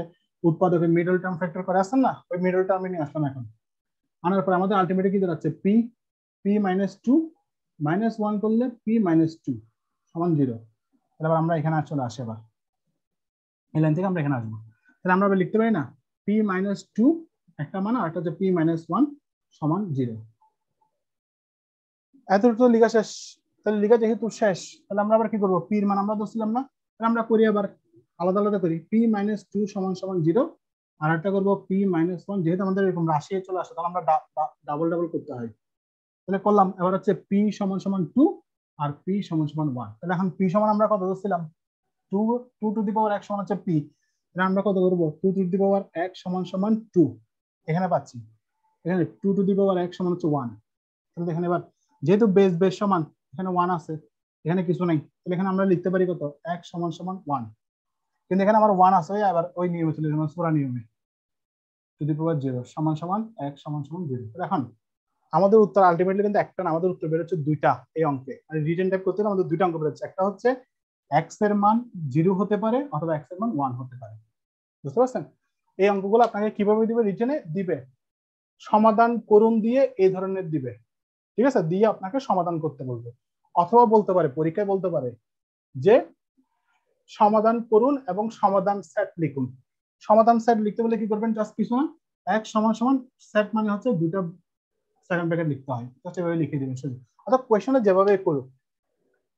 উৎপাদকের মিডল টার্ম ফ্যাক্টর করে আসেন না, ওই মিডল টার্মে নিয়ে আসলাম এখন। আনার পর আমাদের আলটিমেটলি কি দাঁড়াচ্ছে p মাইনাস 2 মাইনাস 1 করলে p মাইনাস 2 সমান 0। তাহলে আবার আমরা এখানে চলে আসি, আবার এই লাইন থেকে আমরা এখানে আসবো। তাহলে আমরা আবার লিখতে পারি না p মাইনাস 2 একটা মান, আর একটা হচ্ছে p মাইনাস 1 সমান 0। এতটুকু লেখা শেষ। তাহলে লেখা যেহেতু শেষ, তাহলে আমরা আবার কি করবো, p এর মান আমরা ধরছিলাম না, তাহলে আমরা করি আবার আলাদা আলাদা করি। p মাইনাস 2 সমান সমান 0, আর একটা করবো p মাইনাস 1। যেহেতু আমাদের এরকম রাশি চলে আসে, তাহলে আমরা ডাবল ডাবল করতে হয়। তাহলে করলাম, এবার হচ্ছে p সমান সমান 2 আর p সমান সমান 1। তাহলে এখন p সমান আমরা কত ধরছিলাম, 2 টু দি পাওয়ার 1 সমান হচ্ছে p। তাহলে আমরা কত করবো, 2 টু দি পাওয়ার 1 সমান সমান 2 এখানে পাচ্ছি। এখানে 2 টু দি পাওয়ার 1 সমান হচ্ছে 1। তাহলে এখানে এবার যেহেতু বেস বেস সমান, এখানে 1 আছে, এখানে কিছু নাই, তাহলে এখানে আমরা লিখতে পারি কত, 1 সমান সমান 1। কিন্তু এখানে আমার 1 আছে, আবার ওই নিয়মে চলে যাবে, পুরো নিয়মে টু দি পাওয়ার 0 সমান সমান 1 সমান সমান 0। এখন আমাদের উত্তর আলটিমেটলি কিন্তু একটা না, আমাদের উত্তর বেরোচ্ছে দুইটা এই অঙ্কে। আর রিটেন টাইপ করতে আমাদের দুইটা অঙ্ক বেরোচ্ছে, একটা হচ্ছে x এর মান 0 হতে পারে অথবা x এর মান 1 হতে পারে। বুঝতে পারছেন? এই অঙ্কগুলো আপনাকে কিভাবে দিবে, রিটেনে দিবে সমাধান করুন দিয়ে এই ধরনের দিবে, ঠিক আছে, দিয়ে আপনাকে সমাধান করতে বলবে। অথবা বলতে পারে, পরীক্ষায় বলতে পারে যে সমাধান করুন এবং সমাধান সেট লিখুন। সমাধান সেট লিখতে বলে কি করবেন, জাস্ট কিছু না, x সমান সমান সেট মানে হচ্ছে দুইটা সেকেন্ড ব্র্যাকেট লিখতে হয়, জাস্ট এভাবে লিখে দিবেন শুধু। অর্থাৎ কোয়েশ্চনে যেভাবে করুক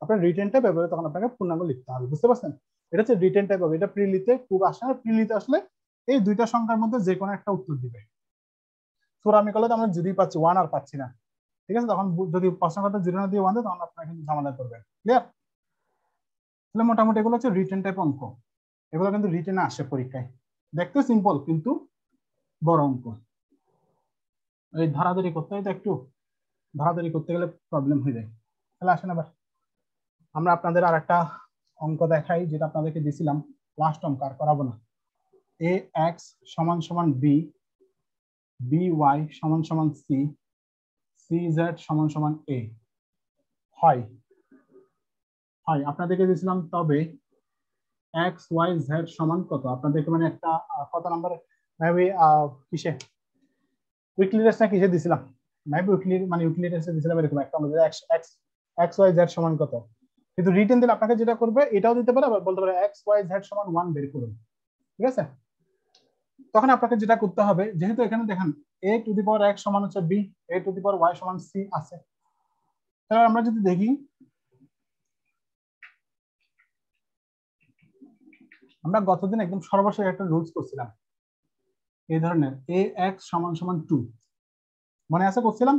আপনার রিটেন টাইপ এভাবে, তখন আপনাকে পূর্ণাঙ্গ লিখতে হবে। বুঝতে পারছেন? এটা হচ্ছে রিটেন টাইপ হবে। এটা প্রিলিতে খুব আসে না, প্রিলিতে আসলে এই দুইটা সংখ্যার মধ্যে যে কোনো একটা উত্তর দিবে। আমি করলে তো আমরা যদি পাচ্ছি 1 আর পাচ্ছি না, ঠিক আছে, তখন যদি প্রশ্ন করতে 0 না দিয়ে 1 দেয়, তখন আপনারা কিন্তু ঝামেলা করবেন। ক্লিয়ার? তাহলে মোটামুটি এগুলো হচ্ছে রিটেন টাইপ অঙ্ক। এগুলো কিন্তু রিটেনে আসে পরীক্ষায়, দেখতে সিম্পল কিন্তু বড় অঙ্ক। এই ধরাধরি করতে হয় তো, একটু ধরাধরি করতে গেলে প্রবলেম হয়ে যায়। তাহলে আসেন আবার আমরা আপনাদের আর একটা অঙ্ক দেখাই, যেটা আপনাদেরকে দিয়েছিলাম লাস্ট অঙ্ক, আর করাবো না। ax সমান সমান b, by সমান সমান c, cz সমান সমান a হয় আপনাদেরকে দিয়েছিলাম। তবে x y z সমান কত, আপনাদেরকে মানে একটা কত নাম্বার মেবি কিসে উইকলি টেস্ট না কিসে দিছিলাম, মেবি উইকলি টেস্টে দিছিলাম এরকম একটা, আমাদের x y z সমান কত। কিন্তু রিটেন দিলে আপনাকে যেটা করবে এটাও দিতে পারে, আবার বলতে পারে x y z সমান 1 বের করুন, ঠিক আছে। তখন আপনাকে যেটা করতে হবে, যেহেতু এখানে দেখেন a two the power x সমান হচ্ছে b, a two the power y সমান c আছে, তাহলে আমরা যদি দেখি, আমরা গতদিন একদম সর্বশেষ একটা রুলস করছিলাম এই ধরনের, ax সমান সমান 2, মনে আছে করছিলাম,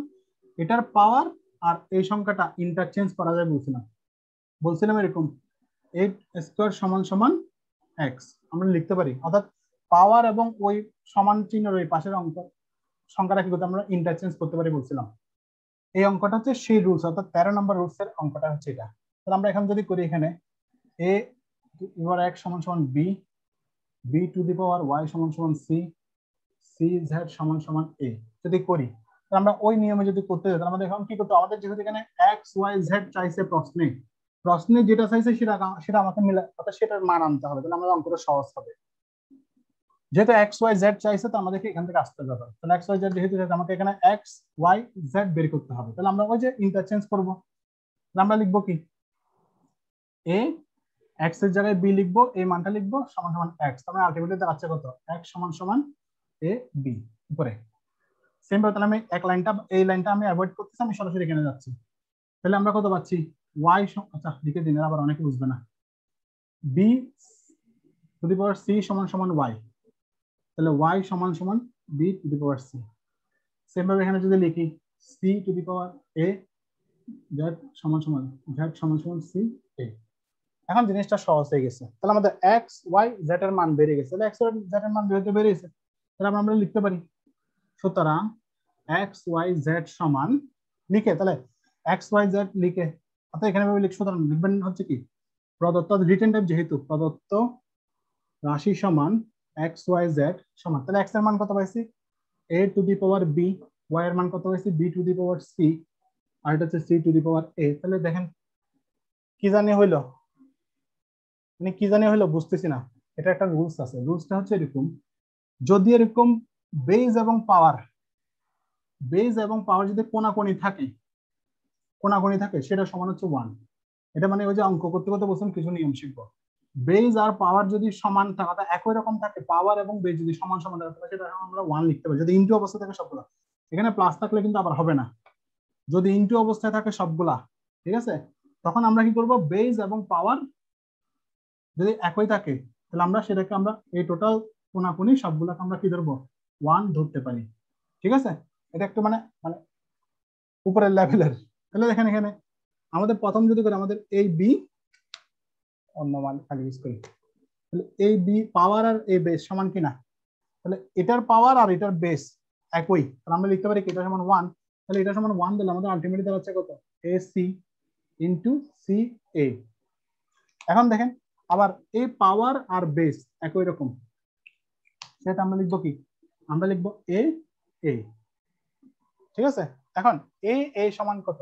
এটার পাওয়ার আর এই সংখ্যাটা ইন্টারচেঞ্জ করা যায় বলছিলাম এরকম 8 স্কয়ার সমান সমান x আমরা লিখতে পারি। অর্থাৎ পাওয়ার এবং ওই সমান চিহ্নের ওই পাশের অঙ্ক সংখ্যাটা কি করতে আমরা ইন্টারচেঞ্জ করতে পারি বলছিলাম। এই অঙ্কটা হচ্ছে সেই রুলস, অর্থাৎ 13 নম্বর রুলস এর অঙ্কটা হচ্ছে এটা। তাহলে আমরা এখন যদি করি, এখানে a two the power x সমান সমান b, b two the power y সমান সমান c, cz সমান সমান a যদি করি, তাহলে আমরা ওই নিয়মে যদি করতে যাই, তাহলে আমাদের এখন কি করতে, আমাদের যেহেতু এখানে x y z চাইছে প্রশ্নে যেটা চাইছে সেটা আমাকে মিলা, অর্থাৎ সেটার মান আনতে হবে, তাহলে আমাদের অঙ্কটা সহজ হবে। যেহেতু x y z চাইছে, তো আমাদেরকে এখান থেকে আসতে হবে। তাহলে x y z যেহেতু আমাকে এখানে x y z বের করতে হবে, তাহলে আমরা ওই যে ইন্টারচেঞ্জ করব, আমরা লিখবো কি, a x এর জায়গায় b লিখবো, এই মানটা লিখবো সমান সমান x, তাহলে আলটিমেটলি দাঁড়াচ্ছে কত, x সমান সমান a b উপরে। সেম ভাবে তাহলে আমি এই লাইনটা আমি অ্যাভয়েড করতেছি, আমি সরাসরি এখানে যাচ্ছি। তাহলে আমরা কত পাচ্ছি, y, আচ্ছা লিখে দিন, আবার অনেকে বুঝবে না, b two the power c সমান সমান y, তাহলে y সমান সমান b two the power c। Same ভাবে এখানে যদি লিখি c two the power a, z সমান সমান c a। এখন জিনিসটা সহজ হয়ে গেছে, তাহলে আমাদের x y z এর মান বেড়ে গেছে, তাহলে x y z এর মান বেড়ে গেছে, তাহলে আমরা লিখতে পারি, সুতরাং x y z সমান লিখে, তাহলে x y z লিখে, অর্থাৎ এখানে সুতরাং লিখবেন হচ্ছে কি, প্রদত্ত রিটেন টাইপ, যেহেতু প্রদত্ত রাশি সমান x y z সমান, তাহলে x এর মান কত পাইছি, a two the power b, y এর মান কত পাইছি b two the power c, আর এটা হচ্ছে c two the power a। তাহলে দেখেন কি জানি হইলো, মানে কি জানি হইলো বুঝতেছি না। এটা একটা রুলস আছে, রুলসটা হচ্ছে এরকম, যদি এরকম বেজ এবং পাওয়ার যদি কোনাকুনি থাকে সেটা সমান হচ্ছে 1। এটা মানে ওই যে অঙ্ক করতে করতে বলছিলাম কিছু নিয়ম শিখবো। বেজ আর পাওয়ার যদি সমান থাকে, একই রকম থাকে, পাওয়ার এবং বেজ যদি সমান সমান থাকে, সেটা আমরা 1 লিখতে পারি। যদি ইনটু অবস্থা থাকে সবগুলা, এখানে প্লাস থাকলে কিন্তু আবার হবে না। যদি ইনটু অবস্থায় থাকে সবগুলা, ঠিক আছে, তখন আমরা কি করব, বেজ এবং পাওয়ার যদি একই থাকে তাহলে আমরা সেটাকে আমরা এই টোটাল কোনাকুনি সবগুলাকে আমরা কি ধরবো, 1 ধরতে পারি। ঠিক আছে, এটা একটু মানে মানে উপরের লেভেলের। তাহলে দেখেন এখানে আমাদের প্রথম যদি করে আমাদের এই বি অন্য মান খালি ইউজ করি, তাহলে এই বি পাওয়ার আর এই বেস সমান কিনা, তাহলে এটার পাওয়ার আর এটার বেস একই, তাহলে আমরা লিখতে পারি এটা সমান 1। তাহলে এটা সমান 1 দিলে আমাদের আলটিমেটলি দাঁড়াচ্ছে কত, AC ইনটু CA। এখন দেখেন আবার এই পাওয়ার আর বেস একই রকম, সেটা আমরা লিখবো কি, আমরা লিখবো A A। ঠিক আছে, এখন A সমান কত,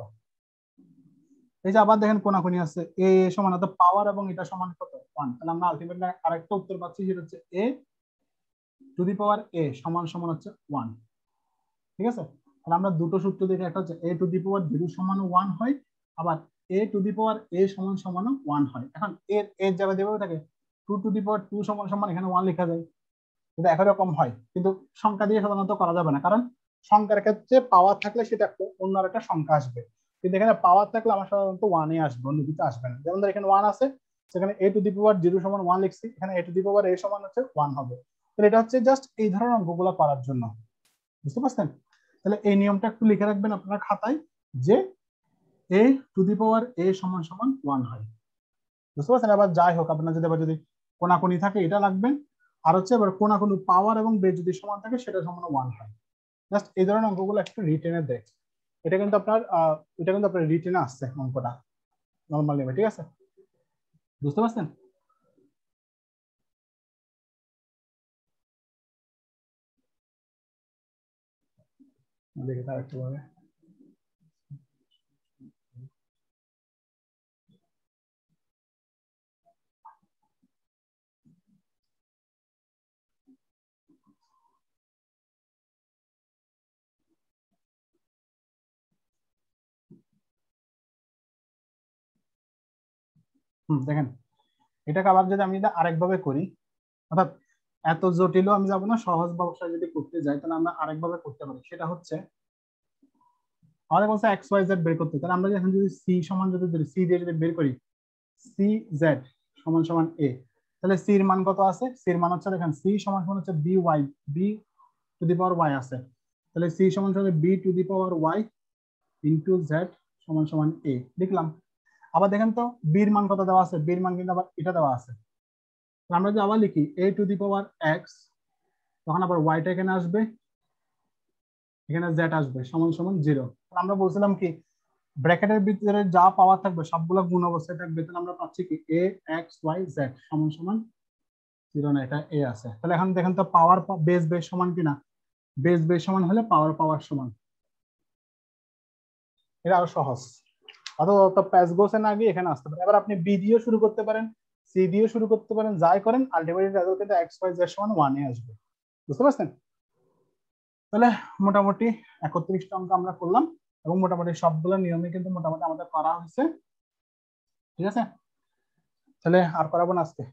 এই যে আবার দেখেন কোনাকুনি আছে, A সমান অর্থাৎ পাওয়ার এবং এটা সমান কত, 1। তাহলে আমরা আলটিমেটলি আরেকটা উত্তর পাচ্ছি, যেটা হচ্ছে A two the power A সমান সমান হচ্ছে 1। ঠিক আছে, তাহলে আমরা দুটো সূত্র দেখে, একটা হচ্ছে A টু দি পাওয়ার 0 সমান 1 হয়, আবার A two the power A সমান সমান 1 হয়। এখন এর জায়গায় যেভাবে থাকে 2 টু দি পাওয়ার 2 সমান সমান এখানে 1 লেখা যায়, এটা একই রকম হয়, কিন্তু সংখ্যা দিয়ে সাধারণত করা যাবে না, কারণ সংখ্যার ক্ষেত্রে পাওয়ার থাকলে সেটা অন্য একটা সংখ্যা আসবে, কিন্তু এখানে পাওয়ার থাকলে আমার সাধারণত 1 এ আসবে, অন্য কিছু আসবে না। যেমন ধর এখানে 1 আছে, সেখানে A টু দি পাওয়ার 0 সমান 1 লিখছি, এখানে A two the power A সমান হচ্ছে 1 হবে। তাহলে এটা হচ্ছে জাস্ট এই ধরনের অঙ্কগুলো করার জন্য, বুঝতে পারছেন? তাহলে এই নিয়মটা একটু লিখে রাখবেন আপনার খাতায়, যে A two the power A সমান সমান 1 হয়, বুঝতে পারছেন? আবার যাই হোক, আপনার যদি কোনাকুনি থাকে এটা লাগবেন, আর হচ্ছে এবার কোনাকুনি পাওয়ার এবং বেস যদি সমান থাকে সেটা সমান 1 হয়। জাস্ট এই ধরনের অঙ্কগুলো একটু রিটেনে দেখ, এটা কিন্তু আপনার রিটেনে আসছে অঙ্কটা নরমাল নেবে। ঠিক আছে, বুঝতে পারছেন? দেখে তার একটু ভাবে দেখেন, এটাকে আবার যদি আমি আরেকভাবে করি, অর্থাৎ এত জটিলও আমি যাবো না, সহজ ব্যবসায় যদি করতে যাই তাহলে আমরা আরেকভাবে করতে পারি। সেটা হচ্ছে আমাদের বলছে XYZ বের করতে, তাহলে আমরা এখন যদি C সমান যদি C দিয়ে যদি বের করি, CZ সমান সমান A, তাহলে C এর মান কত আছে, C এর মান হচ্ছে দেখেন C সমান সমান হচ্ছে BY, B two the power Y আছে, তাহলে C সমান সমান B two the power Y into Z সমান সমান A লিখলাম। আবার দেখেন তো B এর মান কত দেওয়া আছে, B এর মান কিন্তু আবার এটা দেওয়া আছে, আমরা যদি আবার লিখি A two the power X, তখন আবার Y টা এখানে আসবে, এখানে Z আসবে সমান সমান 0। আমরা বলছিলাম কি, ব্র্যাকেটের ভিতরে যা পাওয়ার থাকবে সবগুলো গুণ অবস্থায় থাকবে, তাহলে আমরা পাচ্ছি কি A X Y Z সমান সমান 0 না, এটা A আছে। তাহলে এখন দেখেন তো পাওয়ার বেস সমান কিনা, বেস সমান হলে পাওয়ার সমান, এটা আরো সহজ। অথবা প্যাস গোসেন আগে এখানে আসতে পারে। এবার আপনি বি দিয়ে শুরু করতে পারেন, সি দিয়ে শুরু করতে পারেন, যাই করেন আলটিমেটলি রেজাল্ট কিন্তু XYZ সমান 1 এ আসবে, বুঝতে পারছেন? তাহলে মোটামুটি 31টা অঙ্ক আমরা করলাম, এবং মোটামুটি সবগুলো নিয়মে কিন্তু মোটামুটি আমাদের করা হয়েছে। ঠিক আছে, তাহলে আর করাবো না আজকে,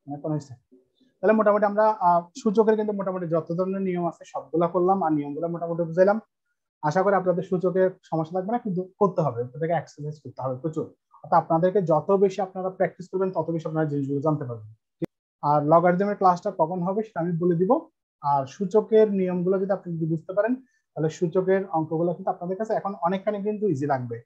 এখন হয়েছে। তাহলে মোটামুটি আমরা সূচকের কিন্তু মোটামুটি যত ধরনের নিয়ম আছে সবগুলা করলাম, আর নিয়মগুলো মোটামুটি বুঝাইলাম। আশা করি আপনাদের সূচকের সমস্যা থাকবে না, কিন্তু করতে হবে, আপনাদেরকে এক্সারসাইজ করতে হবে প্রচুর, অর্থাৎ আপনাদেরকে যত বেশি আপনারা প্র্যাকটিস করবেন তত বেশি আপনারা জিনিসগুলো জানতে পারবেন। আর লগারিদমের ক্লাসটা কখন হবে সেটা আমি বলে দিব। আর সূচকের নিয়মগুলো যদি আপনি বুঝতে পারেন, তাহলে সূচকের অঙ্কগুলো কিন্তু আপনাদের কাছে এখন অনেকখানি কিন্তু ইজি লাগবে।